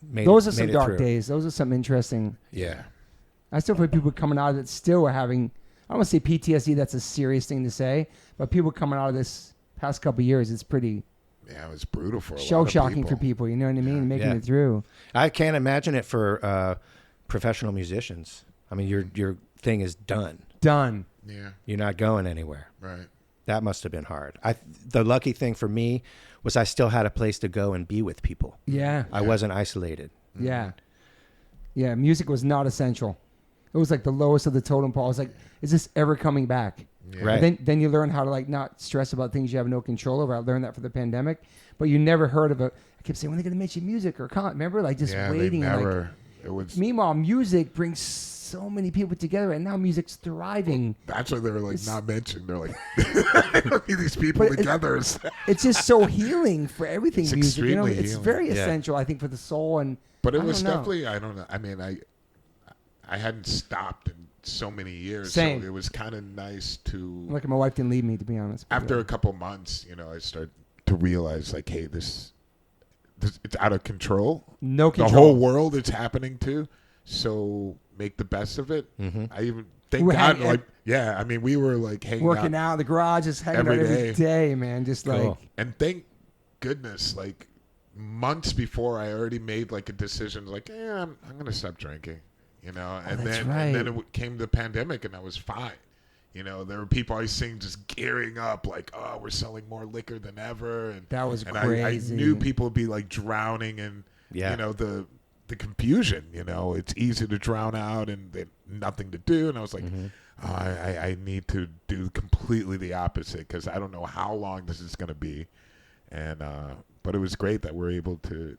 made Those it, are some made it dark through. days. Those are some interesting. Yeah. I still feel people coming out of it still are having, I don't want to say PTSD, that's a serious thing to say, but people coming out of this past couple of years, it's pretty Yeah, it was brutal for a lot of shell-shocking for people, you know what I mean? Making it through. I can't imagine it for professional musicians. I mean, your thing is done. Done. Yeah. You're not going anywhere. Right. That must have been hard. The lucky thing for me was I still had a place to go and be with people. Yeah. I wasn't isolated. Yeah. Yeah, music was not essential. It was like the lowest of the totem pole. I was like, is this ever coming back? Yeah. Right. Then you learn how to not stress about things you have no control over. I learned that for the pandemic, but you never heard of it. I kept saying, when are they going to mention music or comment? Remember, just waiting. They never. It was. Meanwhile, music brings so many people together, and now music's thriving. That's why they were not mentioned. They're like, I don't need these people together. It's just so healing for everything. It's music, extremely it's healing. very essential, I think, for the soul. But it was don't know. definitely. I don't know. I mean, I hadn't stopped in so many years. Same. So it was kind of nice to. Like my wife didn't leave me, to be honest. After a couple months, I started to realize, hey, this it's out of control. No control. The whole world it's happening to. So make the best of it. Mm-hmm. I even thank God. I mean, we were hanging working out in the garage, just hanging out every day, man. Just cool. And thank goodness, months before, I already made a decision. I'm gonna stop drinking. And then it came the pandemic, and I was fine. There were people I seen just gearing up, oh, we're selling more liquor than ever, and that was and crazy. I knew people would be drowning in, the confusion. It's easy to drown out, and they nothing to do. And I was like, I need to do completely the opposite because I don't know how long this is going to be. And but it was great that we're able to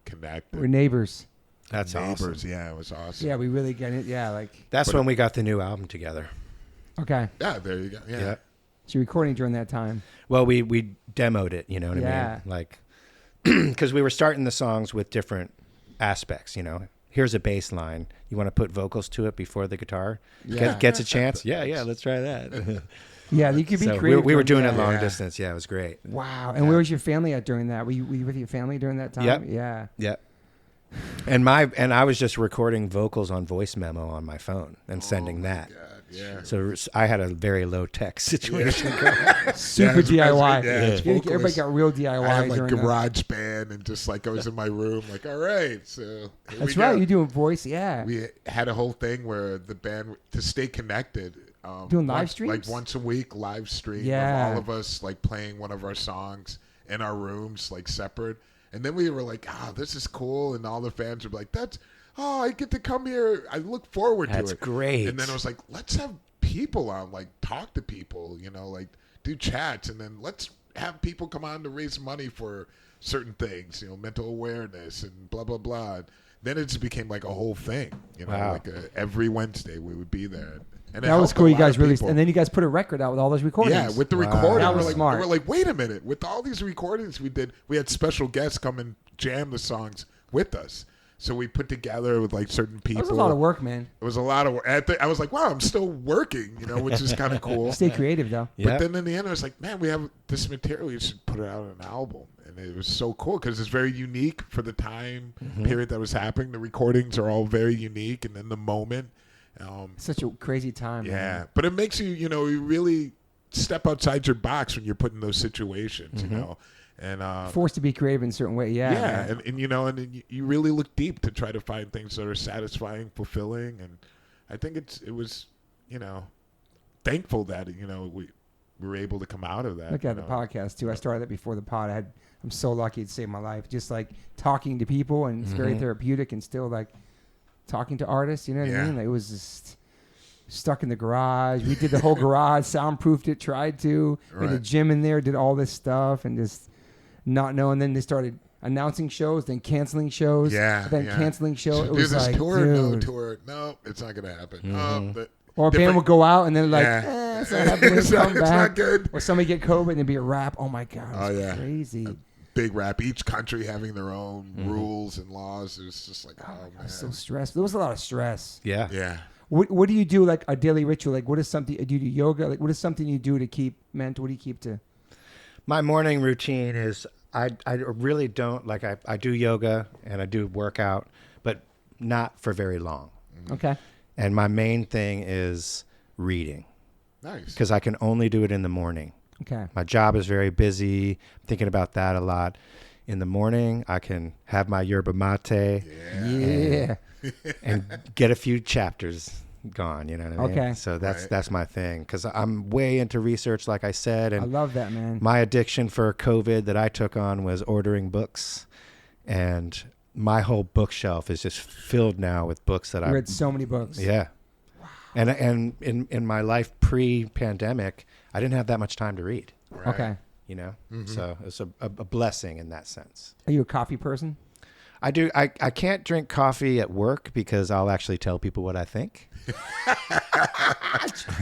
connect. We're neighbors. That's awesome. Yeah, it was awesome. Yeah, we really get it. Yeah, that's when we got the new album together. Okay. Yeah, there you go. Yeah. So you're recording during that time. Well, we demoed it, you know what I mean? Because we were starting the songs with different aspects, Here's a bass line. You want to put vocals to it before the guitar? Yeah. Gets a chance? Yeah, let's try that. Yeah, you could be So creative. we were doing that. it long distance. Yeah, it was great. Wow. And where was your family at during that? Were you with your family during that time? Yep. Yeah. Yep. And I was just recording vocals on voice memo on my phone and sending that. God, yeah. So I had a very low tech situation. Super DIY. Yeah, Everybody got real DIY. I had during garage band and just I was in my room all right, so that's right. You're doing voice, yeah. We had a whole thing where the band, to stay connected, doing live streams? once a week, live stream of all of us playing one of our songs in our rooms separate. And then we were this is cool, and all the fans were like, oh, I get to come here. I look forward to it. That's great. And then I was like, let's have people on, like talk to people, like do chats, and then let's have people come on to raise money for certain things, mental awareness and blah, blah, blah. Then it just became like a whole thing, Wow. like every Wednesday we would be there. And That was cool. You guys released, and then you guys put a record out with all those recordings. Yeah, with the Wow. recording. That was smart. We're like, wait a minute. With all these recordings we did, we had special guests come and jam the songs with us. So we put together with like certain people. That was a lot of work, man. It was a lot of work. I was like, wow, I'm still working, which is kind of cool. Stay creative, though. Yeah. But then in the end, I was like, man, we have this material. We should put it out on an album. And it was so cool because it's very unique for the time period that was happening. The recordings are all very unique. And then the moment. Such a crazy time. Yeah. Man. But it makes you, you really step outside your box when you're put in those situations, And Forced to be creative in a certain way. Yeah. yeah, and then you really look deep to try to find things that are satisfying, fulfilling, and I think it was, thankful that we were able to come out of that. Look at the podcast too. I started that before the pod. I'm so lucky to save my life. Just like talking to people, and it's very therapeutic, and still like talking to artists. You know what I mean? Like, it was just stuck in the garage. We did the whole garage, soundproofed it, tried to. We had a gym in there, did all this stuff, and just not knowing. Then they started announcing shows, then canceling shows, then canceling shows. It was this like, tour, dude. no tour, no, it's not gonna happen. Or a band would go out and then like, Yeah. it's not happening. It's Come not back. good. Or somebody get COVID and it'd be a rap. Oh my God, it's crazy. Big rap. Each country having their own rules and laws. It was just like, oh I man, was so stressed. There was a lot of stress. Yeah. yeah. What do you do, like a daily ritual? Like, what is something, do you do yoga? Like, what is something you do to keep mental? What do you keep to? My morning routine is I really don't like I do yoga and I do workout, but not for very long. Okay. And my main thing is reading Nice. because I can only do it in the morning. Okay. My job is very busy. I'm thinking about that a lot. In the morning, I can have my yerba mate Yeah. and get a few chapters gone. You know what I mean? Okay. So that's my thing because I'm way into research, like I said, I and love that, man. my addiction for COVID that I took on was ordering books, and my whole bookshelf is just filled now with books that I read so many books. Yeah. And in my life pre-pandemic, I didn't have that much time to read, Right. Okay. So it's a blessing in that sense. Are you a coffee person? I do. I can't drink coffee at work because I'll actually tell people what I think.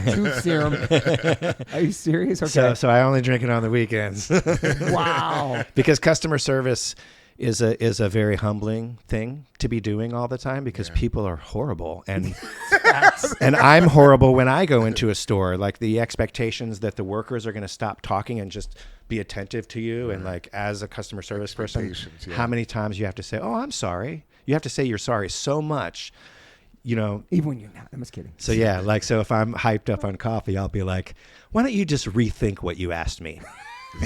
Truth serum. Are you serious? Okay. So I only drink it on the weekends. Wow. Because customer service is a very humbling thing to be doing all the time because people are horrible and I'm horrible when I go into a store. Like the expectations that the workers are going to stop talking and just be attentive to you, and like as a customer service person, how many times you have to say, "Oh, I'm sorry." You have to say you're sorry so much, Even when you're not. I'm just kidding. So yeah, like so if I'm hyped up on coffee, I'll be like, "Why don't you just rethink what you asked me?"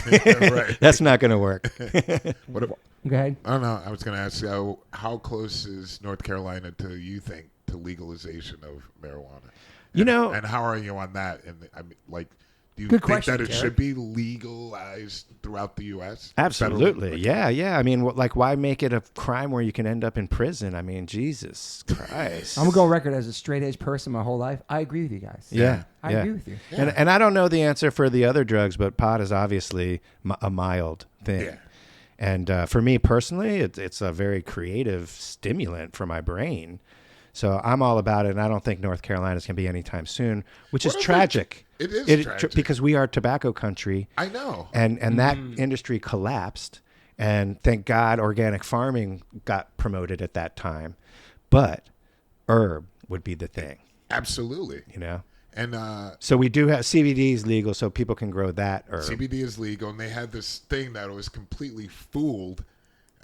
Right. That's not going to work. Go ahead. I don't know. I was going to ask you, how close is North Carolina to, you think, to legalization of marijuana? And how are you on that? And I mean, like, do you Good think question, that it Jared. should be legalized throughout the U.S.? Absolutely. Federally? Yeah. I mean, like, why make it a crime where you can end up in prison? I mean, Jesus Christ. I'm going to go on record as a straight edge person my whole life. I agree with you guys. Yeah. I agree with you. Yeah. And I don't know the answer for the other drugs, but pot is obviously a mild thing. Yeah. And for me personally, it's a very creative stimulant for my brain. So I'm all about it, and I don't think North Carolina's going to be anytime soon, which is tragic. It is tragic. Because we are a tobacco country. I know. And that industry collapsed, and thank God organic farming got promoted at that time. But herb would be the thing. Absolutely. And So we do have CBD is legal, so people can grow that herb. CBD is legal, and they had this thing that was completely fooled.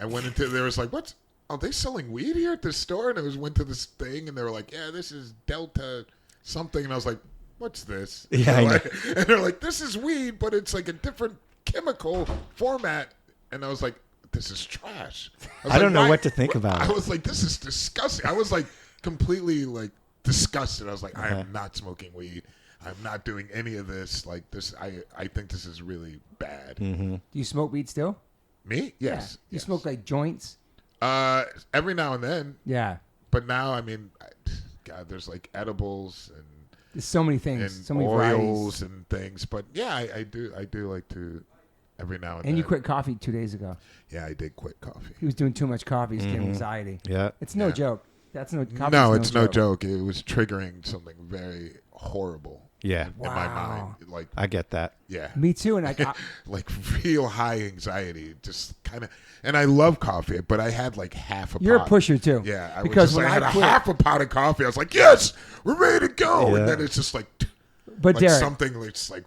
I went into there was like, what's? Are they selling weed here at this store? And went to this thing, and they were like, yeah, this is Delta something. And I was like, what's this? Yeah, and they're like, this is weed, but it's like a different chemical format. And I was like, this is trash. I don't know what to think about it. I was like, this is disgusting. I was like completely like disgusted. I was like, I am not smoking weed. I'm not doing any of this. Like this, I think this is really bad. Mm-hmm. Do you smoke weed still? Me? Yes. Yeah. You smoke like joints? Every now and then. Yeah. But now, I mean, God, there's like edibles and There's so many things, and so many oils varieties. and things. But yeah, I do like to every now and then. And you quit coffee 2 days ago. Yeah, I did quit coffee. He was doing too much coffee. He's getting anxiety. Yeah. It's no Yeah. joke. That's no. No, it's no joke. It was triggering something very horrible. Yeah. In my mind, like I get that. yeah, Me too. And I like real high anxiety. Just kind of, and I love coffee, but I had like half a. you're pot. a pusher too. Yeah, I because was just, when I had I a quit, half a pot of coffee. I was like, yes, we're ready to go. Yeah. And then it's just like, but like Derek, something that's like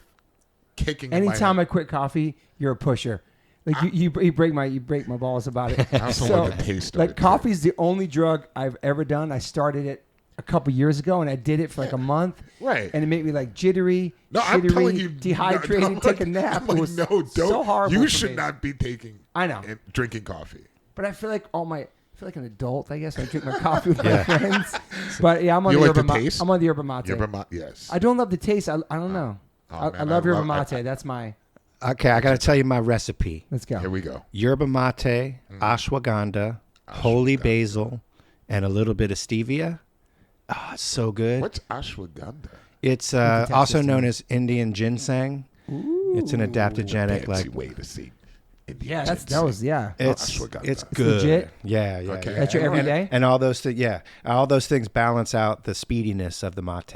kicking. anytime in I my quit coffee, you're a pusher. Like you break my balls about it. I also So, like the taste of like it. coffee's the only drug I've ever done. I started it a couple years ago, and I did it for like a month. Right. And it made me like jittery, No, I'm shittery, telling you, dehydrated, no, take a nap. I'm like, It was no, don't. so horrible. You for should me. not be taking. I know. And drinking coffee. But I feel like I feel like an adult, I guess. I drink my coffee with my Yeah. friends. But yeah, I'm on You the like the yerba mate. taste? I'm on the yerba mate. Yerba mate, yes. I don't love the taste. I don't know. Oh, I man, love I yerba love- mate. That's my. Okay, I got to tell you my recipe. Let's go. Here we go. Yerba mate, ashwagandha, holy basil, and a little bit of stevia. Ah, it's so good. What's ashwagandha? It's text also this to known me. as Indian ginseng. It's an adaptogenic, Fancy like way to see. Indian Yeah, that ginseng. was yeah. it's ashwagandha. it's It's good. legit? Yeah, yeah. Okay. yeah. That's your everyday? And all those things, yeah, all those things balance out the speediness of the mate.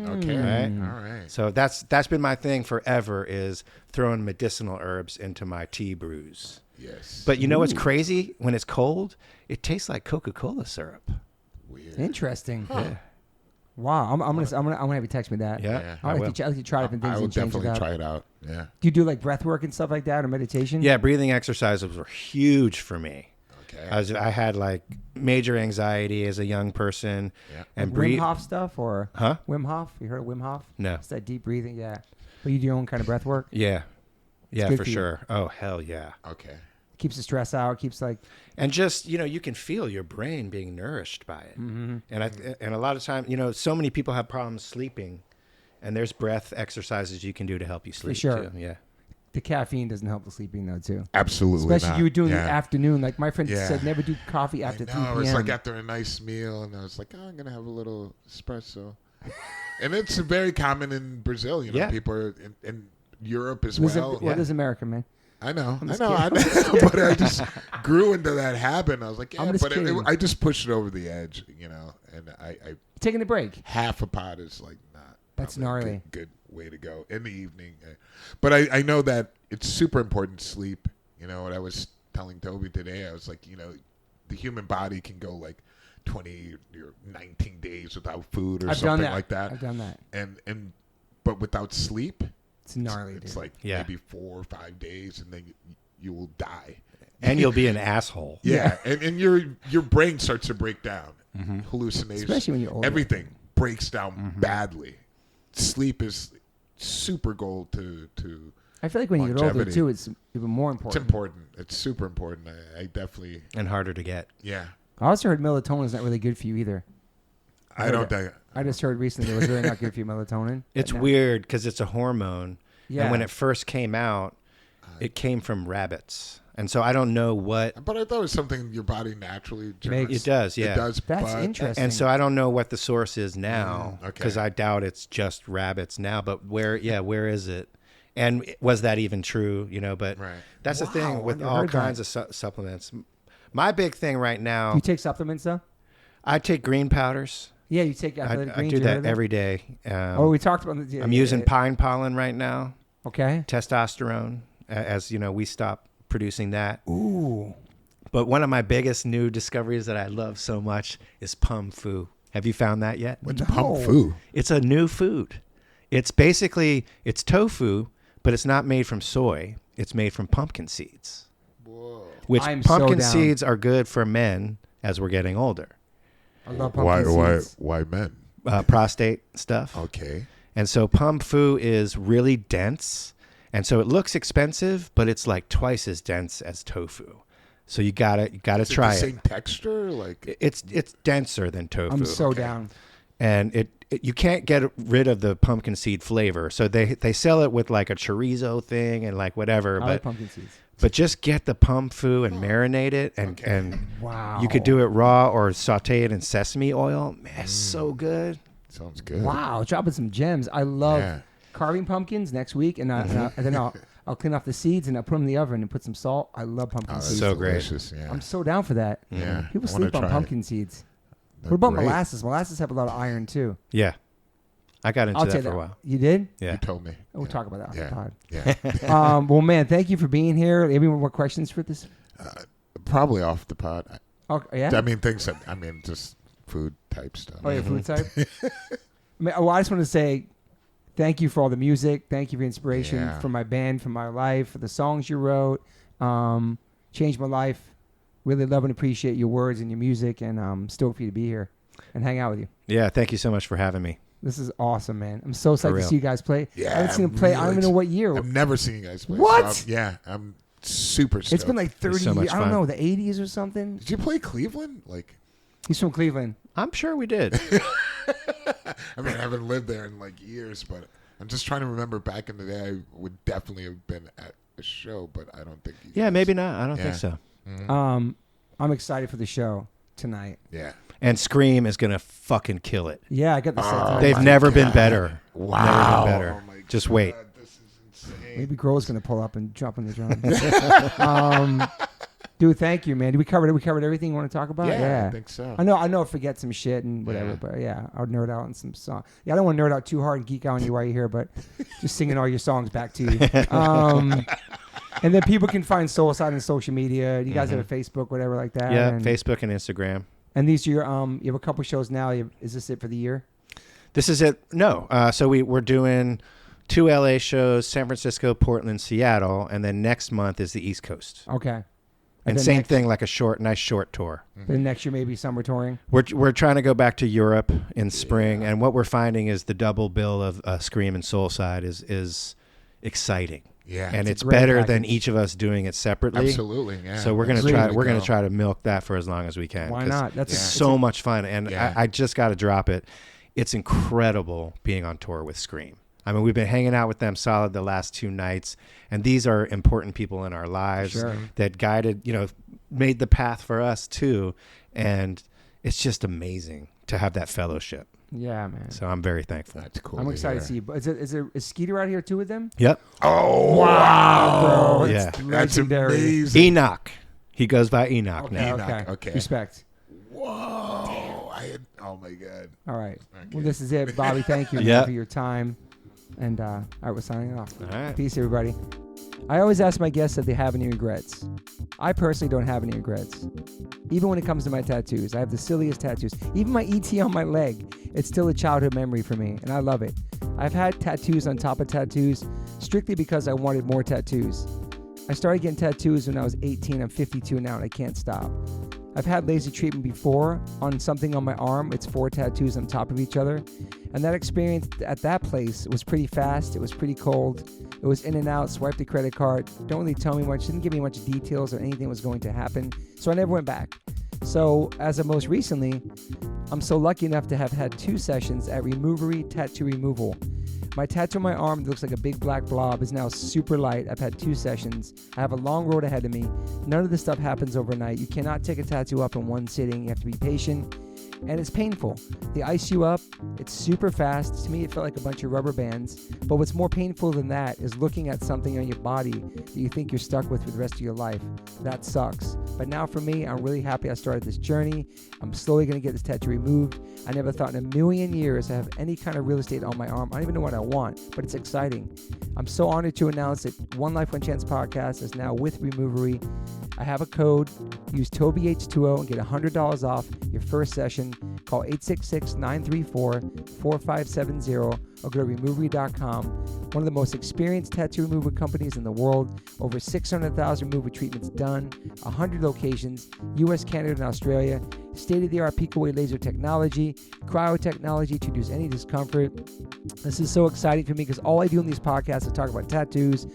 Okay. Right. All right. So that's been my thing forever, is throwing medicinal herbs into my tea brews. Yes. But you know what's crazy? When it's cold, it tastes like Coca-Cola syrup. Weird. Interesting. Yeah. Wow. I'm gonna have you text me that. Yeah, I like to try different things I will and change it definitely up. try it out. Yeah. Do you do like breath work and stuff like that or meditation? Yeah, breathing exercises were huge for me. Okay. I had like major anxiety as a young person, Yeah. and Wim breathe. Hof stuff or Huh? Wim Hof? You heard of Wim Hof? No. It's that deep breathing. Yeah. But you do your own kind of breath work. Yeah, yeah, good for for you. sure. Oh hell yeah! Okay. Keeps the stress out. Keeps like And just you can feel your brain being nourished by it. Mm-hmm. And a lot of time, so many people have problems sleeping, and there's breath exercises you can do to help you sleep. sure. Too. Yeah. the caffeine doesn't help the sleeping though too. Absolutely Especially not. you were doing Yeah. the afternoon. Like my friend Yeah. said, never do coffee after 3 I know. p.m. It's like after a nice meal, and I was like, I'm gonna have a little espresso. And it's very common in Brazil. Yeah. People are in Europe as This is- well. What is America, man? I know, I'm I just know, I kidding. know. But I just grew into that habit. I was like, yeah, I'm just but kidding. I just pushed it over the edge, And I Taking a break. half a pot is like not. That's probably a gnarly. Good way to go in the evening. But I know that it's super important to sleep. What I was telling Toby today, I was like, the human body can go like 20 or 19 days without food or I've done something that. like that. I've done that. But without sleep, It's gnarly, it's dude. like Yeah. maybe 4 or 5 days, and then you will die. And you'll be an asshole. Yeah, and your brain starts to break down. Hallucinations, Especially when you're older. everything breaks down badly. Sleep is super gold to. I feel like when you get older longevity. too, it's even more It's important. important. It's super important. I definitely. And harder to get. Yeah, I also heard melatonin is not really good for you either. I don't think. I just heard recently it was really not good for you, melatonin. It's But now- weird because it's a hormone. Yeah. And when it first came out, it came from rabbits. And so I don't know what. But I thought it was something your body naturally generates. It does, yeah. It does. That's but interesting. And so I don't know what the source is now okay. because I doubt it's just rabbits now. But where is it? And was that even true? But Right. that's the Wow, thing I with never all heard that. kinds of supplements. My big thing right Do now, you take supplements though? I take green powders. Yeah, you take I athletic greens. do you heard of that every day. Oh, we talked about. I'm using pine pollen right now, Okay. testosterone, as we stop producing that. Ooh. But one of my biggest new discoveries that I love so much is pum fu. Have you found that yet? What's No. pump food? It's a new food. It's basically, it's tofu, but it's not made from soy. It's made from pumpkin seeds, Whoa. which I'm so pumpkin down. seeds are good for men as we're getting older. I love pumpkin seeds. Why men? Prostate stuff. Okay. And so pum fu is really dense. And so it looks expensive, but it's like twice as dense as tofu. So you gotta Is try it. The it. same texture, like. It's denser than tofu. I'm so Okay. down. and you can't get rid of the pumpkin seed flavor. So they sell it with like a chorizo thing and like whatever. I like pumpkin seeds. But just get the pumfu and marinate it, and wow, you could do it raw or saute it in sesame oil. Man, it's so good. Sounds good. Wow, dropping some gems. I love carving pumpkins next week, and then I'll clean off the seeds and I'll put them in the oven and put some salt. I love pumpkin seeds. So great. Yeah. I'm so down for that. Yeah. People sleep on pumpkin seeds. They're What about great. molasses? Molasses have a lot of iron too. Yeah. I got into that for a while. You did? Yeah. You told me. We'll talk about that on the pod. Yeah. Well, man, thank you for being here. Any more questions for this? Probably off the pod. Oh, yeah? I mean, just food type stuff. Oh, yeah, food type? I just want to say thank you for all the music. Thank you for inspiration for my band, for my life, for the songs you wrote. Changed my life. Really love and appreciate your words and your music, and I'm stoked for you to be here and hang out with you. Yeah, thank you so much for having me. This is awesome, man. I'm so excited to see you guys play. Yeah, I haven't seen them play. I don't even know what year. I've never seen you guys play. What? So I'm super stoked. It's been like 30 so much years. I don't fun. know, the 80s or something. Did you play Cleveland? Like, He's from Cleveland. I'm sure we did. I mean, I haven't lived there in like years, but I'm just trying to remember back in the day. I would definitely have been at a show, but I don't think. Yeah, maybe not. I don't think so. Mm-hmm. I'm excited for the show tonight. Yeah. And Scream is gonna fucking kill it. Yeah, I got the set. They've never been better. Wow. Never been better. Oh my Just God, wait. This is insane. Maybe Grove's gonna pull up and jump on the drums. Dude, thank you, man. We covered everything you want to talk about. Yeah, I think so. I know. I forget some shit and whatever, but yeah, I'll nerd out on some songs. Yeah, I don't want to nerd out too hard and geek out on you while you're here, but just singing all your songs back to you. And then people can find Soulside on social media. You guys have a Facebook, whatever like that. Yeah, and Facebook and Instagram. And these are your you have a couple shows now. Is this it for the year? This is it. No. So we're doing 2 LA shows, San Francisco, Portland, Seattle, and then next month is the East Coast. Okay. And then same thing, like a nice short tour. Then next year maybe summer touring. We're trying to go back to Europe in spring, and what we're finding is the double bill of Scream and Soulside is exciting. Yeah. And it's great better package. than each of us doing it separately. Absolutely. Yeah. So we're gonna try to milk that for as long as we can. Why not? It's so much fun, and I just got to drop it. It's incredible being on tour with Scream. I mean, we've been hanging out with them solid the last 2 nights, and these are important people in our lives that guided, made the path for us too, and it's just amazing to have that fellowship. Yeah, man. So I'm very thankful. That's cool. I'm excited to see you. Is Skeeter out here too with them? Yep. Oh, wow, bro. Yeah. That's legendary. amazing. Enoch. He goes by Enoch Okay, now. Okay. Respect. Whoa. Oh, my God. All right. Okay. Well, this is it. Bobby, thank you Yeah. for your time. And all right, we're signing off. All right. Peace, everybody. I always ask my guests if they have any regrets. I personally don't have any regrets. Even when it comes to my tattoos, I have the silliest tattoos. Even my ET on my leg, it's still a childhood memory for me, and I love it. I've had tattoos on top of tattoos strictly because I wanted more tattoos. I started getting tattoos when I was 18. I'm 52 now, and I can't stop. I've had laser treatment before on something on my arm. It's 4 tattoos on top of each other. And that experience at that place was pretty fast. It was pretty cold. It was in and out, swiped the credit card. Don't really tell me much, didn't give me much details or anything was going to happen. So I never went back. So as of most recently, I'm so lucky enough to have had 2 sessions at Removery Tattoo Removal. My tattoo on my arm that looks like a big black blob is now super light. I've had 2 sessions. I have a long road ahead of me. None of this stuff happens overnight. You cannot take a tattoo up in one sitting. You have to be patient. And it's painful. They ice you up. It's super fast. To me, it felt like a bunch of rubber bands. But what's more painful than that is looking at something on your body that you think you're stuck with for the rest of your life. That sucks. But now for me, I'm really happy I started this journey. I'm slowly going to get this tattoo removed. I never thought in a million years I have any kind of real estate on my arm. I don't even know what I want, but it's exciting. I'm so honored to announce that One Life, One Chance podcast is now with Removery. I have a code. Use TobyH20 and get $100 off your first session. Call 866-934-4570 or go to removery.com. One of the most experienced tattoo removal companies in the world. Over 600,000 removal treatments done. 100 locations. US, Canada, and Australia. State-of-the-art Pico-Way laser technology. Cryo-technology to reduce any discomfort. This is so exciting for me because all I do in these podcasts is talk about tattoos.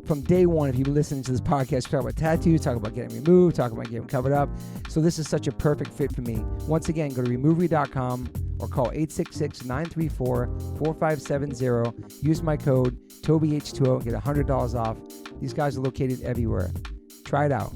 From day one, if you've been listening to this podcast, talk about tattoos, talk about getting removed, talk about getting covered up. So this is such a perfect fit for me. Once again, go to removery.com or call 866-934-4570. Use my code TobyH20, get $100 off. These guys are located everywhere. Try it out.